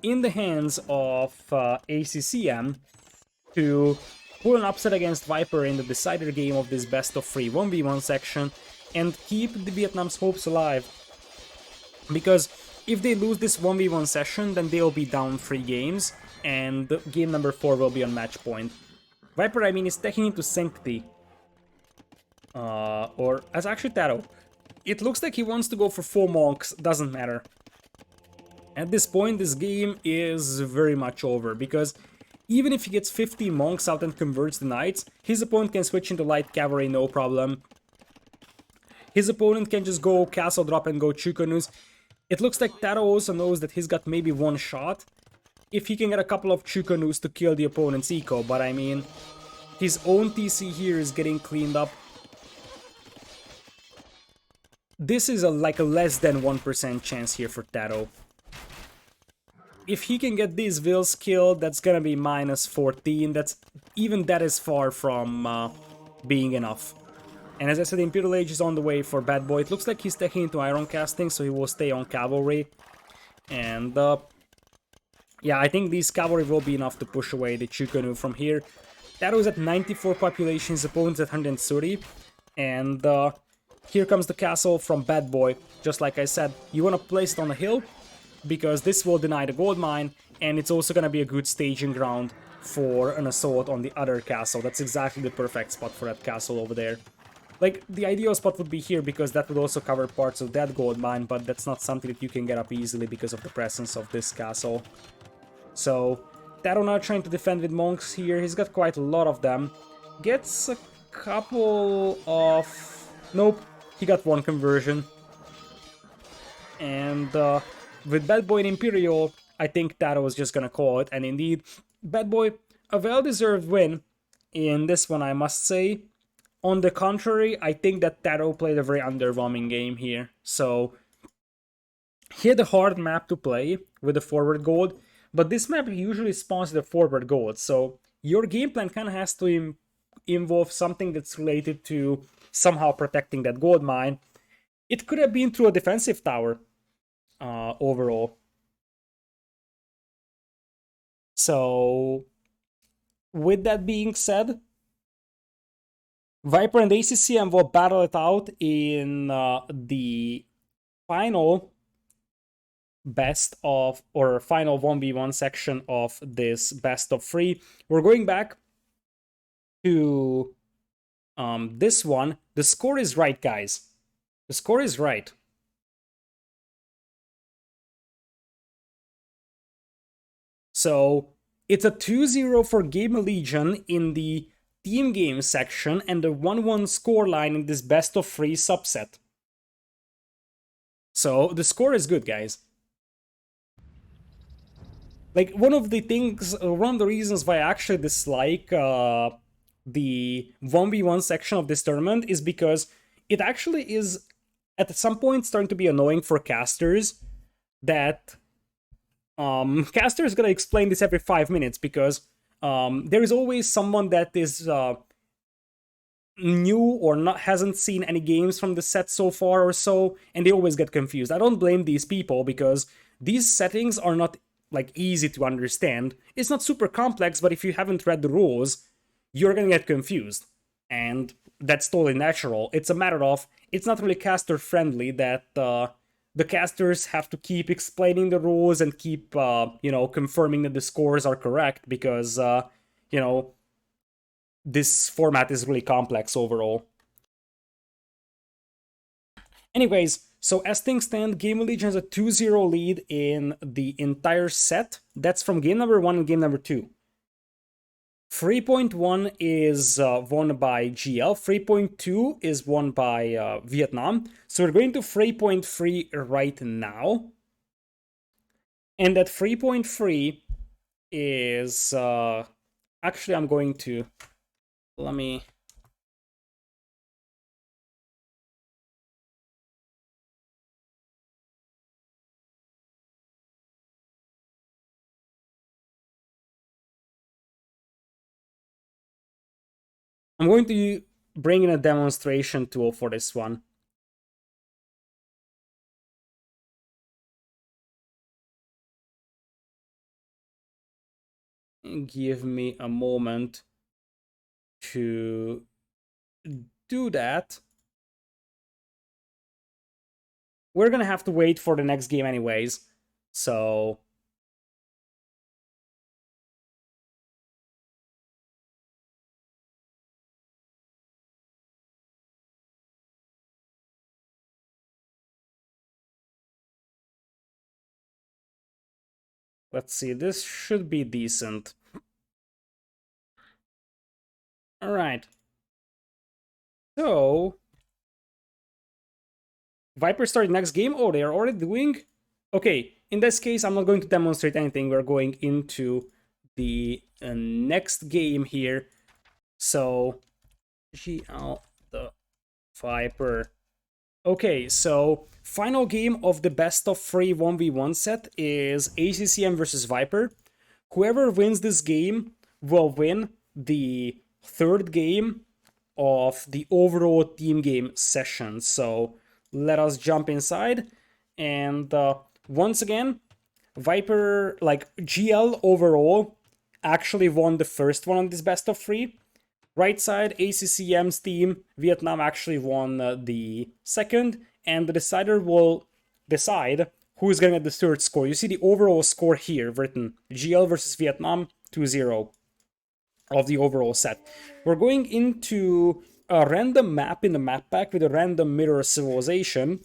in the hands of ACCM to pull an upset against Viper in the decider game of this best of 3 1v1 section and keep the Vietnam's hopes alive. Because if they lose this 1v1 session, then they'll be down 3 games, and game number 4 will be on match point. Viper, I mean, is taking into Sanctity. Or, as actually TaToH. It looks like he wants to go for 4 monks, doesn't matter. At this point, this game is very much over, because even if he gets 50 monks out and converts the knights, his opponent can switch into light cavalry, no problem. His opponent can just go castle drop and go Chukonus. It looks like TaToH also knows that he's got maybe 1 shot if he can get a couple of Chukonus to kill the opponent's eco, but I mean, his own TC here is getting cleaned up. This is like a less than 1% chance here for TaToH. If he can get these Vills killed, that's gonna be minus 14. Even that is far from being enough. And as I said, Imperial Age is on the way for Bad Boy. It looks like he's taking into Iron Casting, so he will stay on Cavalry. And yeah, I think these Cavalry will be enough to push away the Chukanu from here. That was at 94 population, his opponent's at 130. And here comes the castle from Bad Boy. Just like I said, you want to place it on a hill, because this will deny the gold mine, and it's also going to be a good staging ground for an assault on the other castle. That's exactly the perfect spot for that castle over there. Like, the ideal spot would be here, because that would also cover parts of that gold mine, but that's not something that you can get up easily because of the presence of this castle. So, TaToH now trying to defend with monks here. He's got quite a lot of them. Gets a couple of... Nope, he got one conversion. And with Bad Boy and Imperial, I think TaToH was just gonna call it. And indeed, Bad Boy, a well-deserved win in this one, I must say. On the contrary, I think that TaToH played a very underwhelming game here. So, he had a hard map to play with the forward gold, but this map usually spawns the forward gold. So, your game plan kind of has to involve something that's related to somehow protecting that gold mine. It could have been through a defensive tower overall. So, with that being said, Viper and ACCM will battle it out in the final best of, or final 1v1 section of this best of 3. We're going back to this one. The score is right, guys. The score is right. So, it's a 2-0 for GamerLegion in the team game section, and the 1-1 scoreline in this best of 3 subset. So the score is good, guys. Like, one of the reasons why I actually dislike the 1v1 section of this tournament is because it actually is at some point starting to be annoying for casters that caster is gonna explain this every 5 minutes, because there is always someone that is new or hasn't seen any games from the set so far or so, and they always get confused. I don't blame these people, because these settings are not like easy to understand. It's not super complex, but if you haven't read the rules, you're gonna get confused, and that's totally natural. It's a matter of, it's not really caster friendly that the casters have to keep explaining the rules and keep, confirming that the scores are correct, because, this format is really complex overall. Anyways, so as things stand, GamerLegion has a 2-0 lead in the entire set. That's from game number 1 and game number 2. 3.1 is won by GL, 3.2 is won by Vietnam. So we're going to 3.3 right now. And that 3.3 is... actually, I'm going to... Let me... I'm going to bring in a demonstration tool for this one. Give me a moment to do that. We're gonna have to wait for the next game anyways, so... Let's see, this should be decent. Alright. So... Viper started next game? Oh, they are already doing? Okay, in this case, I'm not going to demonstrate anything. We're going into the next game here. So, GL.TheViper. Okay, so final game of the best of 3 1v1 set is ACCM versus Viper. Whoever wins this game will win the third game of the overall team game session. So let us jump inside. And once again, Viper, like GL overall, actually won the first one on this best of 3. Right side, ACCM's team, Vietnam actually won the second, and the decider will decide who's going to get the third score. You see the overall score here written, GL versus Vietnam, 2-0 of the overall set. We're going into a random map in the map pack with a random mirror civilization.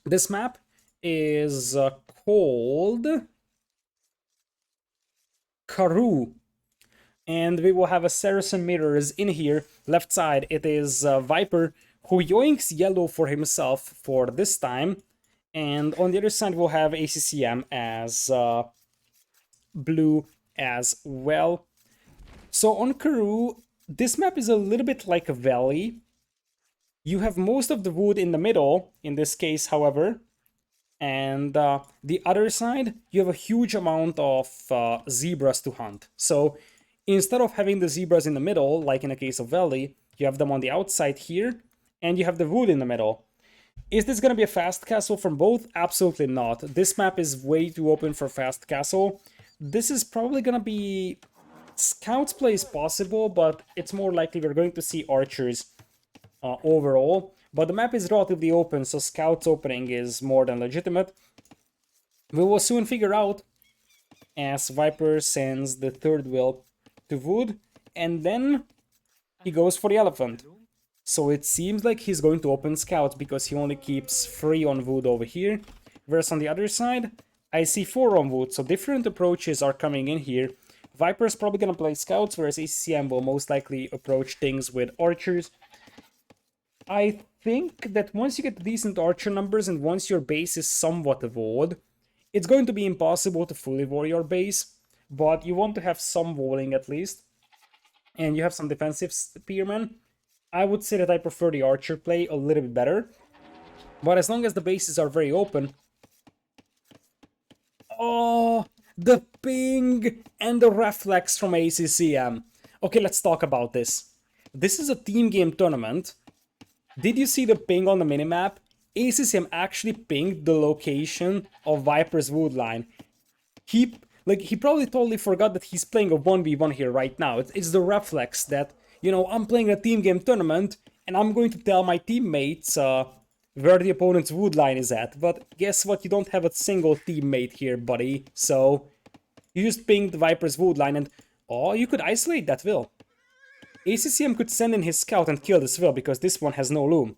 This map is called Karoo. And we will have a Saracen mirrors in here. Left side, it is Viper, who yoinks yellow for himself for this time. And on the other side, we'll have ACCM as blue as well. So on Karoo, this map is a little bit like a valley. You have most of the wood in the middle, in this case, however. And the other side, you have a huge amount of zebras to hunt. So instead of having the zebras in the middle, like in the case of Valley, you have them on the outside here, and you have the wood in the middle. Is this going to be a fast castle from both? Absolutely not. This map is way too open for fast castle. This is probably going to be... Scouts play is possible, but it's more likely we're going to see archers overall. But the map is relatively open, so Scouts opening is more than legitimate. We will soon figure out, as Viper sends the third wheel to wood, and then he goes for the elephant. So it seems like he's going to open Scouts because he only keeps 3 on wood over here. Whereas on the other side, I see 4 on wood, so different approaches are coming in here. Viper's probably going to play Scouts, whereas ACCM will most likely approach things with archers. I think that once you get decent archer numbers and once your base is somewhat evolved, it's going to be impossible to fully wall your base, but you want to have some walling at least, and you have some defensive spearmen. I would say that I prefer the archer play a little bit better, but as long as the bases are very open... Oh, the ping and the reflex from ACCM. Okay, let's talk about this. This is a team game tournament. Did you see the ping on the minimap? ACCM actually pinged the location of Viper's wood line. He probably totally forgot that he's playing a 1v1 here right now. It's the reflex that, you know, I'm playing a team game tournament and I'm going to tell my teammates where the opponent's wood line is at. But guess what? You don't have a single teammate here, buddy. So you just pinged Viper's wood line and... Oh, you could isolate that will. ACCM could send in his scout and kill this will because this one has no loom.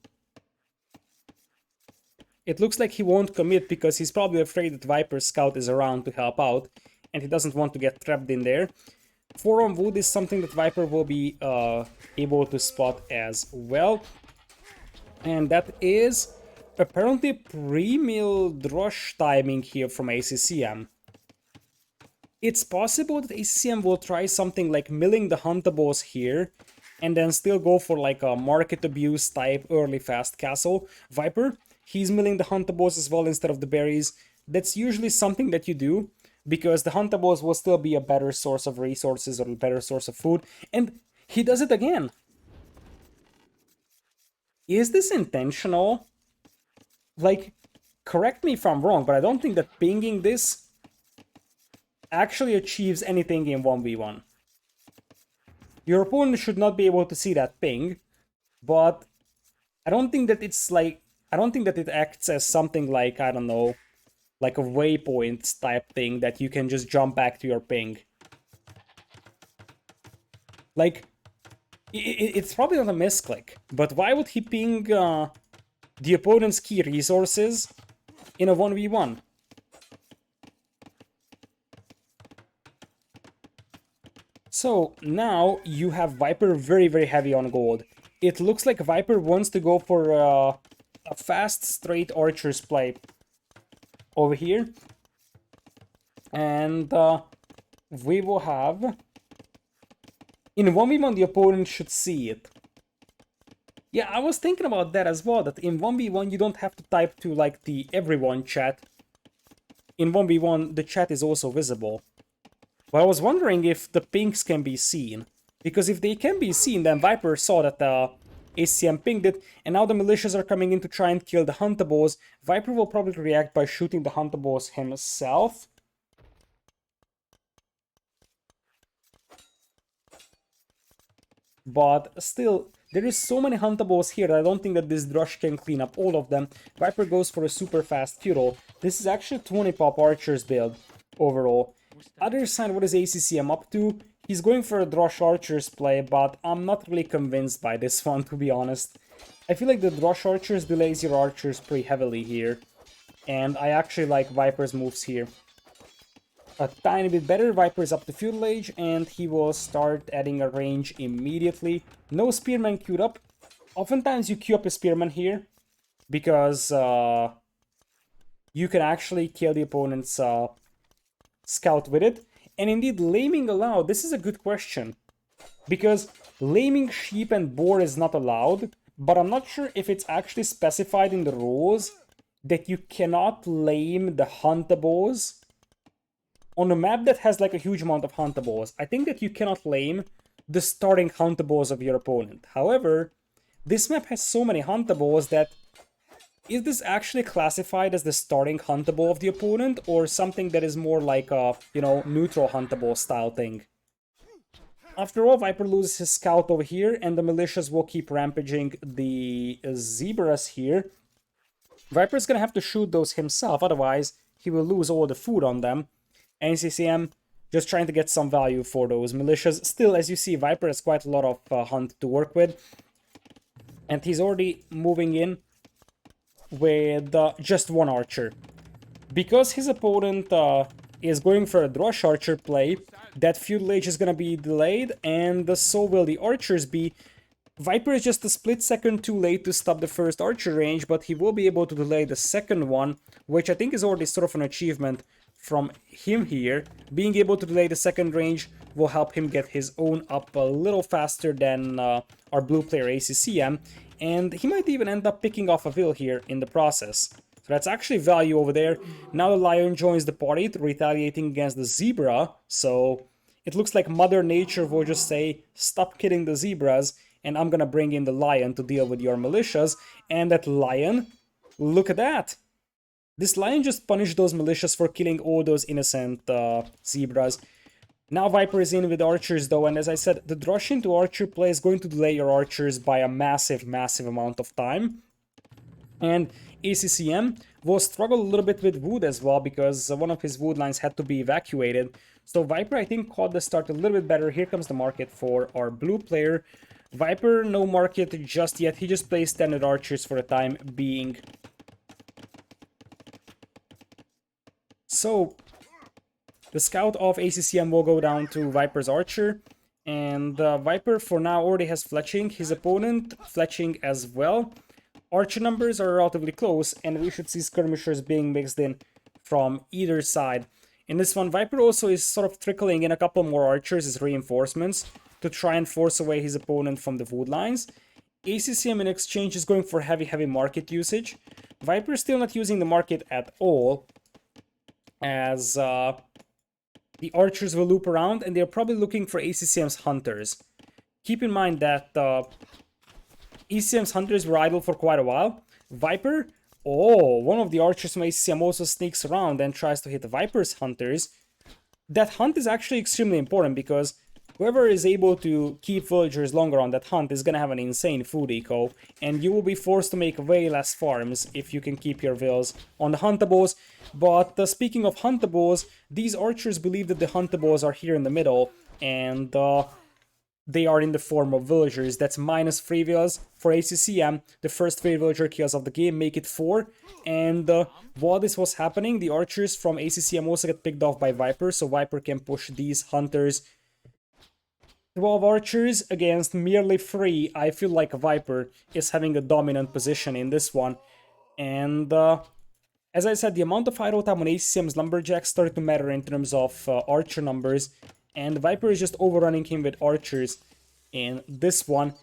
It looks like he won't commit because he's probably afraid that Viper's scout is around to help out and he doesn't want to get trapped in there. 4 on wood is something that Viper will be able to spot as well. And that is apparently pre-milled rush timing here from ACCM. It's possible that ACCM will try something like milling the huntables here and then still go for like a market abuse type early fast castle. Viper, he's milling the huntables as well instead of the berries. That's usually something that you do because the huntables will still be a better source of resources or a better source of food. And he does it again. Is this intentional? Like, correct me if I'm wrong, but I don't think that pinging this actually achieves anything in 1v1. Your opponent should not be able to see that ping, but I don't think that it's like... I don't think that it acts as something like, I don't know, like a waypoint type thing that you can just jump back to your ping. Like, it's probably not a misclick, but why would he ping the opponent's key resources in a 1v1? So now you have Viper very, very heavy on gold. It looks like Viper wants to go for a fast, straight archer's play over here. And we will have... In 1v1, the opponent should see it. Yeah, I was thinking about that as well, that in 1v1 you don't have to type to like the everyone chat. In 1v1 the chat is also visible. But I was wondering if the pings can be seen. Because if they can be seen, then Viper saw that ACM pinged it, and now the militias are coming in to try and kill the Huntables. Viper will probably react by shooting the Huntables himself. But still, there is so many Huntables here that I don't think that this Drush can clean up all of them. Viper goes for a super fast Feudal. This is actually 20 pop Archers build overall. Other side, what is ACCM up to? He's going for a Drush Archers play, but I'm not really convinced by this one, to be honest. I feel like the Drush Archers delays your Archers pretty heavily here. And I actually like Viper's moves here a tiny bit better. Viper is up to Feudal Age, and he will start adding a range immediately. No Spearman queued up. Oftentimes you queue up a Spearman here, because you can actually kill the opponent's scout with it. And indeed, laming allowed, this is a good question. Because laming sheep and boar is not allowed, but I'm not sure if it's actually specified in the rules that you cannot lame the Huntables. On a map that has like a huge amount of Huntables, I think that you cannot lame the starting Huntables of your opponent. However, this map has so many Huntables that is this actually classified as the starting Huntable of the opponent, or something that is more like a, you know, neutral Huntable style thing? After all, Viper loses his scout over here, and the militias will keep rampaging the zebras here. Viper's gonna have to shoot those himself, otherwise he will lose all the food on them. NCCM just trying to get some value for those militias. Still, as you see, Viper has quite a lot of hunt to work with. And he's already moving in with just one archer. Because his opponent is going for a Drush Archer play, that Feudal Age is going to be delayed, and so will the archers be. Viper is just a split second too late to stop the first archer range, but he will be able to delay the second one, which I think is already sort of an achievement from him here. Being able to delay the second range will help him get his own up a little faster than our blue player ACCM, and he might even end up picking off a Vil here in the process. So that's actually value over there. Now the lion joins the party, retaliating against the zebra, so it looks like Mother Nature will just say, stop killing the zebras, and I'm gonna bring in the lion to deal with your militias. And that lion, look at that! This lion just punished those militias for killing all those innocent zebras. Now Viper is in with archers though, and as I said, the Drush into archer play is going to delay your archers by a massive amount of time. And ACCM will struggle a little bit with wood as well, because one of his wood lines had to be evacuated. So Viper, I think, caught the start a little bit better. Here comes the market for our blue player. Viper, no market just yet. He just plays standard archers for the time being. So the scout of ACCM will go down to Viper's archer. And Viper, for now, already has fletching. His opponent, fletching as well. Archer numbers are relatively close, and we should see skirmishers being mixed in from either side. In this one, Viper also is sort of trickling in a couple more archers as reinforcements to try and force away his opponent from the wood lines. ACCM in exchange is going for heavy market usage. Viper is still not using the market at all, as the archers will loop around, and they're probably looking for ACCM's hunters. Keep in mind that ACCM's hunters were idle for quite a while. Viper, one of the archers from ACCM also sneaks around and tries to hit the Viper's hunters. That hunt is actually extremely important, because whoever is able to keep villagers longer on that hunt is going to have an insane food eco, and you will be forced to make way less farms if you can keep your vills on the huntables. But speaking of huntables, these archers believe that the huntables are here in the middle, and they are in the form of villagers. That's minus 3 vills for ACCM. The first 3 villager kills of the game make it 4. And while this was happening, the archers from ACCM also get picked off by Viper, so Viper can push these hunters. 12 archers against merely 3. I feel like Viper is having a dominant position in this one. And as I said, the amount of idle time on ACCM's lumberjacks started to matter in terms of archer numbers. And Viper is just overrunning him with archers in this one.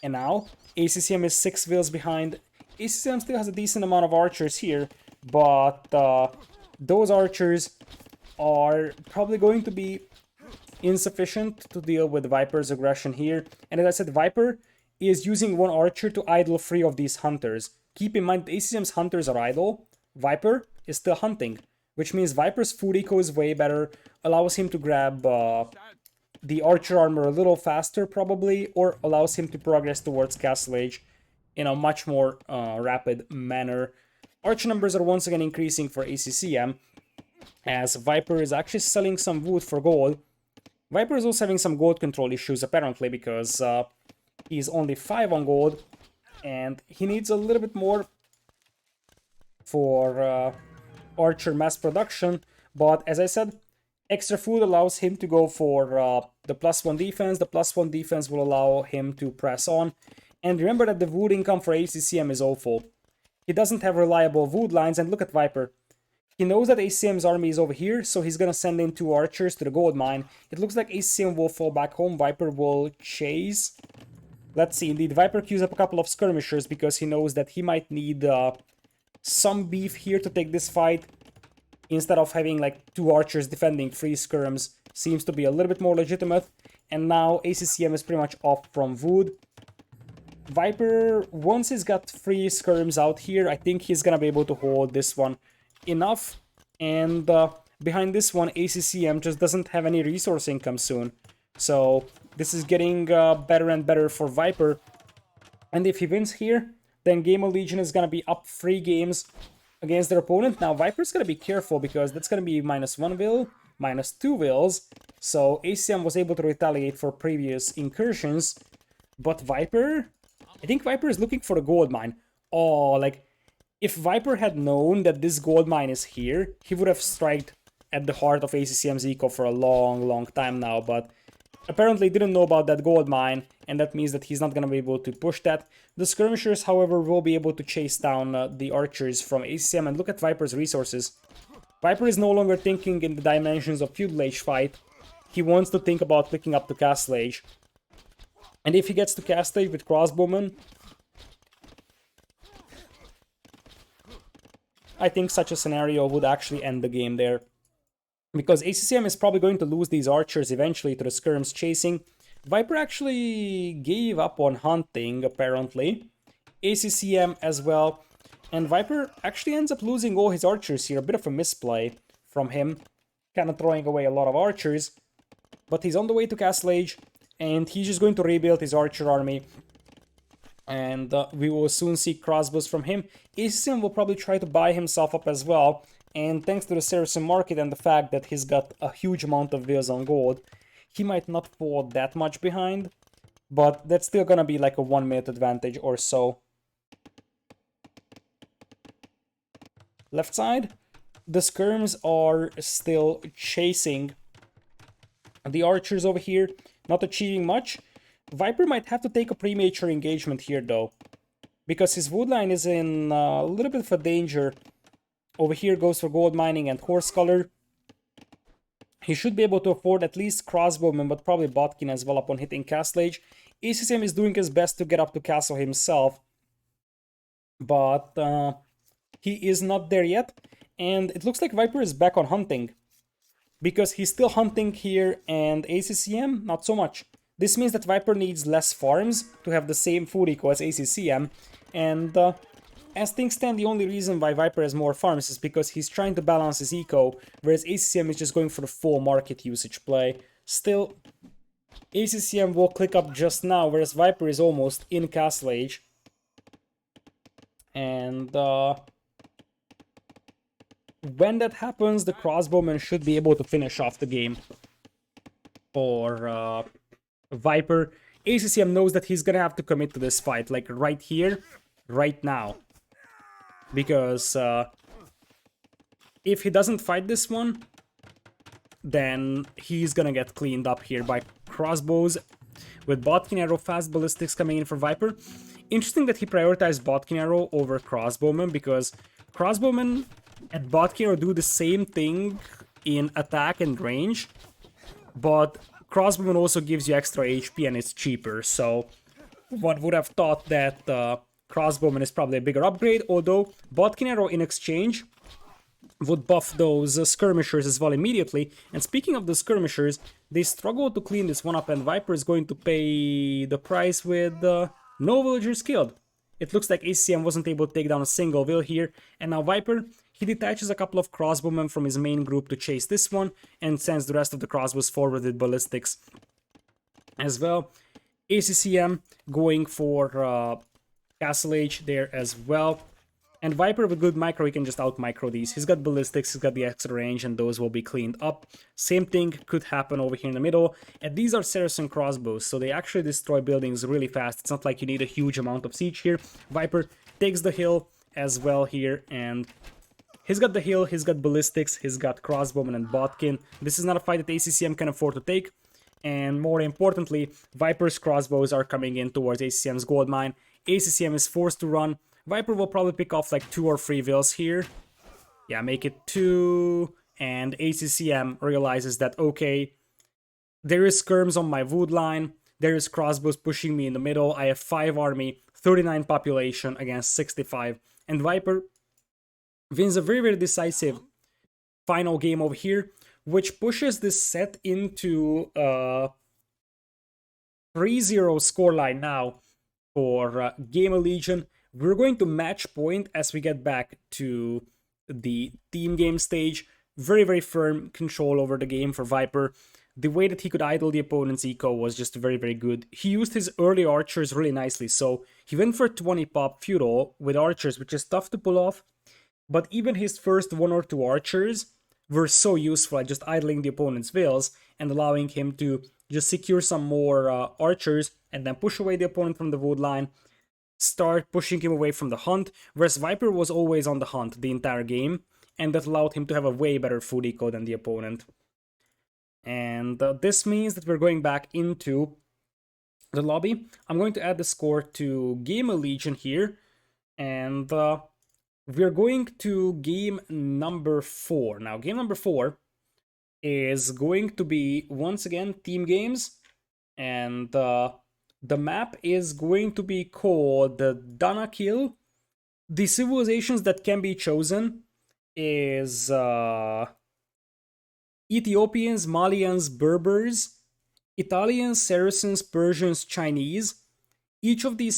And now, ACCM is 6 vills behind. ACCM still has a decent amount of archers here, but those archers are probably going to be insufficient to deal with Viper's aggression here. And as I said, Viper is using one archer to idle 3 of these hunters. Keep in mind, ACCM's hunters are idle. Viper is still hunting, which means Viper's food eco is way better, allows him to grab the archer armor a little faster probably, or allows him to progress towards Castle Age in a much more rapid manner. Archer numbers are once again increasing for ACCM, as Viper is actually selling some wood for gold. Viper is also having some gold control issues apparently, because he's only 5 on gold, and he needs a little bit more for archer mass production. But as I said, extra food allows him to go for the +1 defense. The +1 defense will allow him to press on. And remember that the wood income for ACCM is awful. He doesn't have reliable wood lines, and look at Viper. He knows that ACCM's army is over here, so he's gonna send in 2 archers to the gold mine. It looks like ACCM will fall back home. Viper will chase. Let's see, indeed, Viper queues up a couple of skirmishers because he knows that he might need some beef here to take this fight. Instead of having like 2 archers defending 3 skirms, seems to be a little bit more legitimate. And now ACCM is pretty much off from wood. Viper, once he's got 3 skirms out here, I think he's gonna be able to hold this one enough. And behind this one, ACCM just doesn't have any resource income soon. So this is getting better and better for Viper. And if he wins here, then GamerLegion is gonna be up 3 games against their opponent. Now Viper's gonna be careful because that's gonna be -1 will, -2 wills. So ACM was able to retaliate for previous incursions. But Viper, I think Viper is looking for the gold mine. Oh, like, if Viper had known that this gold mine is here, he would have striked at the heart of ACCM's eco for a long time now, but apparently didn't know about that gold mine, and that means that he's not gonna be able to push that. The skirmishers, however, will be able to chase down the archers from ACCM, and look at Viper's resources. Viper is no longer thinking in the dimensions of Feudal Age fight. He wants to think about picking up the Castle Age. And if he gets to Castle Age with crossbowmen, I think such a scenario would actually end the game there. Because ACCM is probably going to lose these archers eventually to the skirms chasing. Viper actually gave up on hunting, apparently. ACCM as well. And Viper actually ends up losing all his archers here. A bit of a misplay from him. Kind of throwing away a lot of archers. But he's on the way to Castle Age. And he's just going to rebuild his archer army. And we will soon see crossbows from him. ACCM will probably try to buy himself up as well. And thanks to the Saracen market and the fact that he's got a huge amount of wills on gold, he might not fall that much behind. But that's still gonna be like a 1-minute advantage or so. Left side, the skirms are still chasing the archers over here, not achieving much. Viper might have to take a premature engagement here though, because his wood line is in a little bit of a danger. Over here goes for gold mining and horse color. He should be able to afford at least crossbowmen, but probably Botkin as well upon hitting Castle Age. ACCM is doing his best to get up to castle himself, but he is not there yet. And it looks like Viper is back on hunting, because he's still hunting here, and ACCM not so much. This means that Viper needs less farms to have the same food eco as ACCM, and as things stand, the only reason why Viper has more farms is because he's trying to balance his eco, whereas ACCM is just going for the full market usage play. Still, ACCM will click up just now, whereas Viper is almost in Castle Age. And when that happens, the crossbowman should be able to finish off the game for Viper. ACCM knows that he's gonna have to commit to this fight, like right here, right now. Because if he doesn't fight this one, then he's gonna get cleaned up here by crossbows, with Botkin Arrow fast ballistics coming in for Viper. Interesting that he prioritized Botkin Arrow over crossbowmen, because crossbowmen and Botkin Arrow do the same thing in attack and range, but crossbowman also gives you extra HP and it's cheaper, so one would have thought that crossbowman is probably a bigger upgrade, although Botkin Arrow in exchange would buff those skirmishers as well immediately. And speaking of the skirmishers, they struggle to clean this one up, and Viper is going to pay the price with no villagers killed. It looks like ACM wasn't able to take down a single vill here, and now Viper, he detaches a couple of crossbowmen from his main group to chase this one, and sends the rest of the crossbows forward with ballistics as well. ACCM going for Castle Age there as well. And Viper with good micro, he can just out-micro these. He's got ballistics, he's got the extra range, and those will be cleaned up. Same thing could happen over here in the middle. And these are Saracen crossbows, so they actually destroy buildings really fast. It's not like you need a huge amount of siege here. Viper takes the hill as well here, and he's got the hill, he's got ballistics, he's got crossbowmen and botkin. This is not a fight that ACCM can afford to take. And more importantly, Viper's crossbows are coming in towards ACCM's gold mine. ACCM is forced to run. Viper will probably pick off like 2 or 3 vills here. Yeah, make it 2. And ACCM realizes that, okay, there is skirms on my wood line. There is crossbows pushing me in the middle. I have 5 army, 39 population against 65. And Viper wins a very, very decisive final game over here, which pushes this set into a 3-0 scoreline now for GamerLegion. We're going to match point as we get back to the team game stage. Very, very firm control over the game for Viper. The way that he could idle the opponent's eco was just very, very good. He used his early archers really nicely. So he went for 20 pop Feudal with archers, which is tough to pull off. But even his first 1 or 2 archers were so useful at just idling the opponent's vills and allowing him to just secure some more archers and then push away the opponent from the wood line. Start pushing him away from the hunt, whereas Viper was always on the hunt the entire game, and that allowed him to have a way better food eco than the opponent. And this means that we're going back into the lobby. I'm going to add the score to GamerLegion here, and we're going to game number 4. Now, game number 4 is going to be, once again, team games, and the map is going to be called the Danakil. The civilizations that can be chosen is Ethiopians, Malians, Berbers, Italians, Saracens, Persians, Chinese. Each of the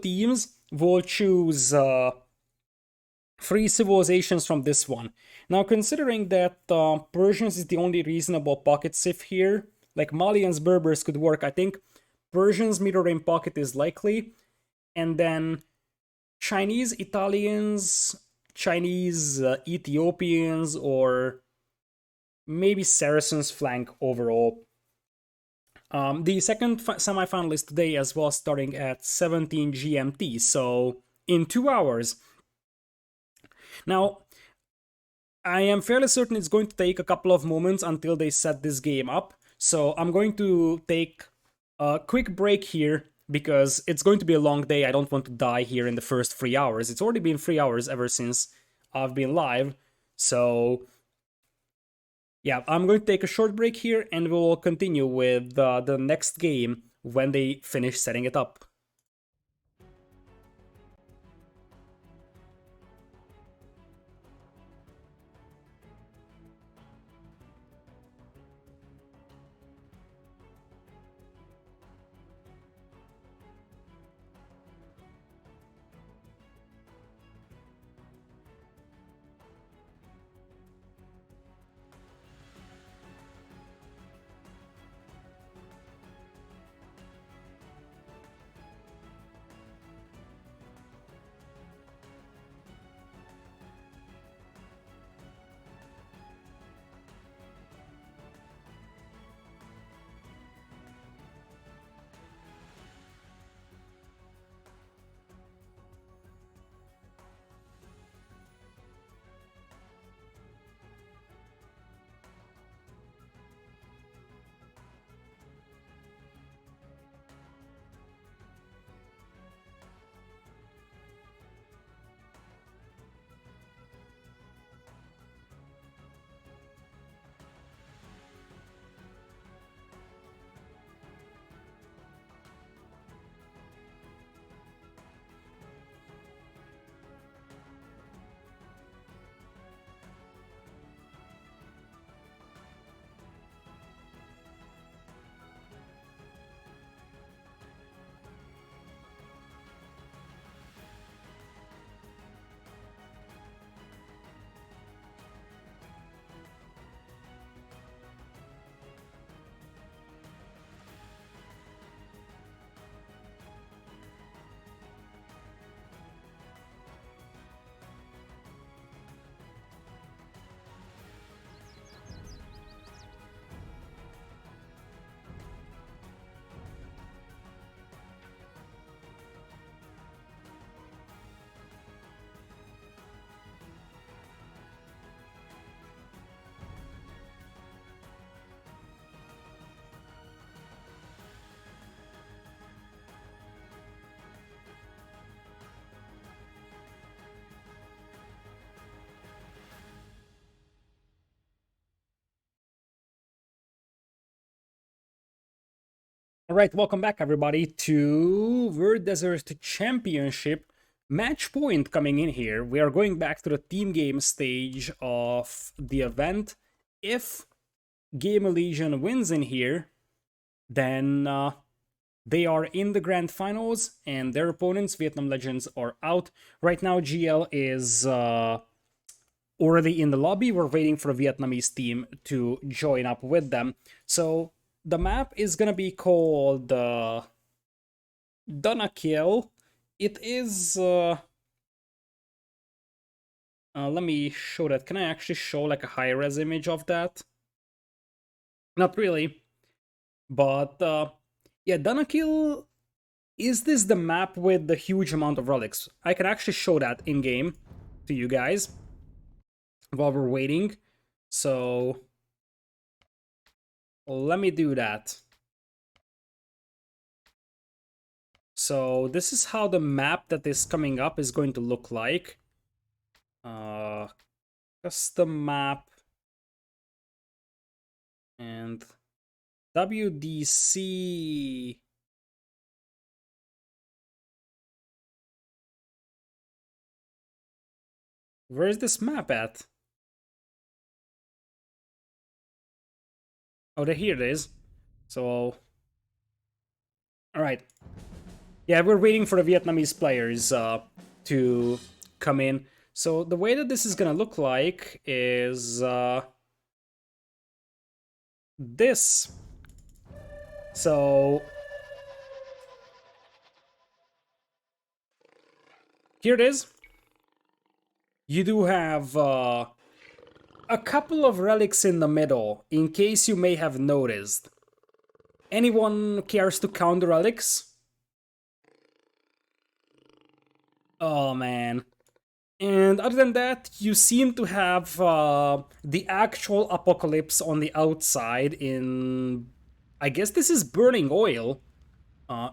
teams will choose 3 civilizations from this one. Now, considering that Persians is the only reasonable pocket civ here, like Malians, Berbers could work, I think Persians mirroring pocket is likely, and then Chinese, Italians, Chinese, Ethiopians, or maybe Saracens flank overall. The second semifinal is today as well, starting at 17 GMT, so in 2 hours. Now, I am fairly certain it's going to take a couple of moments until they set this game up, so I'm going to take a quick break here because it's going to be a long day. I don't want to die here in the first 3 hours. It's already been 3 hours ever since I've been live, so yeah, I'm going to take a short break here and we'll continue with the next game when they finish setting it up. Alright, welcome back everybody to World Desert Championship match point coming in here. We are going back to the team game stage of the event. If GamerLegion wins in here, then they are in the grand finals and their opponents, Vietnam Legends, are out. Right now GL is already in the lobby. We're waiting for the Vietnamese team to join up with them. So the map is gonna be called Dunnakill. It is let me show that. Can I actually show like a high-res image of that? Not really, but yeah, Dunnakill. Is this the map with the huge amount of relics? I can actually show that in game to you guys while we're waiting. So let me do that. So this is how the map that is coming up is going to look like. Custom map and WDC. Where's this map at? Oh, here it is. So, alright. Yeah, we're waiting for the Vietnamese players to come in. So the way that this is gonna look like is this. So here it is. You do have a couple of relics in the middle, in case you may have noticed. Anyone cares to count the relics? Oh man. And other than that, you seem to have the actual apocalypse on the outside in... I guess this is burning oil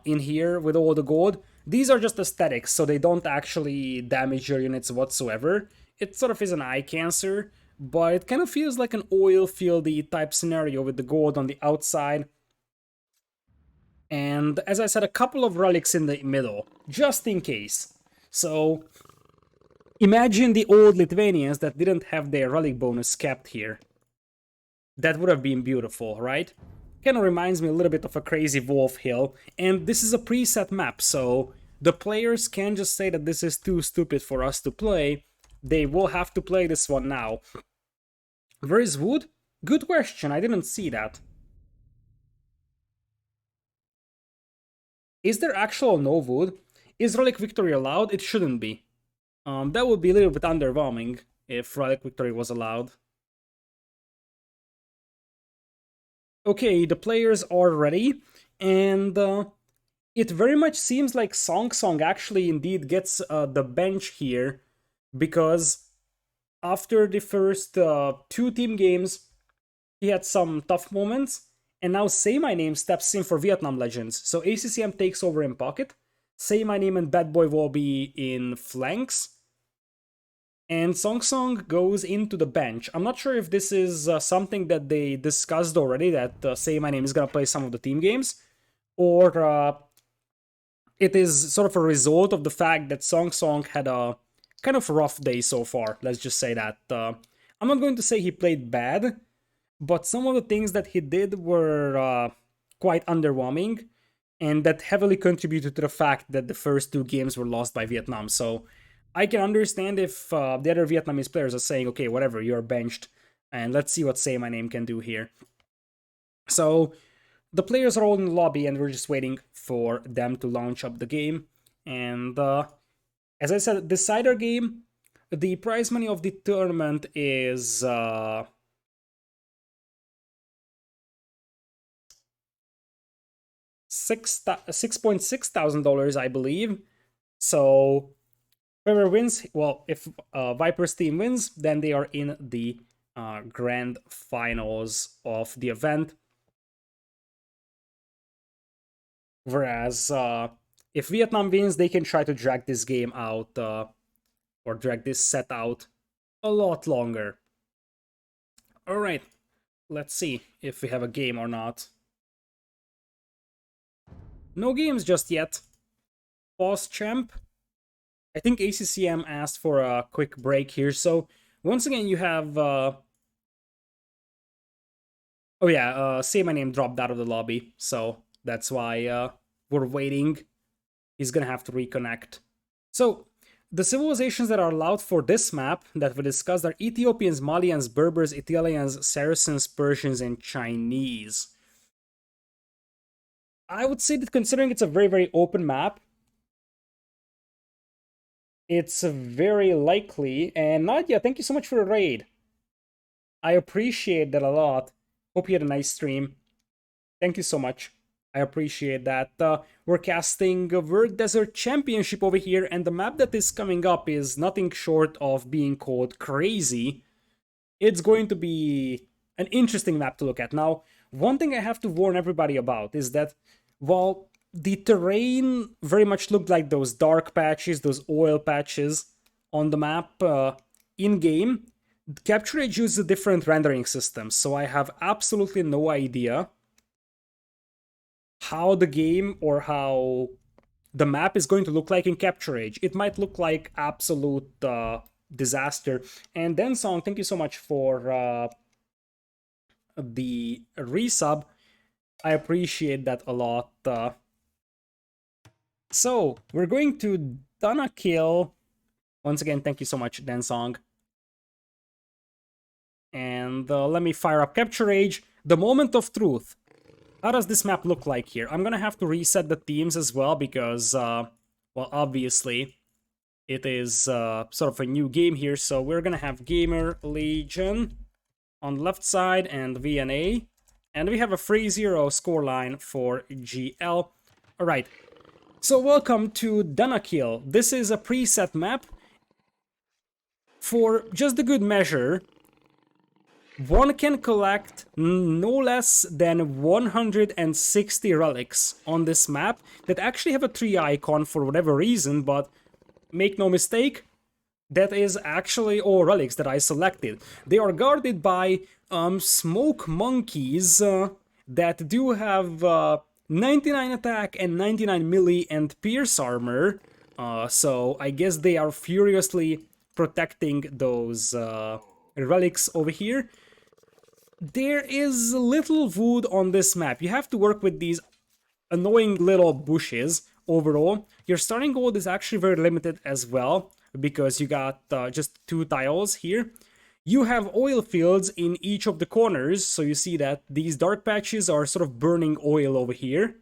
in here with all the gold. These are just aesthetics, so they don't actually damage your units whatsoever. It sort of is an eye cancer, but it kind of feels like an oil-fieldy type scenario with the gold on the outside. And as I said, a couple of relics in the middle, just in case. So imagine the old Lithuanians that didn't have their relic bonus kept here. That would have been beautiful, right? Kind of reminds me a little bit of a crazy Wolf Hill, and this is a preset map, so the players can't just say that this is too stupid for us to play. They will have to play this one now. Where is wood? Good question, I didn't see that. Is there actual no wood? Is Relic Victory allowed? It shouldn't be. That would be a little bit underwhelming if Relic Victory was allowed. Okay, the players are ready, and it very much seems like Song actually indeed gets the bench here, because after the first two team games, he had some tough moments, and now Say My Name steps in for Vietnam Legends. So ACCM takes over in pocket, Say My Name and Bad Boy will be in flanks, and Song goes into the bench. I'm not sure if this is something that they discussed already, that Say My Name is gonna play some of the team games, or it is sort of a result of the fact that Song had a kind of rough day so far. Let's just say that. I'm not going to say he played bad, but some of the things that he did were quite underwhelming, and that heavily contributed to the fact that the first two games were lost by Vietnam. So I can understand if the other Vietnamese players are saying, okay, whatever, you're benched, and let's see what Say My Name can do here. So the players are all in the lobby, and we're just waiting for them to launch up the game. And as I said, decider game, the prize money of the tournament is $6,600, I believe. So whoever wins, well, if Viper's team wins, then they are in the grand finals of the event. Whereas if Vietnam wins, they can try to drag this game out or drag this set out a lot longer. All right, let's see if we have a game or not. no games just yet. Pause champ. I think ACCM asked for a quick break here. So once again, you have... oh yeah, Say My Name dropped out of the lobby. So that's why we're waiting. He's gonna have to reconnect. So the civilizations that are allowed for this map that we discussed are Ethiopians, Malians, Berbers, Italians, Saracens, Persians, and Chinese. I would say that considering it's a very, very open map, it's very likely. And Nadia, thank you so much for the raid. I appreciate that a lot. Hope you had a nice stream. Thank you so much. I appreciate that. We're casting a World Desert Championship over here, and the map that is coming up is nothing short of being called crazy. It's going to be an interesting map to look at. Now, one thing I have to warn everybody about is that while the terrain very much looked like those dark patches, those oil patches on the map in-game, Capture Age uses a different rendering system, so I have absolutely no idea how the game or how the map is going to look like in Capture Age. It might look like absolute disaster. And then Song, thank you so much for the resub. I appreciate that a lot. So we're going to Donna Kill. Once again, thank you so much, Densong. And let me fire up Capture Age. The moment of truth. How does this map look like here? I'm gonna have to reset the teams as well because, well, obviously, it is sort of a new game here. So we're gonna have GamerLegion on the left side and VNA. And we have a 3-0 scoreline for GL. Alright, so welcome to Danakil. This is a preset map. For just the good measure, one can collect no less than 160 relics on this map that actually have a tree icon for whatever reason, but make no mistake, that is actually all relics that I selected. They are guarded by smoke monkeys that do have 99 attack and 99 melee and pierce armor, so I guess they are furiously protecting those relics over here. There is little wood on this map. You have to work with these annoying little bushes overall. Your starting gold is actually very limited as well because you got just 2 tiles here. You have oil fields in each of the corners, so you see that these dark patches are sort of burning oil over here.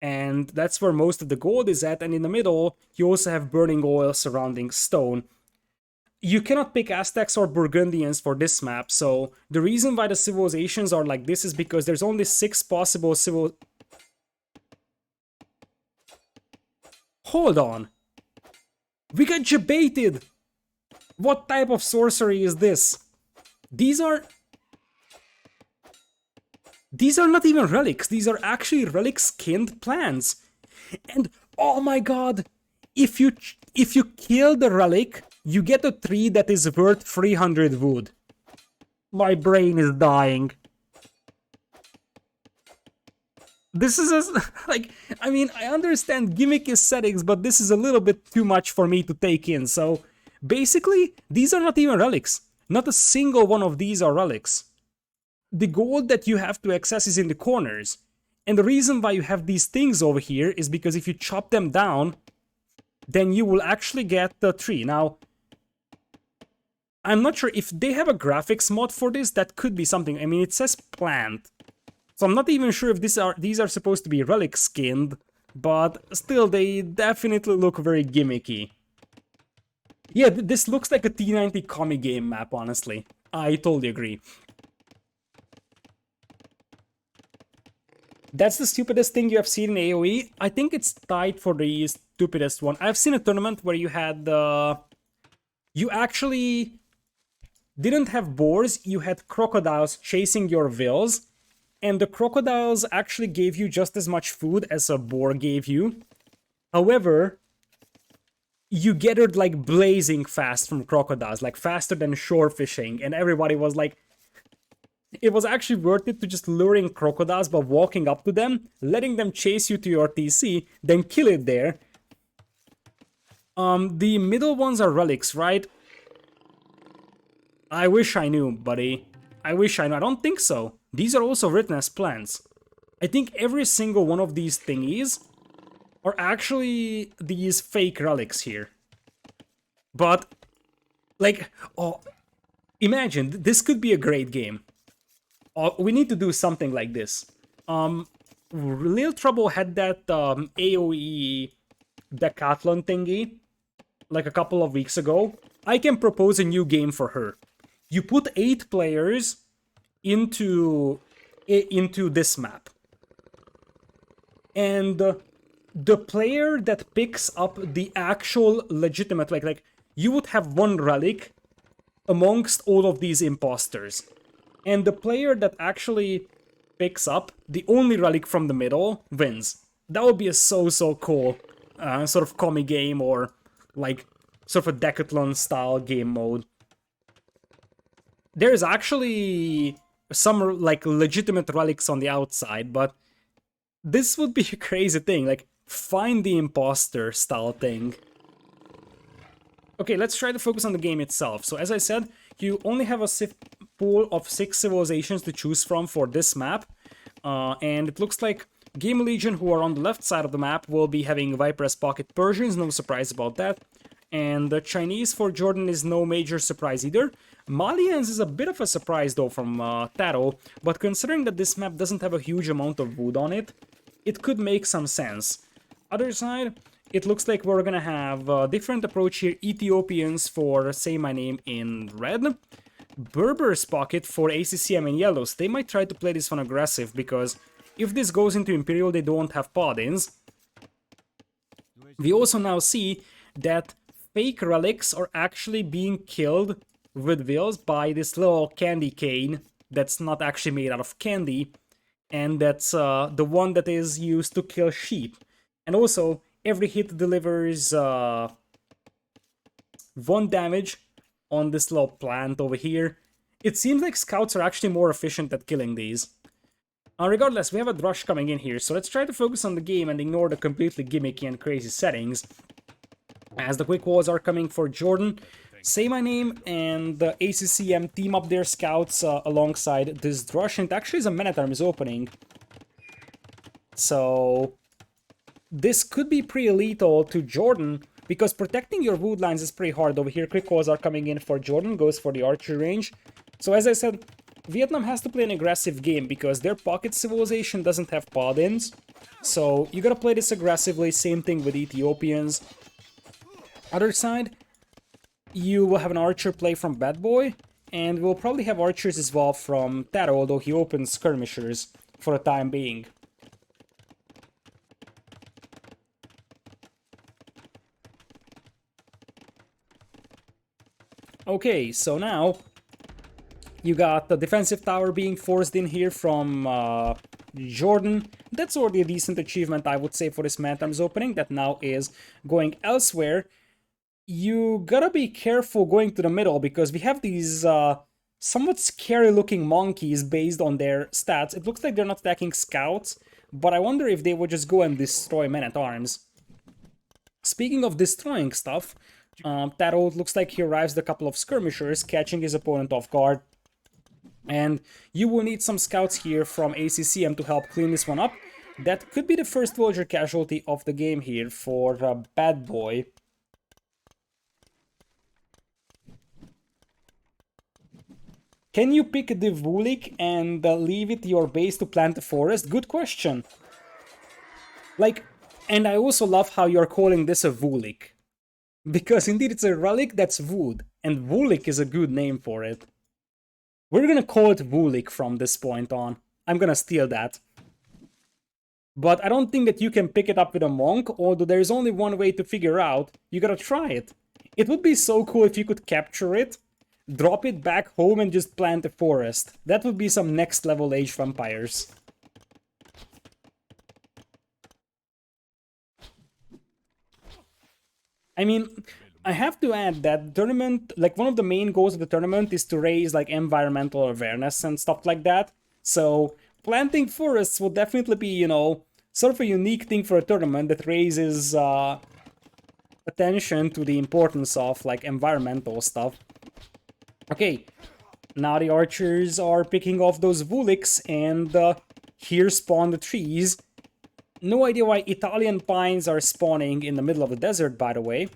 And that's where most of the gold is at, and in the middle, you also have burning oil surrounding stone. You cannot pick Aztecs or Burgundians for this map, so the reason why the civilizations are like this is because there's only 6 possible Hold on! We got jebaited! What type of sorcery is this? These are not even relics, these are actually relic-skinned plants. And, oh my god! If you kill the relic, you get a tree that is worth 300 wood. My brain is dying. This is like, I mean, I understand gimmicky settings, but this is a little bit too much for me to take in. So, basically, these are not even relics. Not a single one of these are relics. The gold that you have to access is in the corners. And the reason why you have these things over here is because if you chop them down, then you will actually get the tree. Now, I'm not sure if they have a graphics mod for this. That could be something. I mean, it says plant. So I'm not even sure if these are supposed to be relic skinned, but still, they definitely look very gimmicky. Yeah, this looks like a T90 comic game map, honestly. I totally agree. That's the stupidest thing you have seen in AoE. I think it's tied for the stupidest one. I've seen a tournament where you had you actually didn't have boars, you had crocodiles chasing your vills, and the crocodiles actually gave you just as much food as a boar gave you. However, you gathered like blazing fast from crocodiles, like faster than shore fishing, and everybody was like, it was actually worth it to just luring crocodiles by walking up to them, letting them chase you to your TC, then kill it there. The middle ones are relics, right? I wish I knew, buddy. I wish I knew. I don't think so. These are also written as plants. I think every single one of these thingies are actually these fake relics here. But, like, oh, imagine, this could be a great game. We need to do something like this. Lil Trouble had that AoE decathlon thingy like a couple of weeks ago. I can propose a new game for her. You put 8 players into this map. And the player that picks up the actual legitimate, like you would have one relic amongst all of these imposters. And the player that actually picks up the only relic from the middle wins. That would be a so cool sort of commie game, or like sort of a decathlon style game mode. There's actually some like legitimate relics on the outside, but this would be a crazy thing, like find the imposter style thing. Okay, let's try to focus on the game itself. So as I said, you only have a pool of 6 civilizations to choose from for this map. And it looks like GamerLegion, who are on the left side of the map, will be having Viper as pocket Persians, no surprise about that. And the Chinese for Jordan is no major surprise either. Malians is a bit of a surprise though from TaToH, but considering that this map doesn't have a huge amount of wood on it, it could make some sense. Other side, it looks like we're gonna have a different approach here. Ethiopians for Say My Name in red. Berber's pocket for ACCM in yellow. So they might try to play this one aggressive, because if this goes into Imperial, they don't have paladins. We also now see that fake relics are actually being killed with wheels by this little candy cane that's not actually made out of candy, and that's the one that is used to kill sheep. And also, every hit delivers 1 damage on this little plant over here. It seems like scouts are actually more efficient at killing these. Regardless, we have a Drush coming in here, so let's try to focus on the game and ignore the completely gimmicky and crazy settings. As the quick walls are coming for Jordan, Say My Name and the ACCM team up their scouts alongside this Drush, and it actually is a Man-at-Arms is opening. So this could be pretty lethal to Jordan, because protecting your wood lines is pretty hard over here. Quick walls are coming in for Jordan, goes for the archery range. So as I said, Vietnam has to play an aggressive game because their pocket civilization doesn't have paladins. So you gotta play this aggressively, same thing with Ethiopians. Other side, you will have an archer play from Bad Boy, and we'll probably have archers as well from TaToH, although he opens skirmishers for the time being. Okay, so now you got the defensive tower being forced in here from Jordan. That's already a decent achievement, I would say, for this Man-at-Arms opening that now is going elsewhere. You gotta be careful going to the middle, because we have these somewhat scary looking monkeys based on their stats. It looks like they're not attacking scouts, but I wonder if they would just go and destroy Men-at-Arms. Speaking of destroying stuff, TaToH looks like he arrives with a couple of skirmishers, catching his opponent off guard. And you will need some scouts here from ACCM to help clean this one up. That could be the first villager casualty of the game here for Bad Boy. Can you pick the Vulik and leave it your base to plant a forest? Good question. Like, and I also love how you're calling this a Vulik. Because indeed it's a relic that's wood, and Vulik is a good name for it. We're gonna call it Vulik from this point on. I'm gonna steal that. But I don't think that you can pick it up with a monk, although there's only one way to figure out. You gotta try it. It would be so cool if you could capture it, drop it back home, and just plant a forest. That would be some next level Age of Empires. I mean, I have to add that the tournament, like one of the main goals of the tournament is to raise like environmental awareness and stuff like that. So planting forests will definitely be, you know, sort of a unique thing for a tournament that raises attention to the importance of like environmental stuff. Okay, now the archers are picking off those Vuliks, and here spawn the trees. No idea why Italian pines are spawning in the middle of the desert, by the way.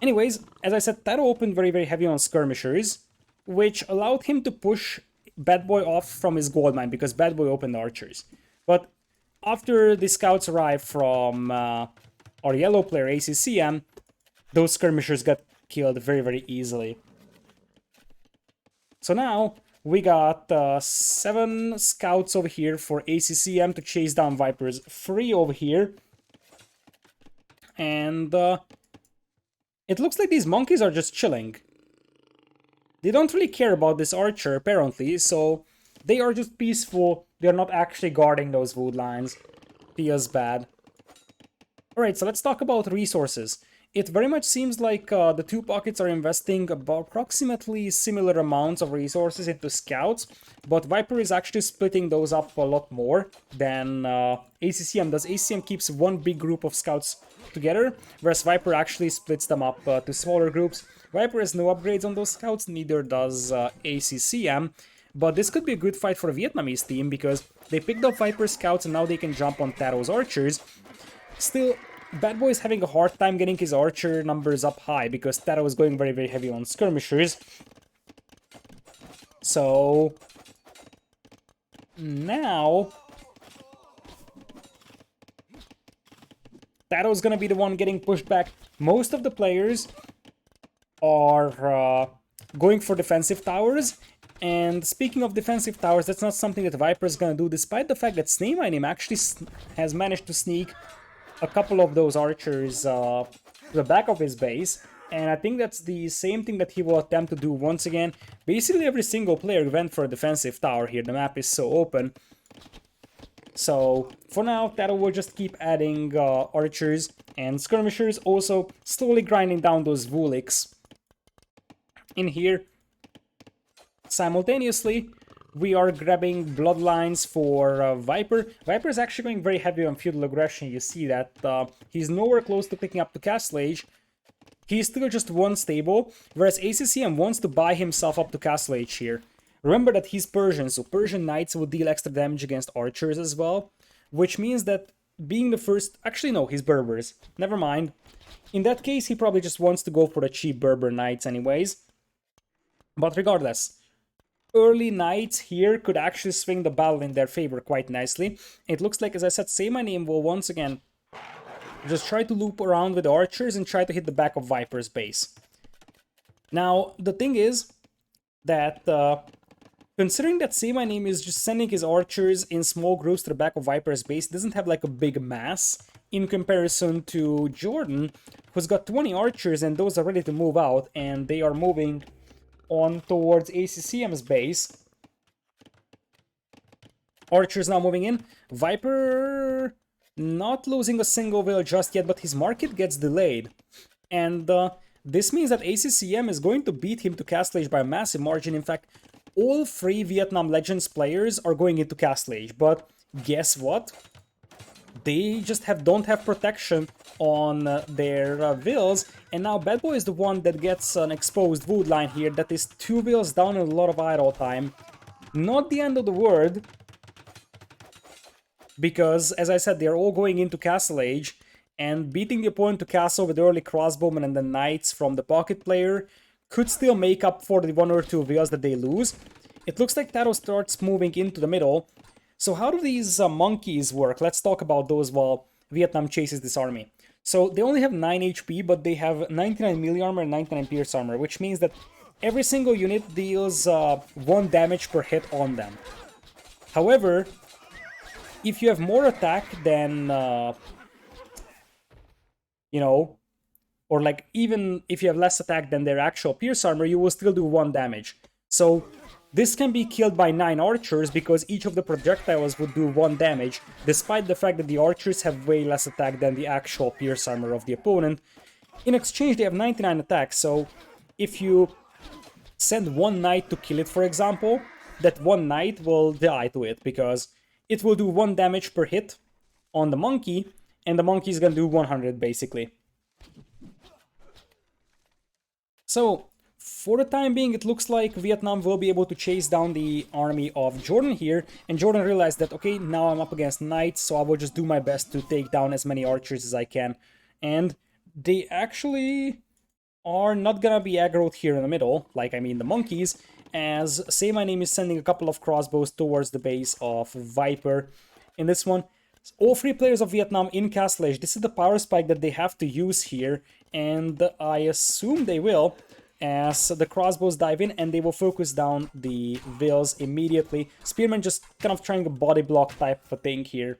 Anyways, as I said, TaToH opened very heavy on skirmishers, which allowed him to push Bad Boy off from his gold mine, because Bad Boy opened archers. But after the scouts arrived from our yellow player ACCM, those skirmishers got killed very easily. So now we got 7 scouts over here for ACCM to chase down Vipers, 3 over here. And it looks like these monkeys are just chilling. They don't really care about this archer, apparently, so they are just peaceful. They're not actually guarding those wood lines. Feels bad. Alright, so let's talk about resources. It very much seems like the two pockets are investing about approximately similar amounts of resources into scouts, but Viper is actually splitting those up a lot more than ACCM does. ACCM keeps one big group of scouts together, whereas Viper actually splits them up to smaller groups. Viper has no upgrades on those scouts, neither does ACCM, but this could be a good fight for a Vietnamese team because they picked up Viper scouts and now they can jump on TaToH's archers. Still, Bad Boy is having a hard time getting his archer numbers up high because TaToH is going very heavy on skirmishers. So now TaToH is gonna be the one getting pushed back. Most of the players are going for defensive towers. And speaking of defensive towers, that's not something that Viper is gonna do, despite the fact that snowballing actually has managed to sneak a couple of those archers to the back of his base, and I think that's the same thing that he will attempt to do once again. Basically every single player went for a defensive tower here, the map is so open. So for now, TaToH will just keep adding archers and skirmishers, also slowly grinding down those Vuliks in here. Simultaneously, we are grabbing bloodlines for Viper. Viper is actually going very heavy on feudal aggression. You see that he's nowhere close to picking up the Castle Age. He's still just one stable, whereas ACCM wants to buy himself up to Castle Age here. Remember that he's Persian, so Persian knights will deal extra damage against archers as well, which means that being the first... Actually, no, he's Berbers. Never mind. In that case, he probably just wants to go for the cheap Berber knights anyways. But regardless, early knights here could actually swing the battle in their favor quite nicely. It looks like, as I said, Say My Name will once again just try to loop around with the archers and try to hit the back of Viper's base. Now, the thing is that considering that Say My Name is just sending his archers in small groups to the back of Viper's base, doesn't have like a big mass in comparison to Jordan, who's got 20 archers and those are ready to move out, and they are moving on towards ACCM's base. Archers now moving in. Viper not losing a single village just yet, but his market gets delayed. And this means that ACCM is going to beat him to Castle Age by a massive margin. In fact, all 3 Vietnam Legends players are going into Castle Age. But guess what? They just don't have protection on their vills, and now Bad Boy is the one that gets an exposed wood line here that is 2 vills down and a lot of idle time. Not the end of the world, because as I said, they're all going into Castle Age, and beating the opponent to castle with early crossbowmen and the knights from the pocket player could still make up for the 1 or 2 vills that they lose. It looks like TaToH starts moving into the middle. So how do these monkeys work? Let's talk about those while Vietnam chases this army. So they only have 9 HP, but they have 99 melee armor and 99 pierce armor, which means that every single unit deals 1 damage per hit on them. However, if you have more attack than, you know, or like even if you have less attack than their actual pierce armor, you will still do 1 damage. So this can be killed by 9 archers because each of the projectiles would do 1 damage, despite the fact that the archers have way less attack than the actual pierce armor of the opponent. In exchange, they have 99 attacks, so if you send one knight to kill it, for example, that one knight will die to it, because it will do 1 damage per hit on the monkey, and the monkey is gonna do 100, basically. So, for the time being, it looks like Vietnam will be able to chase down the army of Jordan here, and Jordan realized that, okay, now I'm up against knights, so I will just do my best to take down as many archers as I can. And they actually are not gonna be aggroed here in the middle, like I mean the monkeys, as Say My Name is sending a couple of crossbows towards the base of Viper. In this one, all 3 players of Vietnam in Castle Edge, this is the power spike that they have to use here, and I assume they will, as the crossbows dive in and they will focus down the vills immediately. Spearman just kind of trying a body block type of a thing here.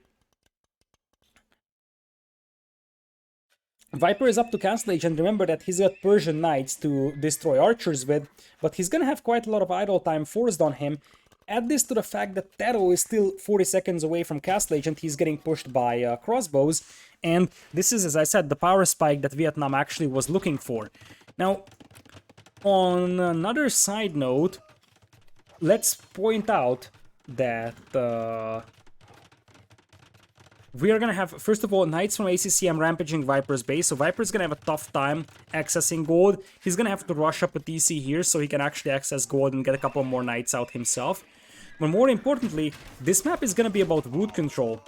Viper is up to Castle Age, and remember that he's got Persian Knights to destroy archers with, but he's gonna have quite a lot of idle time forced on him. Add this to the fact that TaToH is still 40 seconds away from Castle Age and he's getting pushed by crossbows, and this is, as I said, the power spike that Vietnam actually was looking for. Now, on another side note, let's point out that we are gonna have, first of all, Knights from ACCM rampaging Viper's base, so Viper's gonna have a tough time accessing gold. He's gonna have to rush up a TC here so he can actually access gold and get a couple more Knights out himself. But more importantly, this map is gonna be about wood control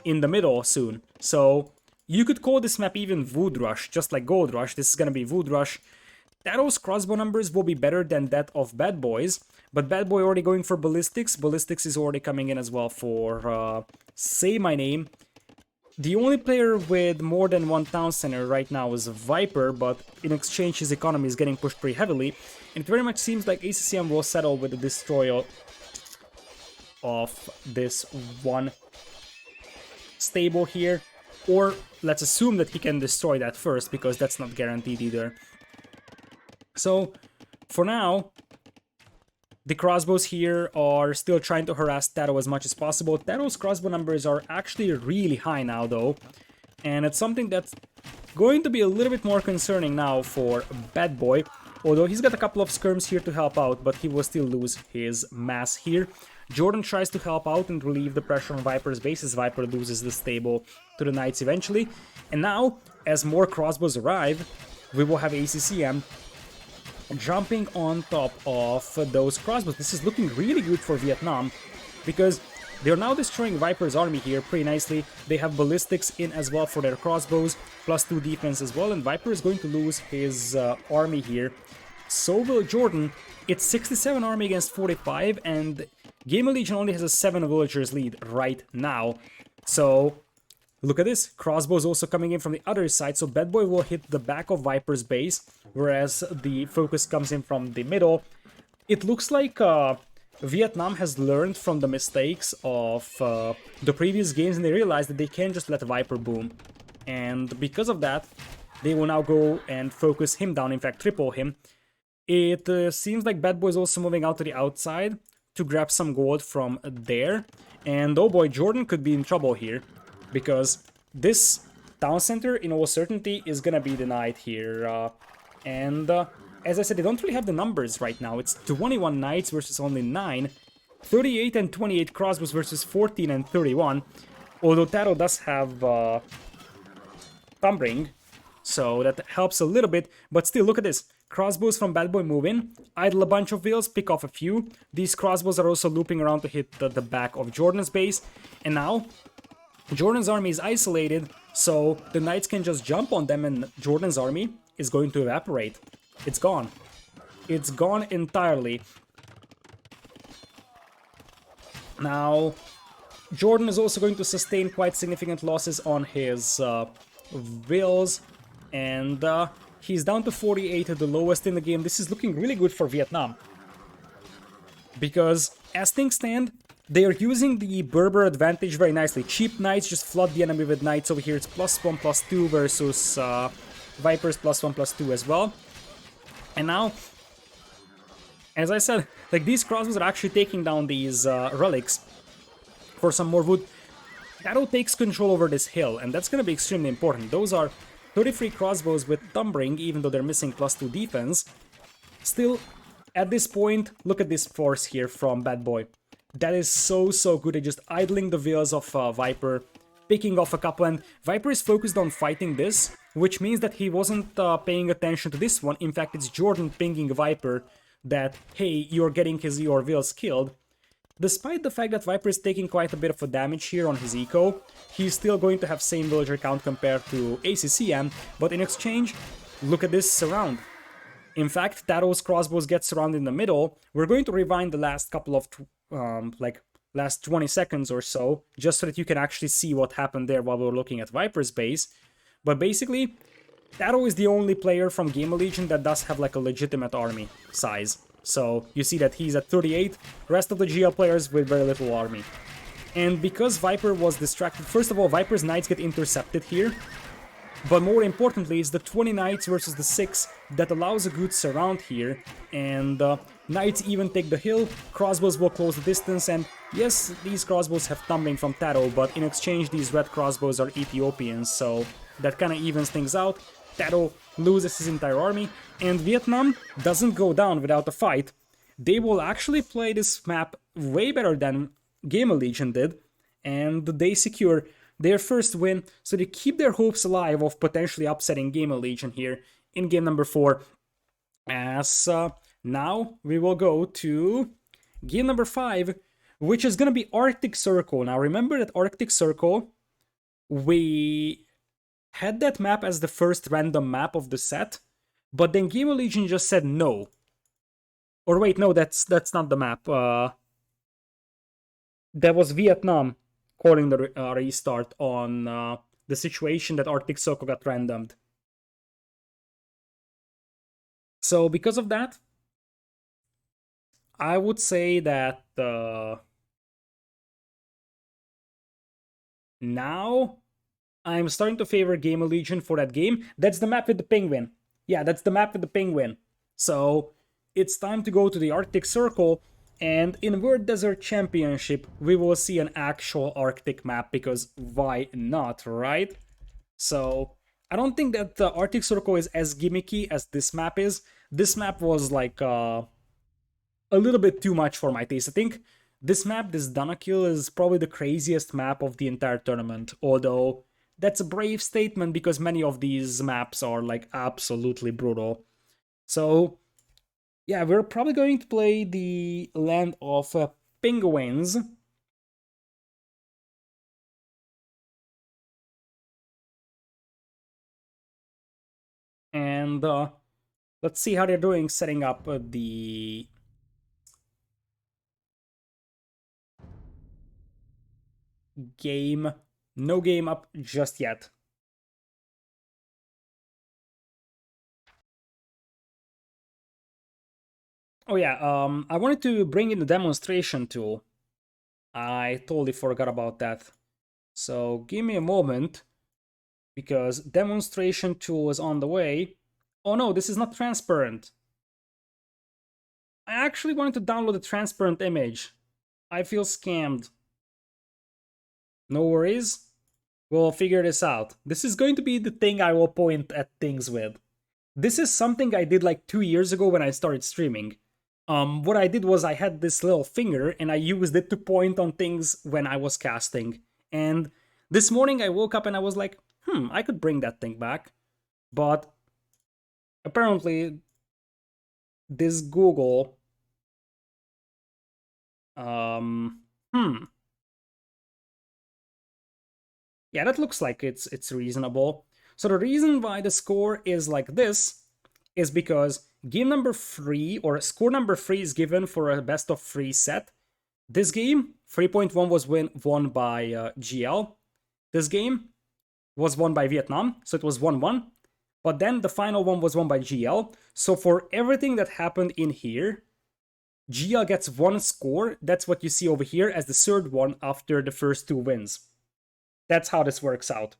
in the middle soon. So you could call this map even Wood Rush, just like Gold Rush. This is gonna be Wood Rush. TaToH's crossbow numbers will be better than that of Bad Boy's, but Bad Boy already going for ballistics. Ballistics is already coming in as well for Say My Name. The only player with more than 1 town center right now is Viper, but in exchange his economy is getting pushed pretty heavily, and it very much seems like ACCM will settle with the destroy of this one stable here, or let's assume that he can destroy that first, because that's not guaranteed either. So, for now, the crossbows here are still trying to harass TaToH as much as possible. TaToH's crossbow numbers are actually really high now, though, and it's something that's going to be a little bit more concerning now for Bad Boy, although he's got a couple of skirms here to help out, but he will still lose his mass here. Jordan tries to help out and relieve the pressure on Viper's base as Viper loses the stable to the Knights eventually. And now, as more crossbows arrive, we will have ACCM jumping on top of those crossbows. This is looking really good for Vietnam, because they're now destroying Viper's army here pretty nicely. They have ballistics in as well for their crossbows, +2 defense as well, and Viper is going to lose his army here. So will Jordan. It's 67 army against 45, and GamerLegion only has a 7 villagers lead right now. So look at this, crossbows also coming in from the other side, so Bad Boy will hit the back of Viper's base, whereas the focus comes in from the middle. It looks like Vietnam has learned from the mistakes of the previous games, and they realized that they can't just let Viper boom. And because of that, they will now go and focus him down, in fact triple him. It seems like Bad Boy is also moving out to the outside to grab some gold from there, and oh boy, Jordan could be in trouble here, because this town center, in all certainty, is gonna be denied here. As I said, they don't really have the numbers right now. It's 21 knights versus only 9, 38 and 28 crossbows versus 14 and 31. Although TaToH does have Thumbring, so that helps a little bit. But still, look at this. Crossbows from Bad Boy move in, idle a bunch of wheels, pick off a few. These crossbows are also looping around to hit the back of Jordan's base. And now Jordan's army is isolated, so the knights can just jump on them and Jordan's army is going to evaporate. It's gone. It's gone entirely. Now, Jordan is also going to sustain quite significant losses on his wills, and he's down to 48, the lowest in the game. This is looking really good for Vietnam, because as things stand, they are using the Berber advantage very nicely. Cheap knights just flood the enemy with knights over here. It's +1/+2 versus Viper's +1/+2 as well. And now, as I said, like, these crossbows are actually taking down these relics for some more wood. TaToH takes control over this hill, and that's going to be extremely important. Those are 33 crossbows with Thumbring, even though they're missing +2 defense. Still, at this point, look at this force here from Bad Boy. That is so good at just idling the wheels of Viper, picking off a couple, and Viper is focused on fighting this, which means that he wasn't paying attention to this one. In fact, it's Jordan pinging Viper that, hey, you're getting your wheels killed. Despite the fact that Viper is taking quite a bit of a damage here on his eco, he's still going to have same villager count compared to ACCM, but in exchange, look at this surround. In fact, TaToH's crossbows get surrounded in the middle. We're going to rewind the last couple of, last 20 seconds or so, just so that you can actually see what happened there while we were looking at Viper's base. But basically, TaToH is the only player from GamerLegion that does have like a legitimate army size. So you see that he's at 38, rest of the GL players with very little army. And because Viper was distracted, first of all, Viper's knights get intercepted here. But more importantly, it's the 20 knights versus the 6 that allows a good surround here. And knights even take the hill, crossbows will close the distance, and yes, these crossbows have tumbling from TaToH, but in exchange these red crossbows are Ethiopians, so that kind of evens things out. TaToH loses his entire army, and Vietnam doesn't go down without a fight. They will actually play this map way better than GamerLegion did, and they secure their first win, so they keep their hopes alive of potentially upsetting GamerLegion here in game number 4. As now we will go to game number 5, which is going to be Arctic Circle. Now remember that Arctic Circle, we had that map as the first random map of the set, but then GamerLegion just said no. Or wait, no, that's not the map. That was Vietnam calling the restart on the situation that Arctic Circle got randomed. So because of that, I would say that now I'm starting to favor GamerLegion for that game. That's the map with the penguin. Yeah, that's the map with the penguin. So it's time to go to the Arctic Circle, and in World Desert Championship we will see an actual Arctic map, because why not, right? So I don't think that the Arctic Circle is as gimmicky as this map is. This map was like a little bit too much for my taste. I think this map, this Dunakill, is probably the craziest map of the entire tournament, although that's a brave statement because many of these maps are like absolutely brutal. So yeah, we're probably going to play the land of penguins. And let's see how they're doing setting up the game. No game up just yet. Oh yeah, I wanted to bring in the demonstration tool. I totally forgot about that. So give me a moment, because demonstration tool is on the way. Oh no, this is not transparent. I actually wanted to download a transparent image. I feel scammed. No worries. We'll figure this out. This is going to be the thing I will point at things with. This is something I did like 2 years ago when I started streaming. What I did was I had this little finger and I used it to point on things when I was casting. And this morning I woke up and I was like, I could bring that thing back. But apparently this Google... Yeah, that looks like it's reasonable. So the reason why the score is like this is because game number 3, or score number 3, is given for a best of 3 set. This game, 3.1 was won by GL. This game was won by Vietnam, so it was 1-1. But then the final one was won by GL. So for everything that happened in here, GL gets 1 score. That's what you see over here as the third one after the first 2 wins. That's how this works out.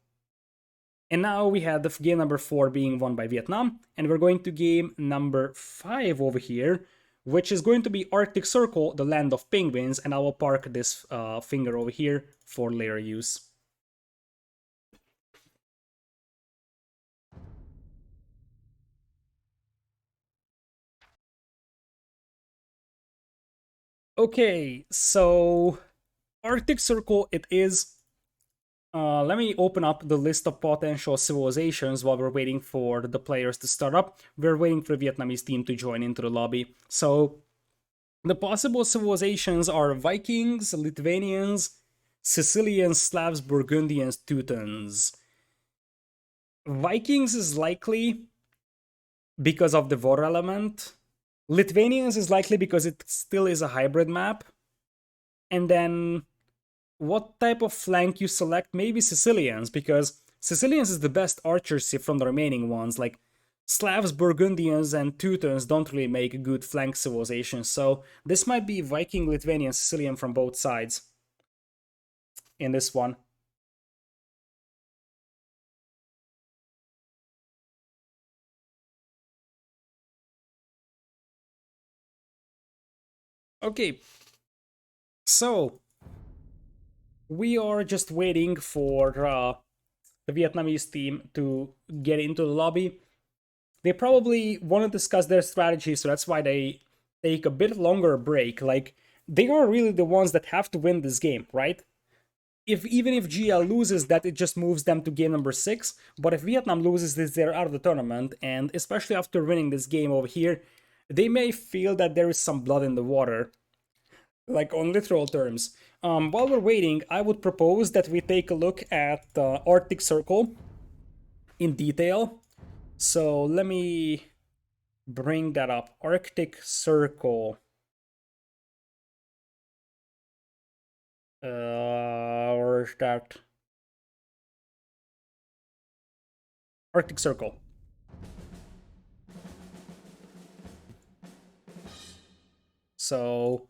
And now we have the game number 4 being won by Vietnam, and we're going to game number 5 over here, which is going to be Arctic Circle, the land of penguins, and I will park this finger over here for later use. Okay, so Arctic Circle it is. Let me open up the list of potential civilizations while we're waiting for the players to start up. We're waiting for the Vietnamese team to join into the lobby. So the possible civilizations are Vikings, Lithuanians, Sicilians, Slavs, Burgundians, Teutons. Vikings is likely because of the war element. Lithuanians is likely because it still is a hybrid map. And then what type of flank you select? Maybe Sicilians, because Sicilians is the best archery from the remaining ones. Like Slavs, Burgundians, and Teutons don't really make good flank civilizations, so this might be Viking, Lithuanian, Sicilian from both sides in this one. Okay, so we are just waiting for the Vietnamese team to get into the lobby. They probably want to discuss their strategy, so that's why they take a bit longer break. Like, they are really the ones that have to win this game, right? If even if GL loses that, it just moves them to game number 6. But if Vietnam loses this, they're out of the tournament, and especially after winning this game over here, they may feel that there is some blood in the water, like on literal terms. While we're waiting, I would propose that we take a look at the Arctic Circle in detail. So let me bring that up. Arctic Circle. Where's that? Arctic Circle. So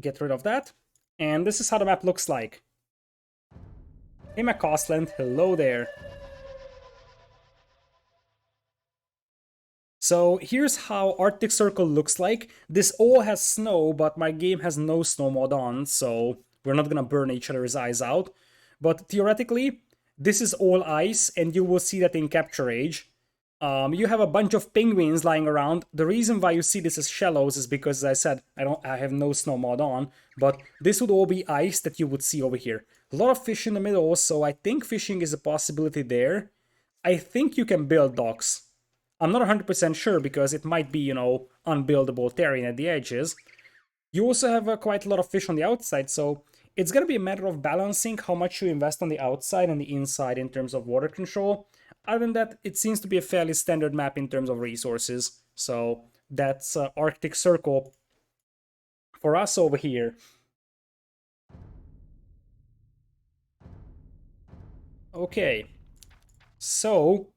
get rid of that. And this is how the map looks like. Hey, McCausland, hello there. So here's how Arctic Circle looks like. This all has snow, but my game has no snow mod on, so we're not gonna burn each other's eyes out. But theoretically, this is all ice, and you will see that in Capture Age. You have a bunch of penguins lying around. The reason why you see this as shallows is because, as I said, I have no snow mod on, but this would all be ice that you would see over here. A lot of fish in the middle, so I think fishing is a possibility there. I think you can build docks. I'm not 100% sure because it might be, unbuildable terrain at the edges. You also have quite a lot of fish on the outside, so it's going to be a matter of balancing how much you invest on the outside and the inside in terms of water control. Other than that, it seems to be a fairly standard map in terms of resources. So that's Arctic Circle for us over here. Okay, so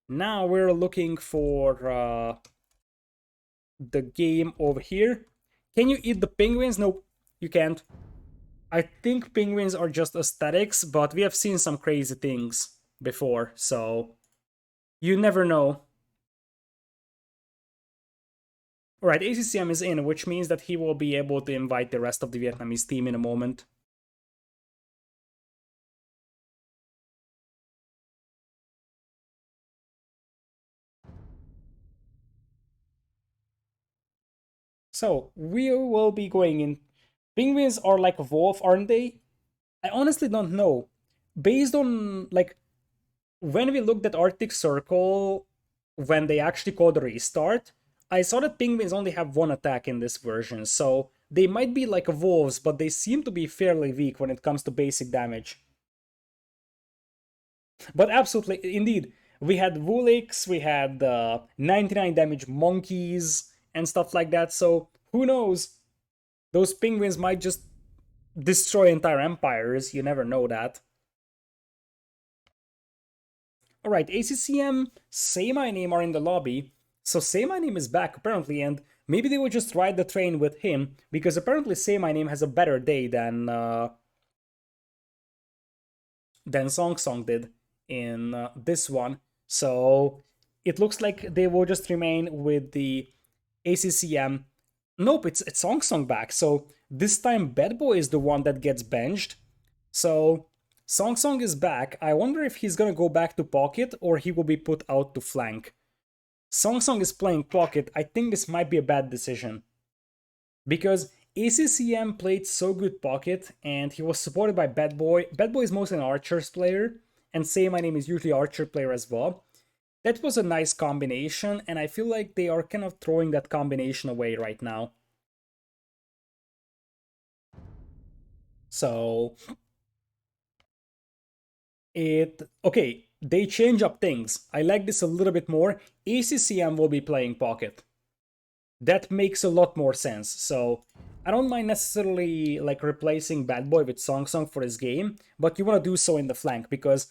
now we're looking for the game over here. Can you eat the penguins? Nope, you can't. I think penguins are just aesthetics, but we have seen some crazy things before, so you never know. Alright, ACCM is in, which means that he will be able to invite the rest of the Vietnamese team in a moment. So, we will be going in. Penguins are like a wolf, aren't they? I honestly don't know. Based on, like, when we looked at Arctic Circle, when they actually called a restart, I saw that penguins only have one attack in this version, so they might be like wolves, but they seem to be fairly weak when it comes to basic damage. But absolutely, indeed, we had Woolix, we had 99 damage monkeys, and stuff like that, so who knows? Those penguins might just destroy entire empires, you never know that. Alright, ACCM, Say My Name are in the lobby. So Say My Name is back apparently, and maybe they will just ride the train with him, because apparently Say My Name has a better day than Song Song did in this one. So it looks like they will just remain with the ACCM. Nope, it's Song Song back. So this time Bad Boy is the one that gets benched. So Song Song is back. I wonder if he's gonna go back to pocket or he will be put out to flank. Song Song is playing Pocket, I think this might be a bad decision. Because ACCM played so good Pocket, and he was supported by Bad Boy. Bad Boy is mostly an Archer's player, and Say My Name is usually Archer player as well. That was a nice combination, and I feel like they are kind of throwing that combination away right now. So okay, they change up things. I like this a little bit more. ACCM will be playing Pocket. That makes a lot more sense. So I don't mind necessarily like replacing Bad Boy with Song Song for this game, but you want to do so in the flank because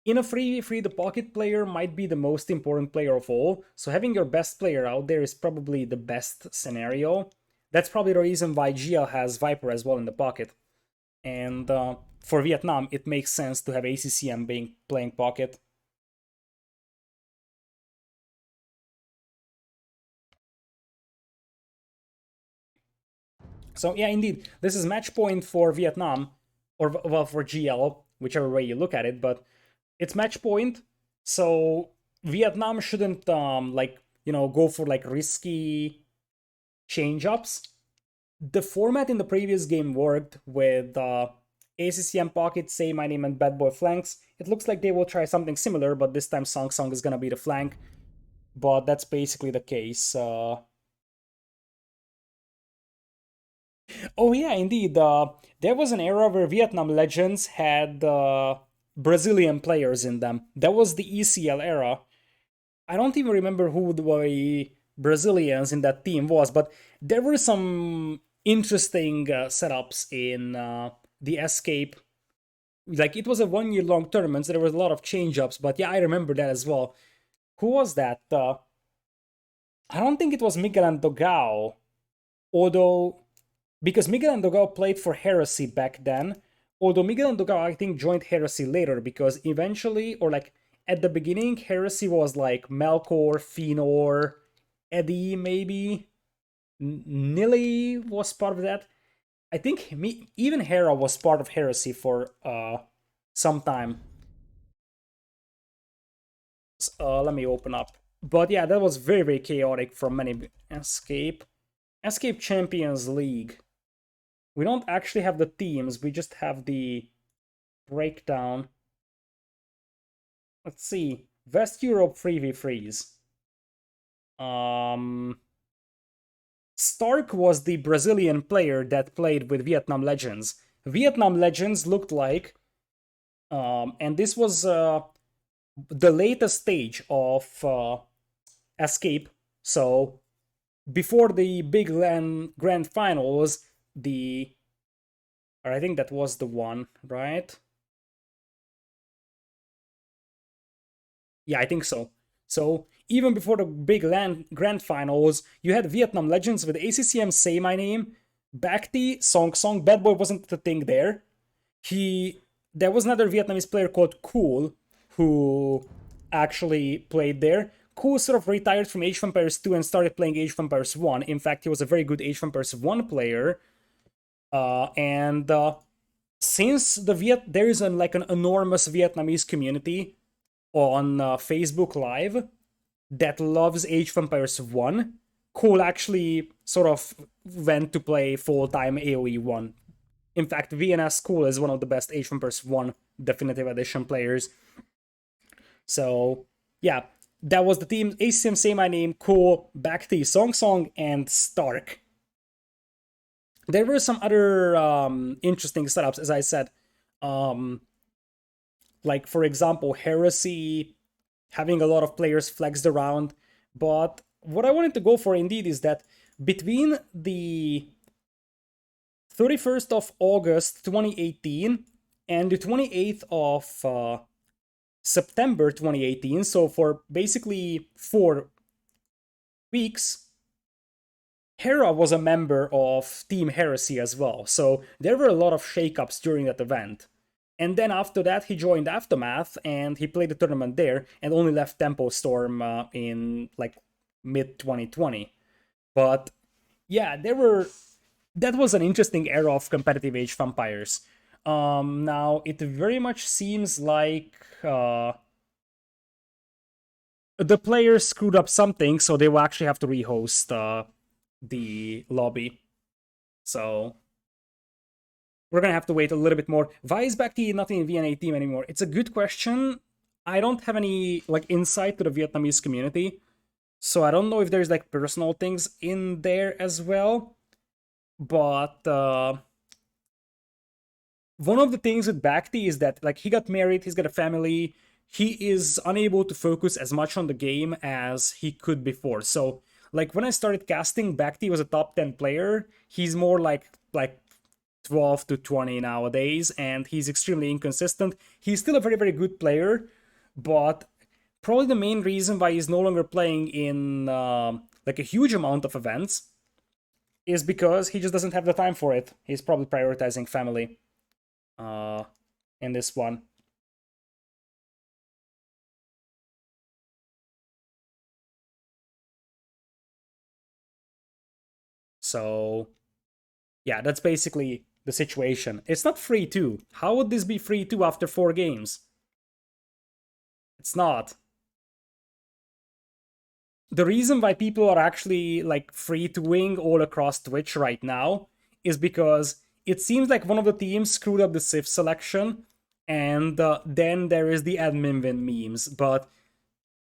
in a 3v3, the Pocket player might be the most important player of all. So having your best player out there is probably the best scenario. That's probably the reason why GL has Viper as well in the Pocket. And for Vietnam, it makes sense to have ACCM playing Pocket. So yeah, indeed, this is match point for Vietnam, or well, for GL, whichever way you look at it. But it's match point, so Vietnam shouldn't like go for like risky change ups. The format in the previous game worked with ACCM Pocket, Say My Name, and Bad Boy flanks. It looks like they will try something similar, but this time Song Song is gonna be the flank. But that's basically the case. Oh yeah, indeed. There was an era where Vietnam Legends had Brazilian players in them. That was the ECL era. I don't even remember who the Brazilians in that team was, but there were some interesting setups in the Escape. Like it was a 1 year long tournament, so there was a lot of change ups. But yeah, I remember that as well. Who was that? I don't think it was Miguel and Dogao, although because Miguel and Dogao played for Heresy back then. Although Miguel and Dogao, I think, joined Heresy later because eventually, or like at the beginning, Heresy was like Melkor, Fëanor, Eddie, maybe. Nili was part of that. I think even Hera was part of Heresy for some time. Let me open up. But yeah, that was very, very chaotic from many. Escape Champions League. We don't actually have the teams, we just have the breakdown. Let's see. West Europe 3v3s. Stark was the Brazilian player that played with Vietnam Legends. Vietnam Legends looked like, and this was the latest stage of Escape. So before the big grand finals, or I think that was the one, right? Yeah, I think so. So even before the big grand finals, you had Vietnam Legends with ACCM Say My Name, Backty, Song Song. Bad Boy wasn't the thing there. There was another Vietnamese player called Cool who actually played there. Cool sort of retired from Age of Empires 2 and started playing Age of Empires 1. In fact, he was a very good Age of Empires 1 player. And since there is like an enormous Vietnamese community on Facebook Live that loves Age of Empires 1, Cole actually sort of went to play full-time AoE 1. In fact, VNS Cole is one of the best Age of Empires 1 Definitive Edition players. So, yeah, that was the team. ACM Say My Name, Cole, Backty, Song Song, and Stark. There were some other interesting setups, as I said. Like, for example, Heresy having a lot of players flexed around. But what I wanted to go for indeed is that between the 31st of August 2018 and the 28th of September 2018, so for basically 4 weeks, Hera was a member of Team Heresy as well. So there were a lot of shakeups during that event. And then after that, he joined Aftermath and he played the tournament there and only left Tempo Storm in like mid 2020. But yeah, that was an interesting era of competitive Age Vampires. Now it very much seems like the players screwed up something, so they will actually have to rehost the lobby. So we're gonna have to wait a little bit more. Why is Bhakti not in VNA team anymore? It's a good question. I don't have any like insight to the Vietnamese community, so I don't know if there's like personal things in there as well. But one of the things with Bhakti is that like he got married, he's got a family, he is unable to focus as much on the game as he could before. So like when I started casting, Bhakti was a top 10 player. He's more like 12 to 20 nowadays, and he's extremely inconsistent. He's still a very, very good player, but probably the main reason why he's no longer playing in like a huge amount of events is because he just doesn't have the time for it. He's probably prioritizing family in this one. So yeah, that's basically the situation. It's not free too. How would this be free too after 4 games? It's not. The reason why people are actually like free to wing all across Twitch right now is because it seems like one of the teams screwed up the Civ selection, and then there is the admin win memes. But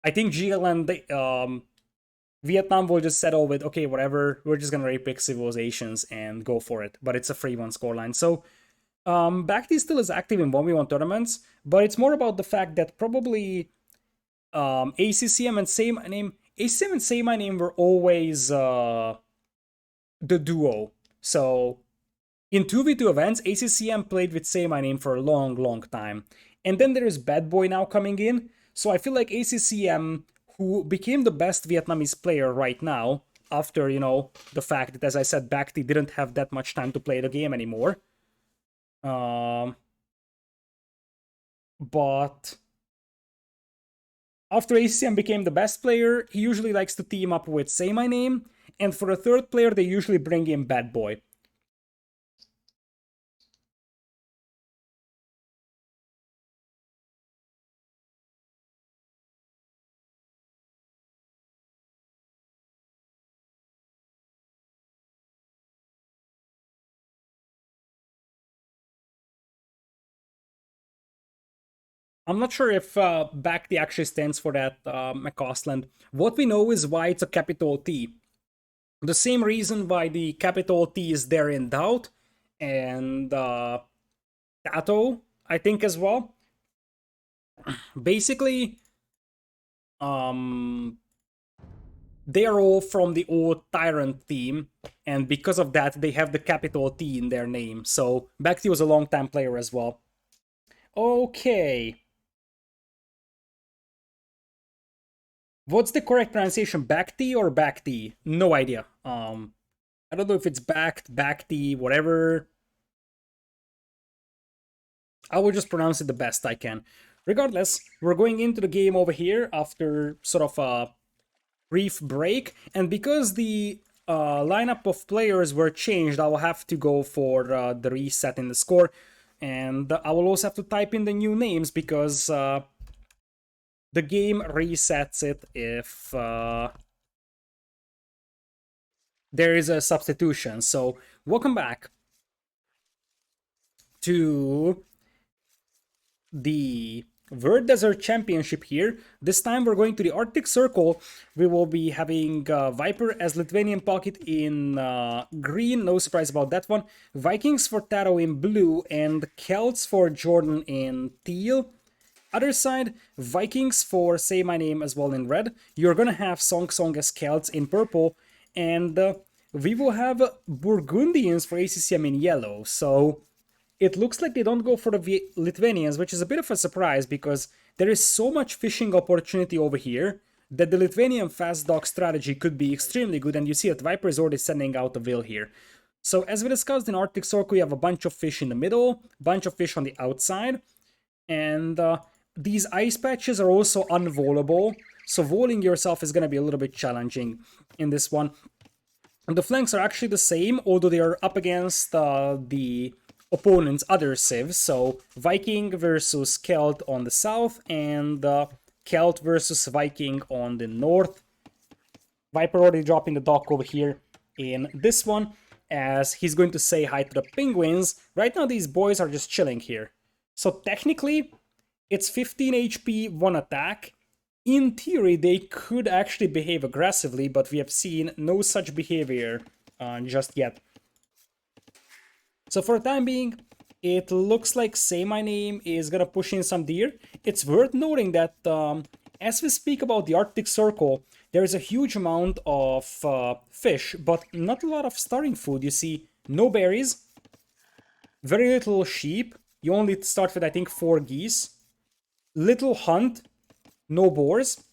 I think GL and Vietnam will just settle with, okay, whatever, we're just gonna repick civilizations and go for it. But it's a free one scoreline. So Bhakti still is active in 1v1 tournaments, but it's more about the fact that probably ACCM and Say My Name, ACCM and Say My Name were always the duo. So in 2v2 events, ACCM played with Say My Name for a long, long time. And then there is Bad Boy now coming in. So I feel like ACCM, who became the best Vietnamese player right now, after, you know, the fact that, as I said, Bhakti didn't have that much time to play the game anymore. But after ACCM became the best player, he usually likes to team up with Say My Name, and for a third player, they usually bring in Bad Boy. I'm not sure if Bhakti actually stands for that, McCausland. What we know is why it's a capital T. The same reason why the capital T is there in Doubt and TaToH, I think, as well. Basically, they are all from the old Tyrant team, and because of that, they have the capital T in their name. So Bhakti was a long time player as well. Okay. What's the correct pronunciation? Bhakti or Bhakti? No idea. I don't know if it's Bhakti, whatever. I will just pronounce it the best I can. Regardless, we're going into the game over here after sort of a brief break, and because the lineup of players were changed, I will have to go for the reset in the score, and I will also have to type in the new names because the game resets it if there is a substitution. So welcome back to the World Desert Championship here. This time we're going to the Arctic Circle. We will be having Viper as Lithuanian Pocket in green, no surprise about that one. Vikings for TaToH in blue, and Celts for Jordan in teal. Other side, Vikings for Say My Name as well in red. You're gonna have Song Song as Celts in purple, and we will have Burgundians for ACCM in yellow. So it looks like they don't go for the Lithuanians, which is a bit of a surprise because there is so much fishing opportunity over here that the Lithuanian fast dock strategy could be extremely good, and you see that Viper is already sending out a will here. So as we discussed in Arctic Circle, we have a bunch of fish in the middle, bunch of fish on the outside, and these ice patches are also unvolable, so voling yourself is going to be a little bit challenging in this one. And the flanks are actually the same, although they are up against the opponent's other civs. So Viking versus Celt on the south, and Celt versus Viking on the north. Viper already dropping the dock over here in this one, as he's going to say hi to the penguins. Right now these boys are just chilling here. So technically, it's 15 HP, 1 attack. In theory, they could actually behave aggressively, but we have seen no such behavior just yet. So for the time being, it looks like Say My Name is gonna push in some deer. It's worth noting that as we speak about the Arctic Circle, there is a huge amount of fish, but not a lot of starting food. You see, no berries, very little sheep. You only start with, I think, 4 geese. Little hunt, no boars.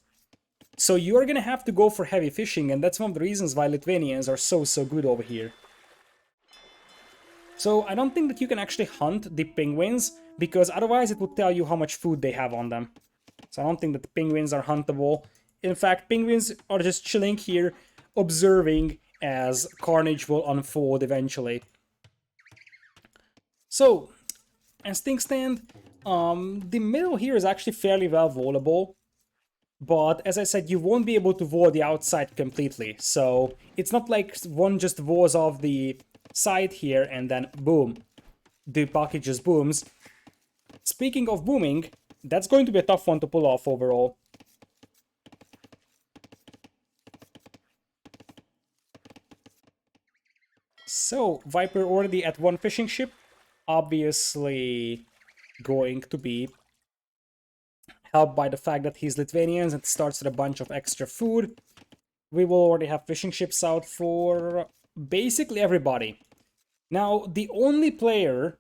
So you're gonna have to go for heavy fishing, and that's one of the reasons why Lithuanians are so good over here. So I don't think that you can actually hunt the penguins, because otherwise it would tell you how much food they have on them. So I don't think that the penguins are huntable. In fact, penguins are just chilling here, observing as carnage will unfold eventually. So, as things stand, the middle here is actually fairly well volable. But as I said, you won't be able to wall the outside completely. So it's not like one just walls off the side here and then boom, the pocket just booms. Speaking of booming, that's going to be a tough one to pull off overall. So Viper already at 1 fishing ship, obviously going to be helped by the fact that he's Lithuanians and starts with a bunch of extra food. We will already have fishing ships out for basically everybody. Now, the only player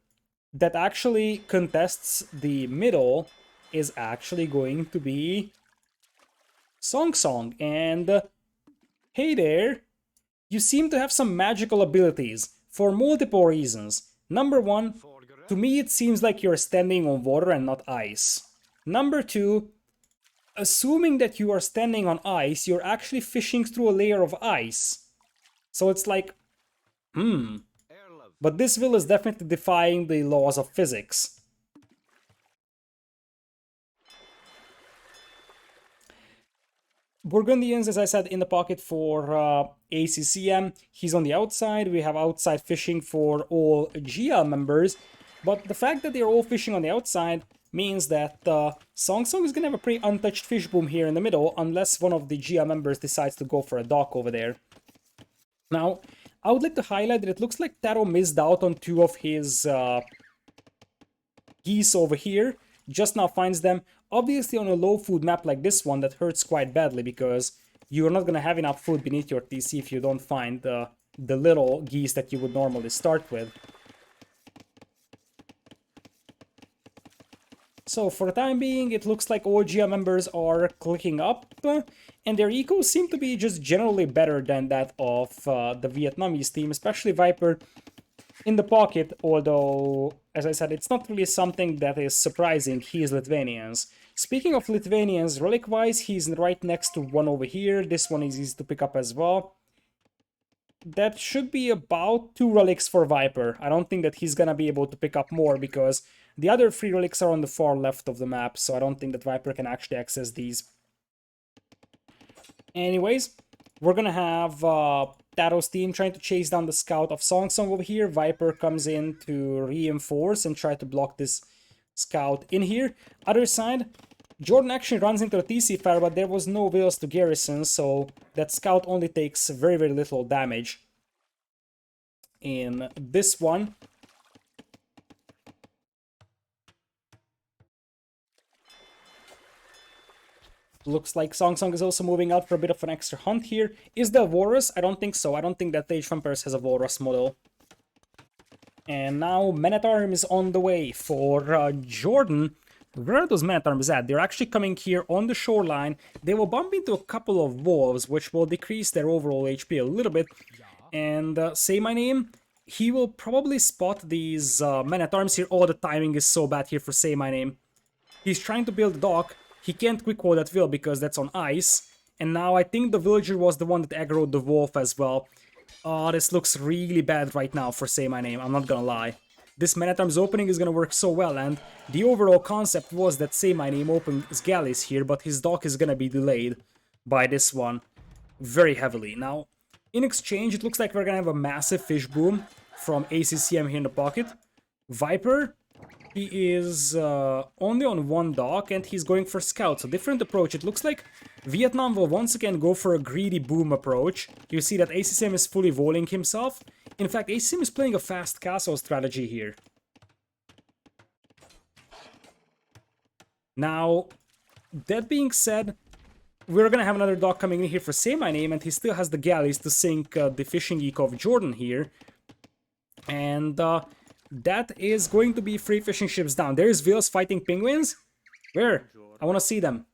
that actually contests the middle is actually going to be Song. And hey there, you seem to have some magical abilities for multiple reasons. Number 1, to me it seems like you're standing on water and not ice. Number 2, assuming that you are standing on ice, you're actually fishing through a layer of ice. So it's like, But this will is definitely defying the laws of physics. Burgundians, as I said, in the pocket for ACCM. He's on the outside. We have outside fishing for all GL members. But the fact that they're all fishing on the outside means that Song is going to have a pretty untouched fish boom here in the middle, unless one of the GL members decides to go for a dock over there. Now, I would like to highlight that it looks like TaToH missed out on 2 of his geese over here. Just now finds them. Obviously, on a low food map like this one, that hurts quite badly, because you're not going to have enough food beneath your TC if you don't find the little geese that you would normally start with. So for the time being, it looks like all GL members are clicking up, and their ecos seem to be just generally better than that of the Vietnamese team, especially Viper in the pocket, although, as I said, it's not really something that is surprising. He is Lithuanians. Speaking of Lithuanians, relic-wise, he's right next to one over here. This one is easy to pick up as well. That should be about 2 relics for Viper. I don't think that he's gonna be able to pick up more, because the other 3 relics are on the far left of the map, so I don't think that Viper can actually access these. Anyways, we're gonna have TaToH's team trying to chase down the scout of Song over here. Viper comes in to reinforce and try to block this scout in here. Other side, Jordan actually runs into the TC fire, but there was no wheels to garrison, so that scout only takes very little damage in this one. Looks like Song is also moving out for a bit of an extra hunt here. Is there a Walrus? I don't think so. I don't think that TaToH Vampires has a Walrus model. And now Men-at-Arms is on the way for Jordan. Where are those Men-at-Arms at? They're actually coming here on the shoreline. They will bump into a couple of wolves, which will decrease their overall HP a little bit. And Say My Name, he will probably spot these Men-at-Arms here. Oh, the timing is so bad here for Say My Name. He's trying to build a dock. He can't quick wall that will because that's on ice. And now I think the villager was the one that aggroed the wolf as well. Oh, this looks really bad right now for Say My Name, I'm not gonna lie. this man-at-arms opening is gonna work so well, and the overall concept was that Say My Name opens galleys here, but his dock is gonna be delayed by this one very heavily. Now, in exchange, it looks like we're gonna have a massive fish boom from ACCM here in the pocket. Viper, he is only on one dock, and he's going for scout, so different approach. It looks like Vietnam will once again go for a greedy boom approach. You see that ACCM is fully volleying himself. In fact, ACCM is playing a fast castle strategy here. Now, that being said, we're gonna have another dock coming in here for Say My Name, and he still has the galleys to sink the fishing eco of Jordan here. And that is going to be 3 fishing ships down. There's Whales fighting penguins. Where? I want to see them.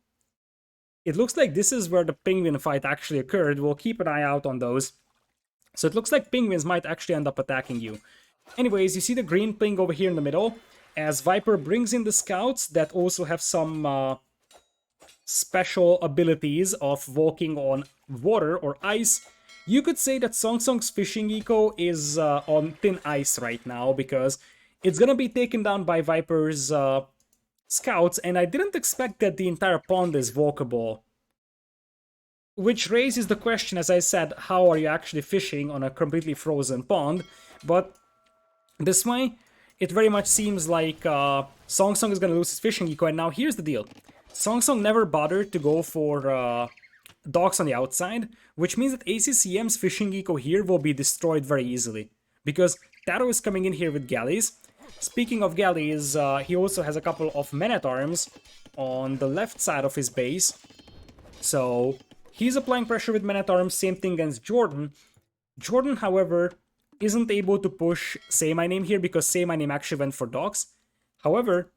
It looks like this is where the penguin fight actually occurred. We'll keep an eye out on those. So it looks like penguins might actually end up attacking you. Anyways, you see the green ping over here in the middle, as Viper brings in the scouts that also have some special abilities of walking on water or ice. You could say that Song Song's fishing eco is on thin ice right now, because it's gonna be taken down by Viper's scouts, and I didn't expect that the entire pond is walkable. Which raises the question, as I said, how are you actually fishing on a completely frozen pond? But this way, it very much seems like Song Song is gonna lose his fishing eco, and now here's the deal. Song Song never bothered to go for docks on the outside, which means that ACCM's fishing eco here will be destroyed very easily, because TaToH is coming in here with galleys. Speaking of galleys, he also has a couple of men-at-arms on the left side of his base, so he's applying pressure with men-at-arms. Same thing against Jordan. Jordan, however, isn't able to push Say My Name here, because Say My Name actually went for docks. However,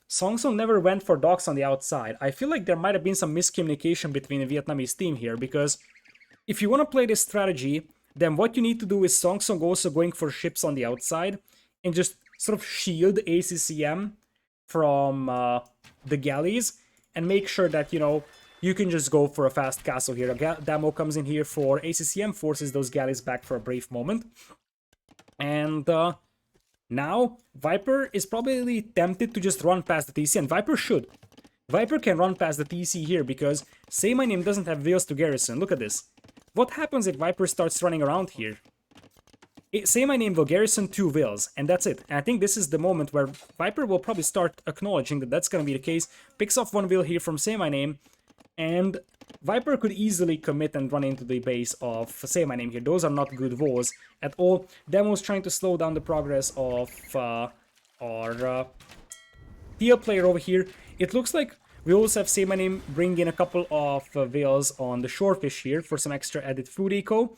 Song Song never went for docks on the outside. I feel like there might have been some miscommunication between the Vietnamese team here, because if you want to play this strategy, then what you need to do is Song Song also going for ships on the outside and just sort of shield ACCM from the galleys and make sure that, you know, you can just go for a fast castle here. A demo comes in here for ACCM, forces those galleys back for a brief moment. And now Viper is probably tempted to just run past the TC, and Viper should. Viper can run past the TC here, because Say My Name doesn't have whales to garrison. Look at this. What happens if Viper starts running around here? Say My Name will garrison 2 whales, and that's it. And I think this is the moment where Viper will probably start acknowledging that that's going to be the case. Picks off 1 whale here from Say My Name, and Viper could easily commit and run into the base of Say My Name here. Those are not good walls at all. Demo's trying to slow down the progress of our TL player over here. It looks like we also have Say My Name bring in a couple of whales on the shorefish here for some extra added food eco.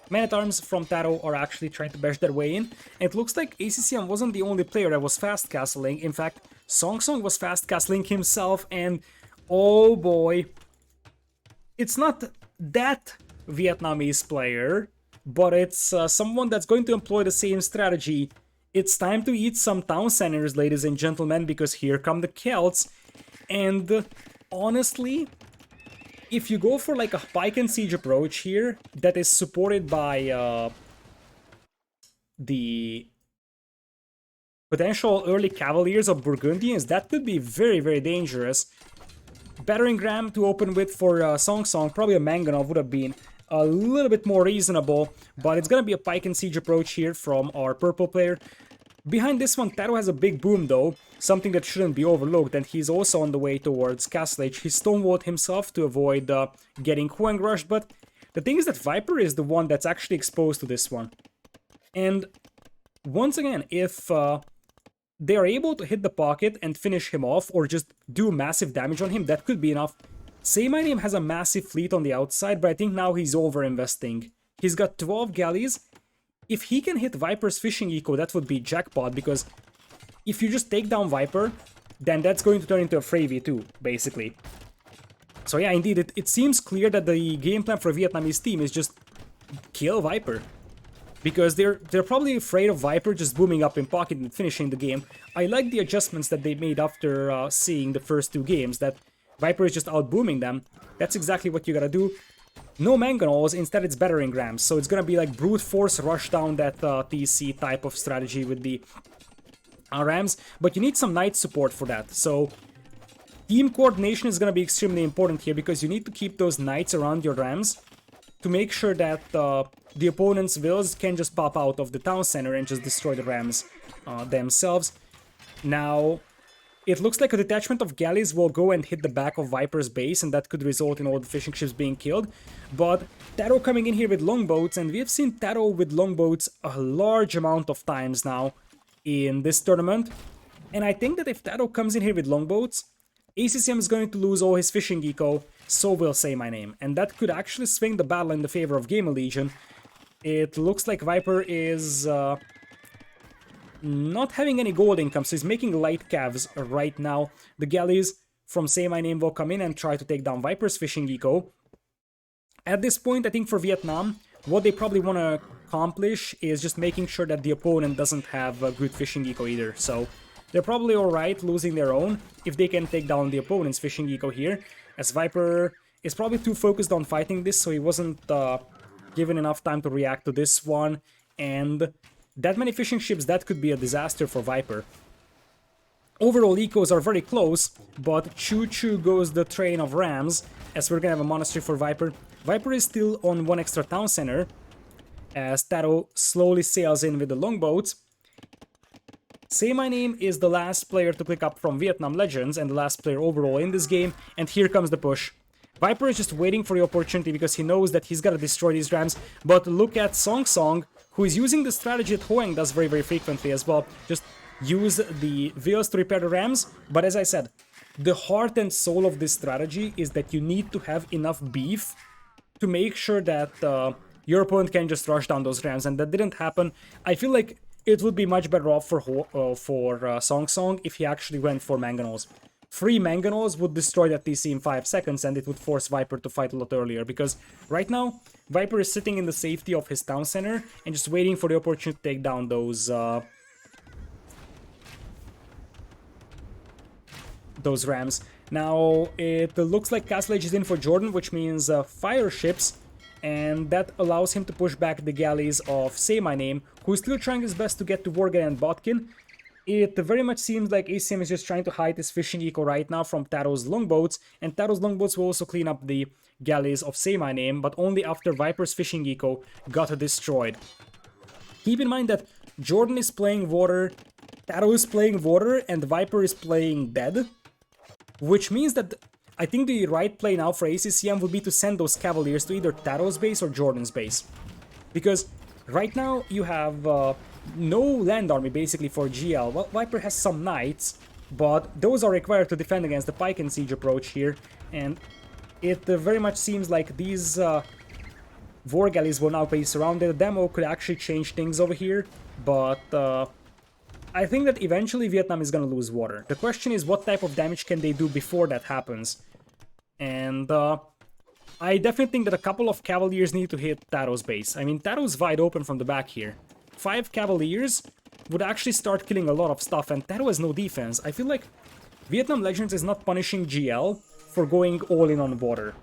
Men-at-arms from TaToH are actually trying to bash their way in. And it looks like ACCM wasn't the only player that was fast castling. In fact, Song Song was fast castling himself, and oh boy, it's not that Vietnamese player, but it's someone that's going to employ the same strategy. It's time to eat some town centers, ladies and gentlemen, because here come the Celts. And honestly, if you go for like a pike and siege approach here that is supported by the potential early cavaliers of Burgundians, that could be very, very dangerous. Battering ram to open with for Song Song, probably a Manganov would have been a little bit more reasonable, but it's gonna be a pike and siege approach here from our purple player. Behind this one, TaToH has a big boom though, something that shouldn't be overlooked, and he's also on the way towards Castle Age. He stonewalled himself to avoid getting Huang rushed, but the thing is that Viper is the one that's actually exposed to this one. And once again, if they are able to hit the pocket and finish him off, or just do massive damage on him, that could be enough. Say My Name has a massive fleet on the outside, but I think now he's over-investing. He's got 12 galleys. If he can hit Viper's fishing eco, that would be jackpot, because if you just take down Viper, then that's going to turn into a Frey V2, basically. So yeah, indeed, it seems clear that the game plan for a Vietnamese team is just kill Viper. Because they're probably afraid of Viper just booming up in pocket and finishing the game. I like the adjustments that they made after seeing the first 2 games, that Viper is just out booming them. That's exactly what you gotta do. no mangonels, instead it's battering rams. So it's gonna be like brute force rush down that TC type of strategy with the rams. But you need some knight support for that. So team coordination is gonna be extremely important here because you need to keep those knights around your rams to make sure that the opponent's vills can just pop out of the town center and just destroy the rams themselves. Now, it looks like a detachment of galleys will go and hit the back of Viper's base, and that could result in all the fishing ships being killed. But TaToH coming in here with longboats, and we have seen TaToH with longboats a large amount of times now in this tournament. And I think that if TaToH comes in here with longboats, ACCM is going to lose all his fishing eco, so will say my name. And that could actually swing the battle in the favor of GamerLegion. It looks like Viper is not having any gold income, so he's making light calves right now. The galleys from Say My Name will come in and try to take down Viper's fishing eco. At this point, I think for Vietnam, what they probably want to accomplish is just making sure that the opponent doesn't have a good fishing eco either. So they're probably alright losing their own if they can take down the opponent's fishing eco here, as Viper is probably too focused on fighting this, so he wasn't given enough time to react to this one, and that many fishing ships, that could be a disaster for Viper. Overall ecos are very close, but choo-choo goes the train of rams, as we're gonna have a monastery for Viper. Viper is still on one extra town center, as TaToH slowly sails in with the longboats. Say My Name is the last player to click up from Vietnam Legends, and the last player overall in this game, and here comes the push. Viper is just waiting for the opportunity because he knows that he's gotta destroy these rams, but look at Song Song, who is using the strategy that Hoang does very, very frequently as well. Just use the vills to repair the rams, but as I said, the heart and soul of this strategy is that you need to have enough beef to make sure that your opponent can just rush down those rams, and that didn't happen. I feel like it would be much better off for Song Song if he actually went for mangonels. 3 mangonels would destroy that TC in 5 seconds, and it would force Viper to fight a lot earlier, because right now, Viper is sitting in the safety of his town center and just waiting for the opportunity to take down those rams. Now, it looks like Castle Age is in for Jordan, which means fire ships, and that allows him to push back the galleys of Say My Name, who is still trying his best to get to Worgen and Botkin. It very much seems like ACM is just trying to hide his fishing eco right now from TaToH's longboats, and TaToH's longboats will also clean up the galleys of Say My Name, but only after Viper's fishing eco got destroyed. Keep in mind that Jordan is playing water, TaToH is playing water, and Viper is playing dead, which means that I think the right play now for ACCM would be to send those cavaliers to either TaToH's base or Jordan's base. Because right now you have no land army basically for GL. Well, Viper has some knights, but those are required to defend against the pike and siege approach here, and it very much seems like these war galleys will now be surrounded. The demo could actually change things over here, but I think that eventually Vietnam is gonna lose water. The question is what type of damage can they do before that happens, and I definitely think that a couple of cavaliers need to hit TaToH's base. I mean, TaToH's wide open from the back here. 5 cavaliers would actually start killing a lot of stuff, and TaToH has no defense. I feel like Vietnam Legends is not punishing GL for going all in on water.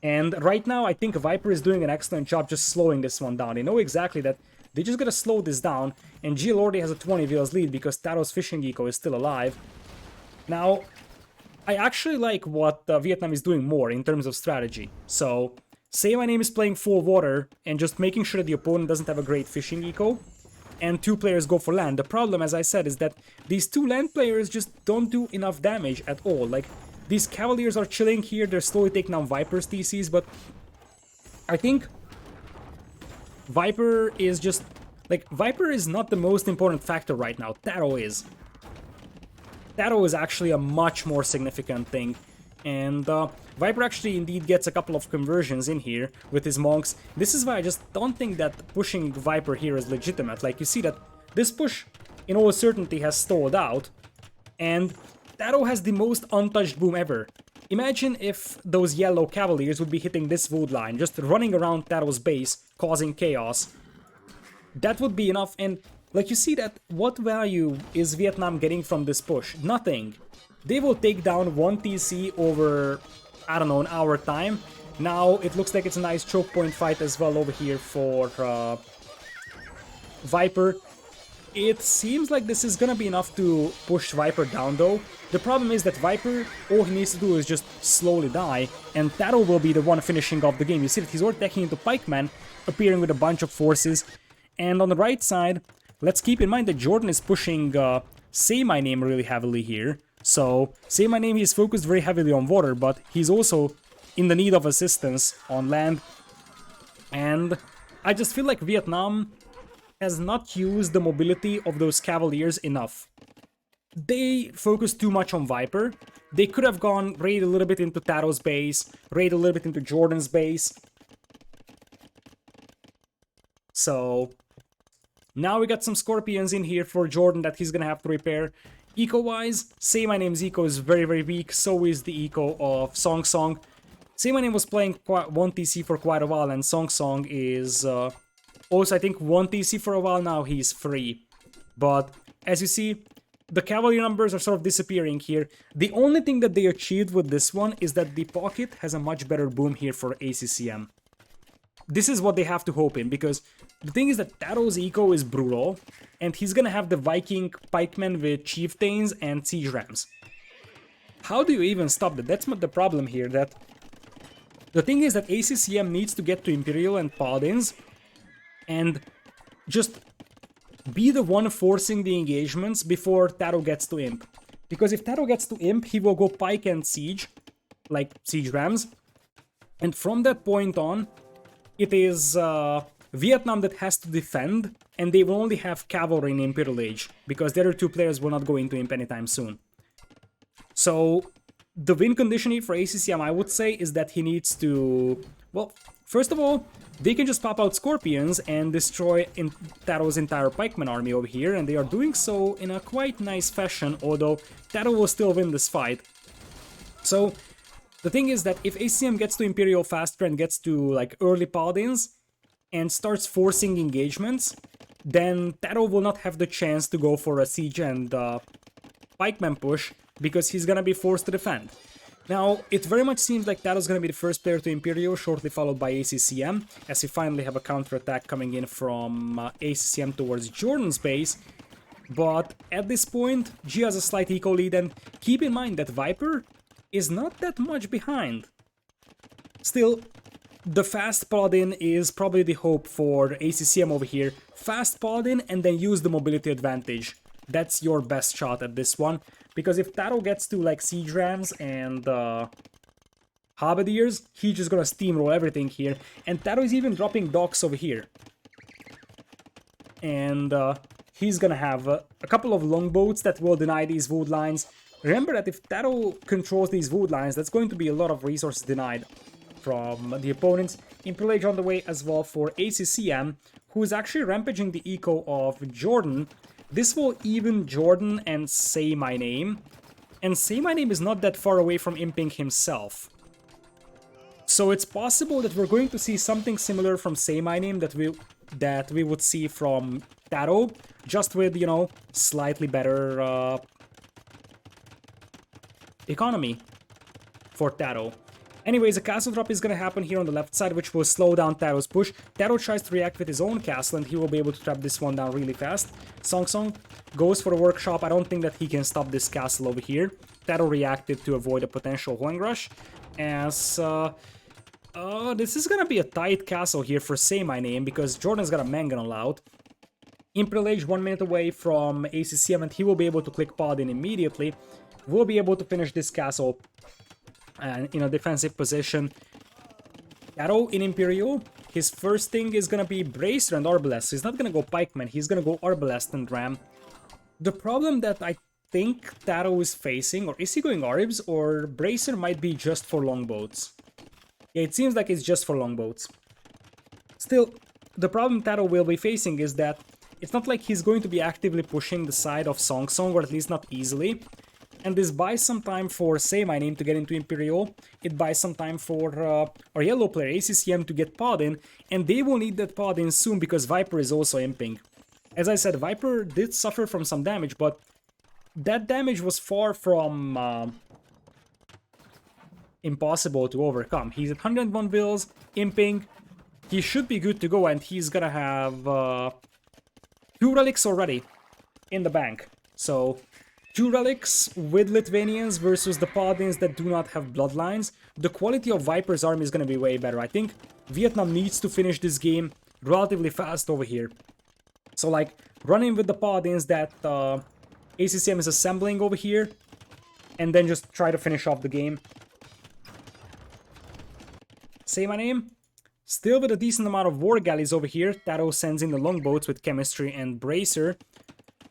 And right now, I think Viper is doing an excellent job just slowing this one down. They know exactly that they just gotta slow this down, and GL already has a 20 vills lead because TaToH's fishing eco is still alive. Now, I actually like what Vietnam is doing more in terms of strategy. So, Say My Name is playing full water and just making sure that the opponent doesn't have a great fishing eco, and 2 players go for land. The problem, as I said, is that these 2 land players just don't do enough damage at all. Like, these cavaliers are chilling here, they're slowly taking down Viper's TCs, but I think Viper is just... like, Viper is not the most important factor right now. TaToH is. TaToH is actually a much more significant thing. And Viper actually indeed gets a couple of conversions in here with his monks. This is why I just don't think that pushing Viper here is legitimate. Like, you see that this push, in all certainty, has stalled out. And TaToH has the most untouched boom ever. Imagine if those yellow cavaliers would be hitting this wood line, just running around TaToH's base, causing chaos. That would be enough, and like you see that, what value is Vietnam getting from this push? Nothing. They will take down 1 TC over, I don't know, an hour time, Now it looks like it's a nice choke point fight as well over here for Viper. It seems like this is gonna be enough to push Viper down though. The problem is that Viper, all he needs to do is just slowly die, and TaToH will be the one finishing off the game. You see that he's already attacking into Pikeman, appearing with a bunch of forces. And on the right side, let's keep in mind that Jordan is pushing Say My Name really heavily here. So, Say My Name, he's focused very heavily on water, but he's also in the need of assistance on land. And I just feel like Vietnam has not used the mobility of those Cavaliers enough. They focus too much on Viper. They could have gone raid a little bit into TaToH's base, raid a little bit into Jordan's base. So now we got some Scorpions in here for Jordan that he's gonna have to repair. Eco-wise, Say My Name's eco is very, very weak. So is the eco of Song Song. Say My Name was playing 1 TC for quite a while, and Song Song is also, I think, 1 TC for a while now. He's free. But as you see, the cavalry numbers are sort of disappearing here. The only thing that they achieved with this one is that the pocket has a much better boom here for ACCM. This is what they have to hope in, because the thing is that TaToH's eco is brutal, and he's gonna have the Viking pikemen with chieftains and siege rams. How do you even stop that? That's not the problem here. That the thing is that ACCM needs to get to Imperial and Paladins and just be the one forcing the engagements before TaToH gets to Imp. Because if TaToH gets to Imp, he will go Pike and Siege, like Siege Rams. And from that point on, it is Vietnam that has to defend, and they will only have Cavalry in Imperial Age, because the other two players will not go into Imp anytime soon. So, the win condition here for ACCM, I would say, is that he needs to... Well, first of all, they can just pop out Scorpions and destroy TaToH's entire Pikeman army over here, and they are doing so in a quite nice fashion, although TaToH will still win this fight. So, the thing is that if ACCM gets to Imperial faster and gets to, like, early Paladins, and starts forcing engagements, then TaToH will not have the chance to go for a Siege and Pikeman push, because he's gonna be forced to defend. Now, it very much seems like TaToH's gonna be the first player to Imperial, shortly followed by ACCM, as we finally have a counterattack coming in from ACCM towards Jordan's base. But at this point, G has a slight eco lead, and keep in mind that Viper is not that much behind. Still, the fast Paladin is probably the hope for ACCM over here. Fast Paladin and then use the mobility advantage. That's your best shot at this one. Because if TaToH gets to like Siege Rams and Halberdiers, he's just gonna steamroll everything here. And TaToH is even dropping docks over here. And he's gonna have a couple of longboats that will deny these wood lines. Remember that if TaToH controls these wood lines, that's going to be a lot of resources denied from the opponents. Imperial Age on the way as well for ACCM, who is actually rampaging the eco of Jordan. This will even Jordan and Say My Name. And Say My Name is not that far away from imping himself. So it's possible that we're going to see something similar from Say My Name that we would see from TaToH, just with, you know, slightly better economy for TaToH. Anyways, a castle drop is gonna happen here on the left side, which will slow down TaToH's push. TaToH tries to react with his own castle, and he will be able to trap this one down really fast. Song Song goes for the workshop. I don't think that he can stop this castle over here. TaToH reacted to avoid a potential Hoang Rush, as this is gonna be a tight castle here for Say My Name, because Jordan's got a Mangonel out. Imperial Age 1 minute away from ACCM, and he will be able to click Paladin immediately. We'll be able to finish this castle in a defensive position. TaToH in Imperial, his first thing is gonna be Bracer and Arbalest. He's not gonna go Pikeman, he's gonna go Arbalest and Ram. The problem that I think TaToH is facing, or is he going Arbs, or Bracer might be just for longboats. Yeah, it seems like it's just for longboats. Still, the problem TaToH will be facing is that it's not like he's going to be actively pushing the side of Song Song, or at least not easily. And this buys some time for Say My Name to get into Imperial. It buys some time for our yellow player ACCM to get Paladin, and they will need that Paladin soon because Viper is also imping. As I said, Viper did suffer from some damage, but that damage was far from impossible to overcome. He's at 101 vills, imping. He should be good to go, and he's gonna have 2 relics already in the bank. So 2 relics with Lithuanians versus the Paladins that do not have bloodlines. The quality of Viper's army is gonna be way better. I think Vietnam needs to finish this game relatively fast over here. So like running with the Paladins that ACCM is assembling over here, and then just try to finish off the game. Say my name. Still with a decent amount of war galleys over here. TaToH sends in the longboats with chemistry and bracer.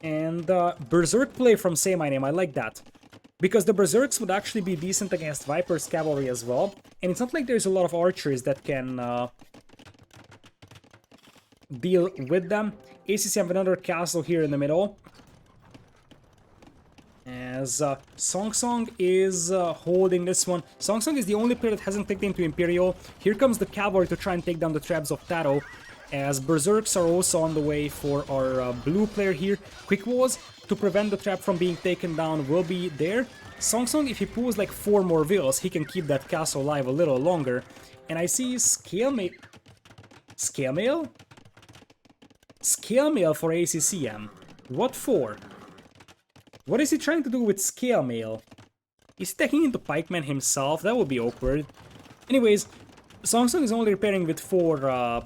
And berserk play from Say My Name, I like that. Because the berserks would actually be decent against Viper's cavalry as well. And it's not like there's a lot of archers that can deal with them. ACC have another castle here in the middle. As Song Song is holding this one. Song Song is the only player that hasn't clicked into Imperial. Here comes the cavalry to try and take down the traps of TaToH. As berserks are also on the way for our blue player here. Quick walls to prevent the trap from being taken down will be there. Song Song, if he pulls like 4 more vills, he can keep that castle alive a little longer. And I see Scale Mail? Scale Mail for ACCM. What for? What is he trying to do with Scale Mail? Is he taking into Pikeman himself? That would be awkward. Anyways, Song Song is only repairing with 4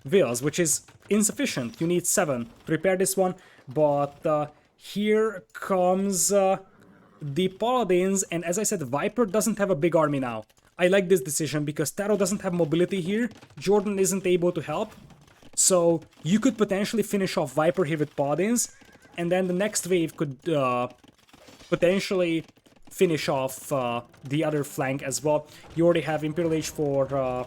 vills, which is insufficient. You need 7 to repair this one. But here comes the Paladins, and as I said, Viper doesn't have a big army now. I like this decision because TaToH doesn't have mobility here. Jordan isn't able to help. So you could potentially finish off Viper here with Paladins, and then the next wave could potentially finish off the other flank as well. You already have Imperial Age for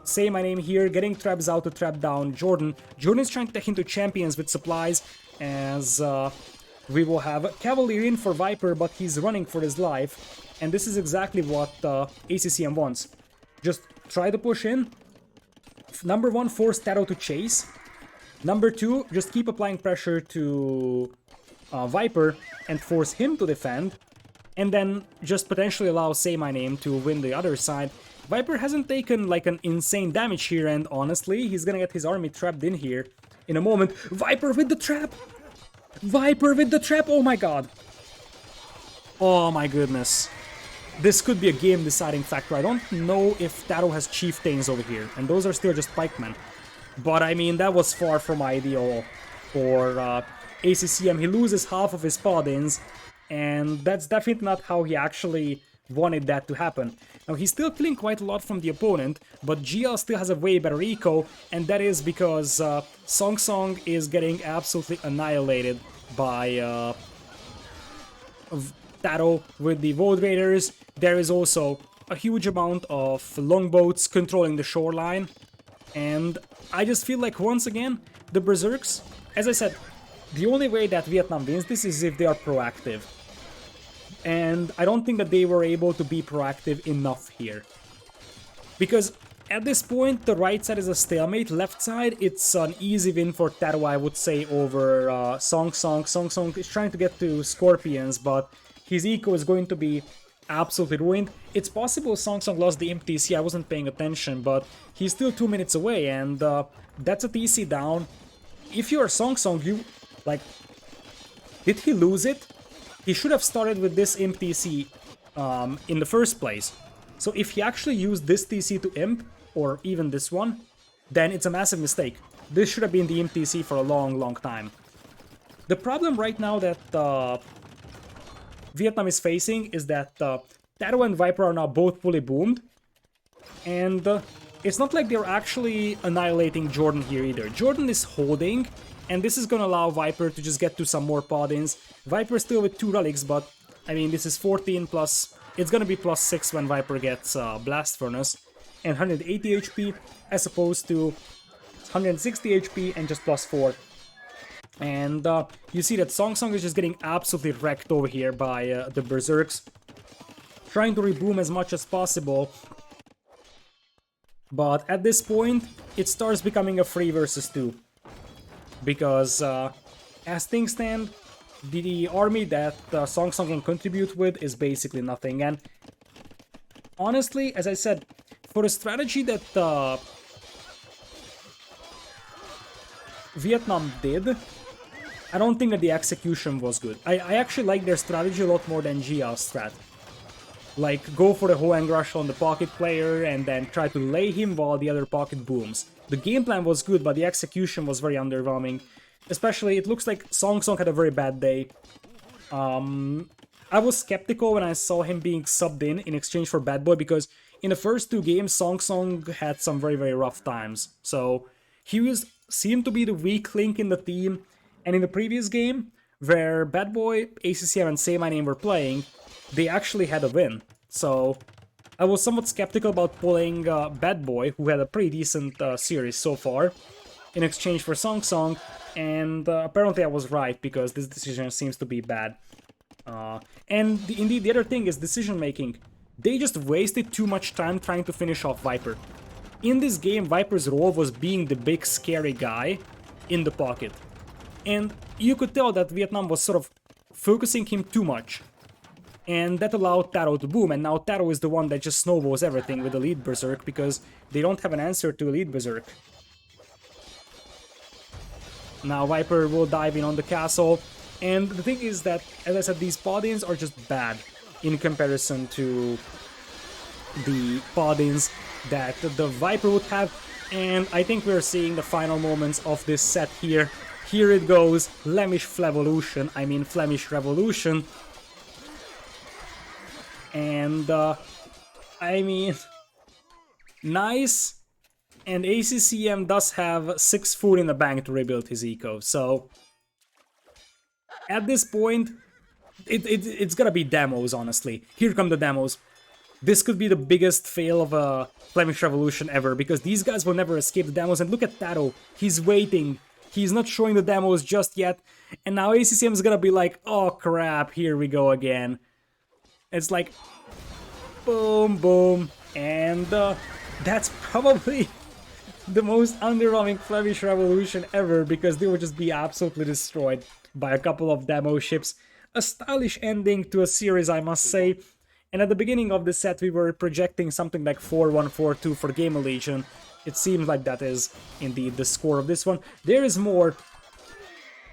Say My Name here, getting traps out to trap down Jordan. Jordan is trying to take into champions with supplies, as we will have Cavalry in for Viper, but he's running for his life. And this is exactly what ACCM wants. Just try to push in. Number 1, force TaToH to chase. Number 2, just keep applying pressure to Viper and force him to defend. And then just potentially allow Say My Name to win the other side. Viper hasn't taken like an insane damage here, and honestly, he's gonna get his army trapped in here in a moment. Viper with the trap! Viper with the trap! Oh my god! Oh my goodness. This could be a game-deciding factor. I don't know if TaToH has chieftains over here, and those are still just pikemen. But I mean, that was far from ideal for ACCM. He loses half of his paladins, and that's definitely not how he actually wanted that to happen. Now, he's still killing quite a lot from the opponent, but GL still has a way better eco, and that is because Song Song is getting absolutely annihilated by TaToH with the Void Raiders. There is also a huge amount of longboats controlling the shoreline, and I just feel like once again, the Berserks, as I said, the only way that Vietnam wins this is if they are proactive. And I don't think that they were able to be proactive enough here. Because at this point, the right side is a stalemate. Left side, it's an easy win for TaToH, I would say, over Song Song. Song Song is trying to get to Scorpions, but his eco is going to be absolutely ruined. It's possible Song Song lost the Imp TC, I wasn't paying attention, but he's still 2 minutes away, and that's a TC down. If you're Song Song, you, like, did he lose it? He should have started with this Imp TC in the first place. So if he actually used this TC to Imp, or even this one, then it's a massive mistake. This should have been the Imp TC for a long, long time. The problem right now that Vietnam is facing is that TaToH and Viper are now both fully boomed. And it's not like they're actually annihilating Jordan here either. Jordan is holding, and this is gonna allow Viper to just get to some more paladins. Viper still with 2 relics, but I mean, this is 14 plus, it's gonna be plus 6 when Viper gets Blast Furnace, and 180 HP as opposed to 160 HP and just plus 4. And you see that Song Song is just getting absolutely wrecked over here by the Berserks, trying to reboom as much as possible. But at this point, it starts becoming a 3 versus 2. Because as things stand, the army that Song Song can contribute with is basically nothing. And honestly, as I said, for a strategy that Vietnam did, I don't think that the execution was good. I actually like their strategy a lot more than GL strat. Like, go for the Hoang Rush on the pocket player and then try to lay him while the other pocket booms. The game plan was good, but the execution was very underwhelming. Especially, it looks like Song Song had a very bad day. I was skeptical when I saw him being subbed in exchange for Bad Boy, because in the first two games, Song Song had some very, very rough times. So, seemed to be the weak link in the team, and in the previous game, where Bad Boy, ACCM, and Say My Name were playing, they actually had a win. So I was somewhat skeptical about pulling Bad Boy, who had a pretty decent series so far, in exchange for Song Song, and apparently I was right, because this decision seems to be bad. Indeed, the other thing is decision making. They just wasted too much time trying to finish off Viper. In this game, Viper's role was being the big scary guy in the pocket. And you could tell that Vietnam was sort of focusing him too much. And that allowed TaToH to boom, and now TaToH is the one that just snowballs everything with Elite Berserk, because they don't have an answer to Elite Berserk. Now Viper will dive in on the castle, and the thing is that, as I said, these Paladins are just bad in comparison to the Paladins that the Viper would have, and I think we're seeing the final moments of this set here. Here it goes, Flemish Flevolution, I mean Flemish Revolution. And, I mean, nice, and ACCM does have 6 food in the bank to rebuild his eco, so at this point, it's gonna be demos, honestly. Here come the demos. This could be the biggest fail of a Flemish Revolution ever, because these guys will never escape the demos, and look at TaToH, he's waiting. He's not showing the demos just yet, and now ACCM is gonna be like, oh crap, here we go again. It's like, boom, boom, and that's probably the most underwhelming Flemish Revolution ever, because they would just be absolutely destroyed by a couple of demo ships. A stylish ending to a series, I must say. And at the beginning of the set, we were projecting something like 4-1, 4-2 for GamerLegion. It seems like that is indeed the score of this one. There is more,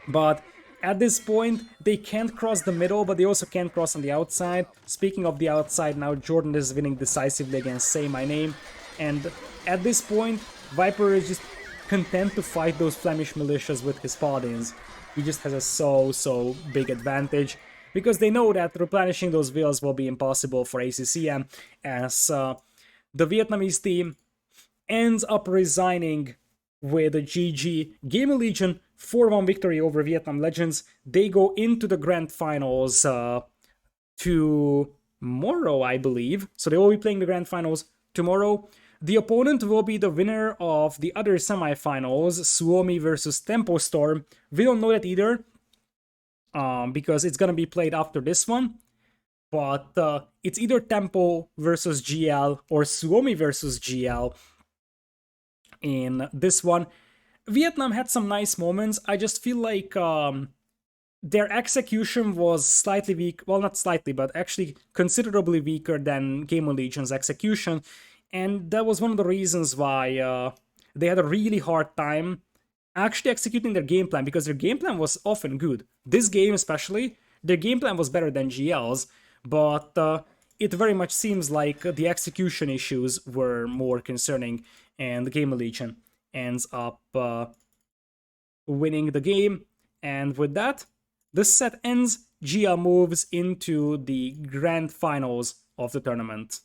but at this point, they can't cross the middle, but they also can't cross on the outside. Speaking of the outside, now Jordan is winning decisively against Say My Name. And at this point, Viper is just content to fight those Flemish militias with his Paladins. He just has a so big advantage, because they know that replenishing those villas will be impossible for ACCM, as the Vietnamese team ends up resigning with a GG. GamerLegion 4-1 victory over Vietnam Legends. They go into the grand finals tomorrow, I believe. So they will be playing the grand finals tomorrow. The opponent will be the winner of the other semifinals, Suomi versus Tempo Storm. We don't know that either, because it's gonna be played after this one. But it's either Tempo versus GL or Suomi versus GL in this one. Vietnam had some nice moments. I just feel like their execution was slightly weak. Well, not slightly, but actually considerably weaker than GamerLegion's execution. And that was one of the reasons why they had a really hard time actually executing their game plan, because their game plan was often good. This game especially, their game plan was better than GL's, but it very much seems like the execution issues were more concerning, and the GamerLegion ends up winning the game. And with that, the set ends. GL moves into the grand finals of the tournament.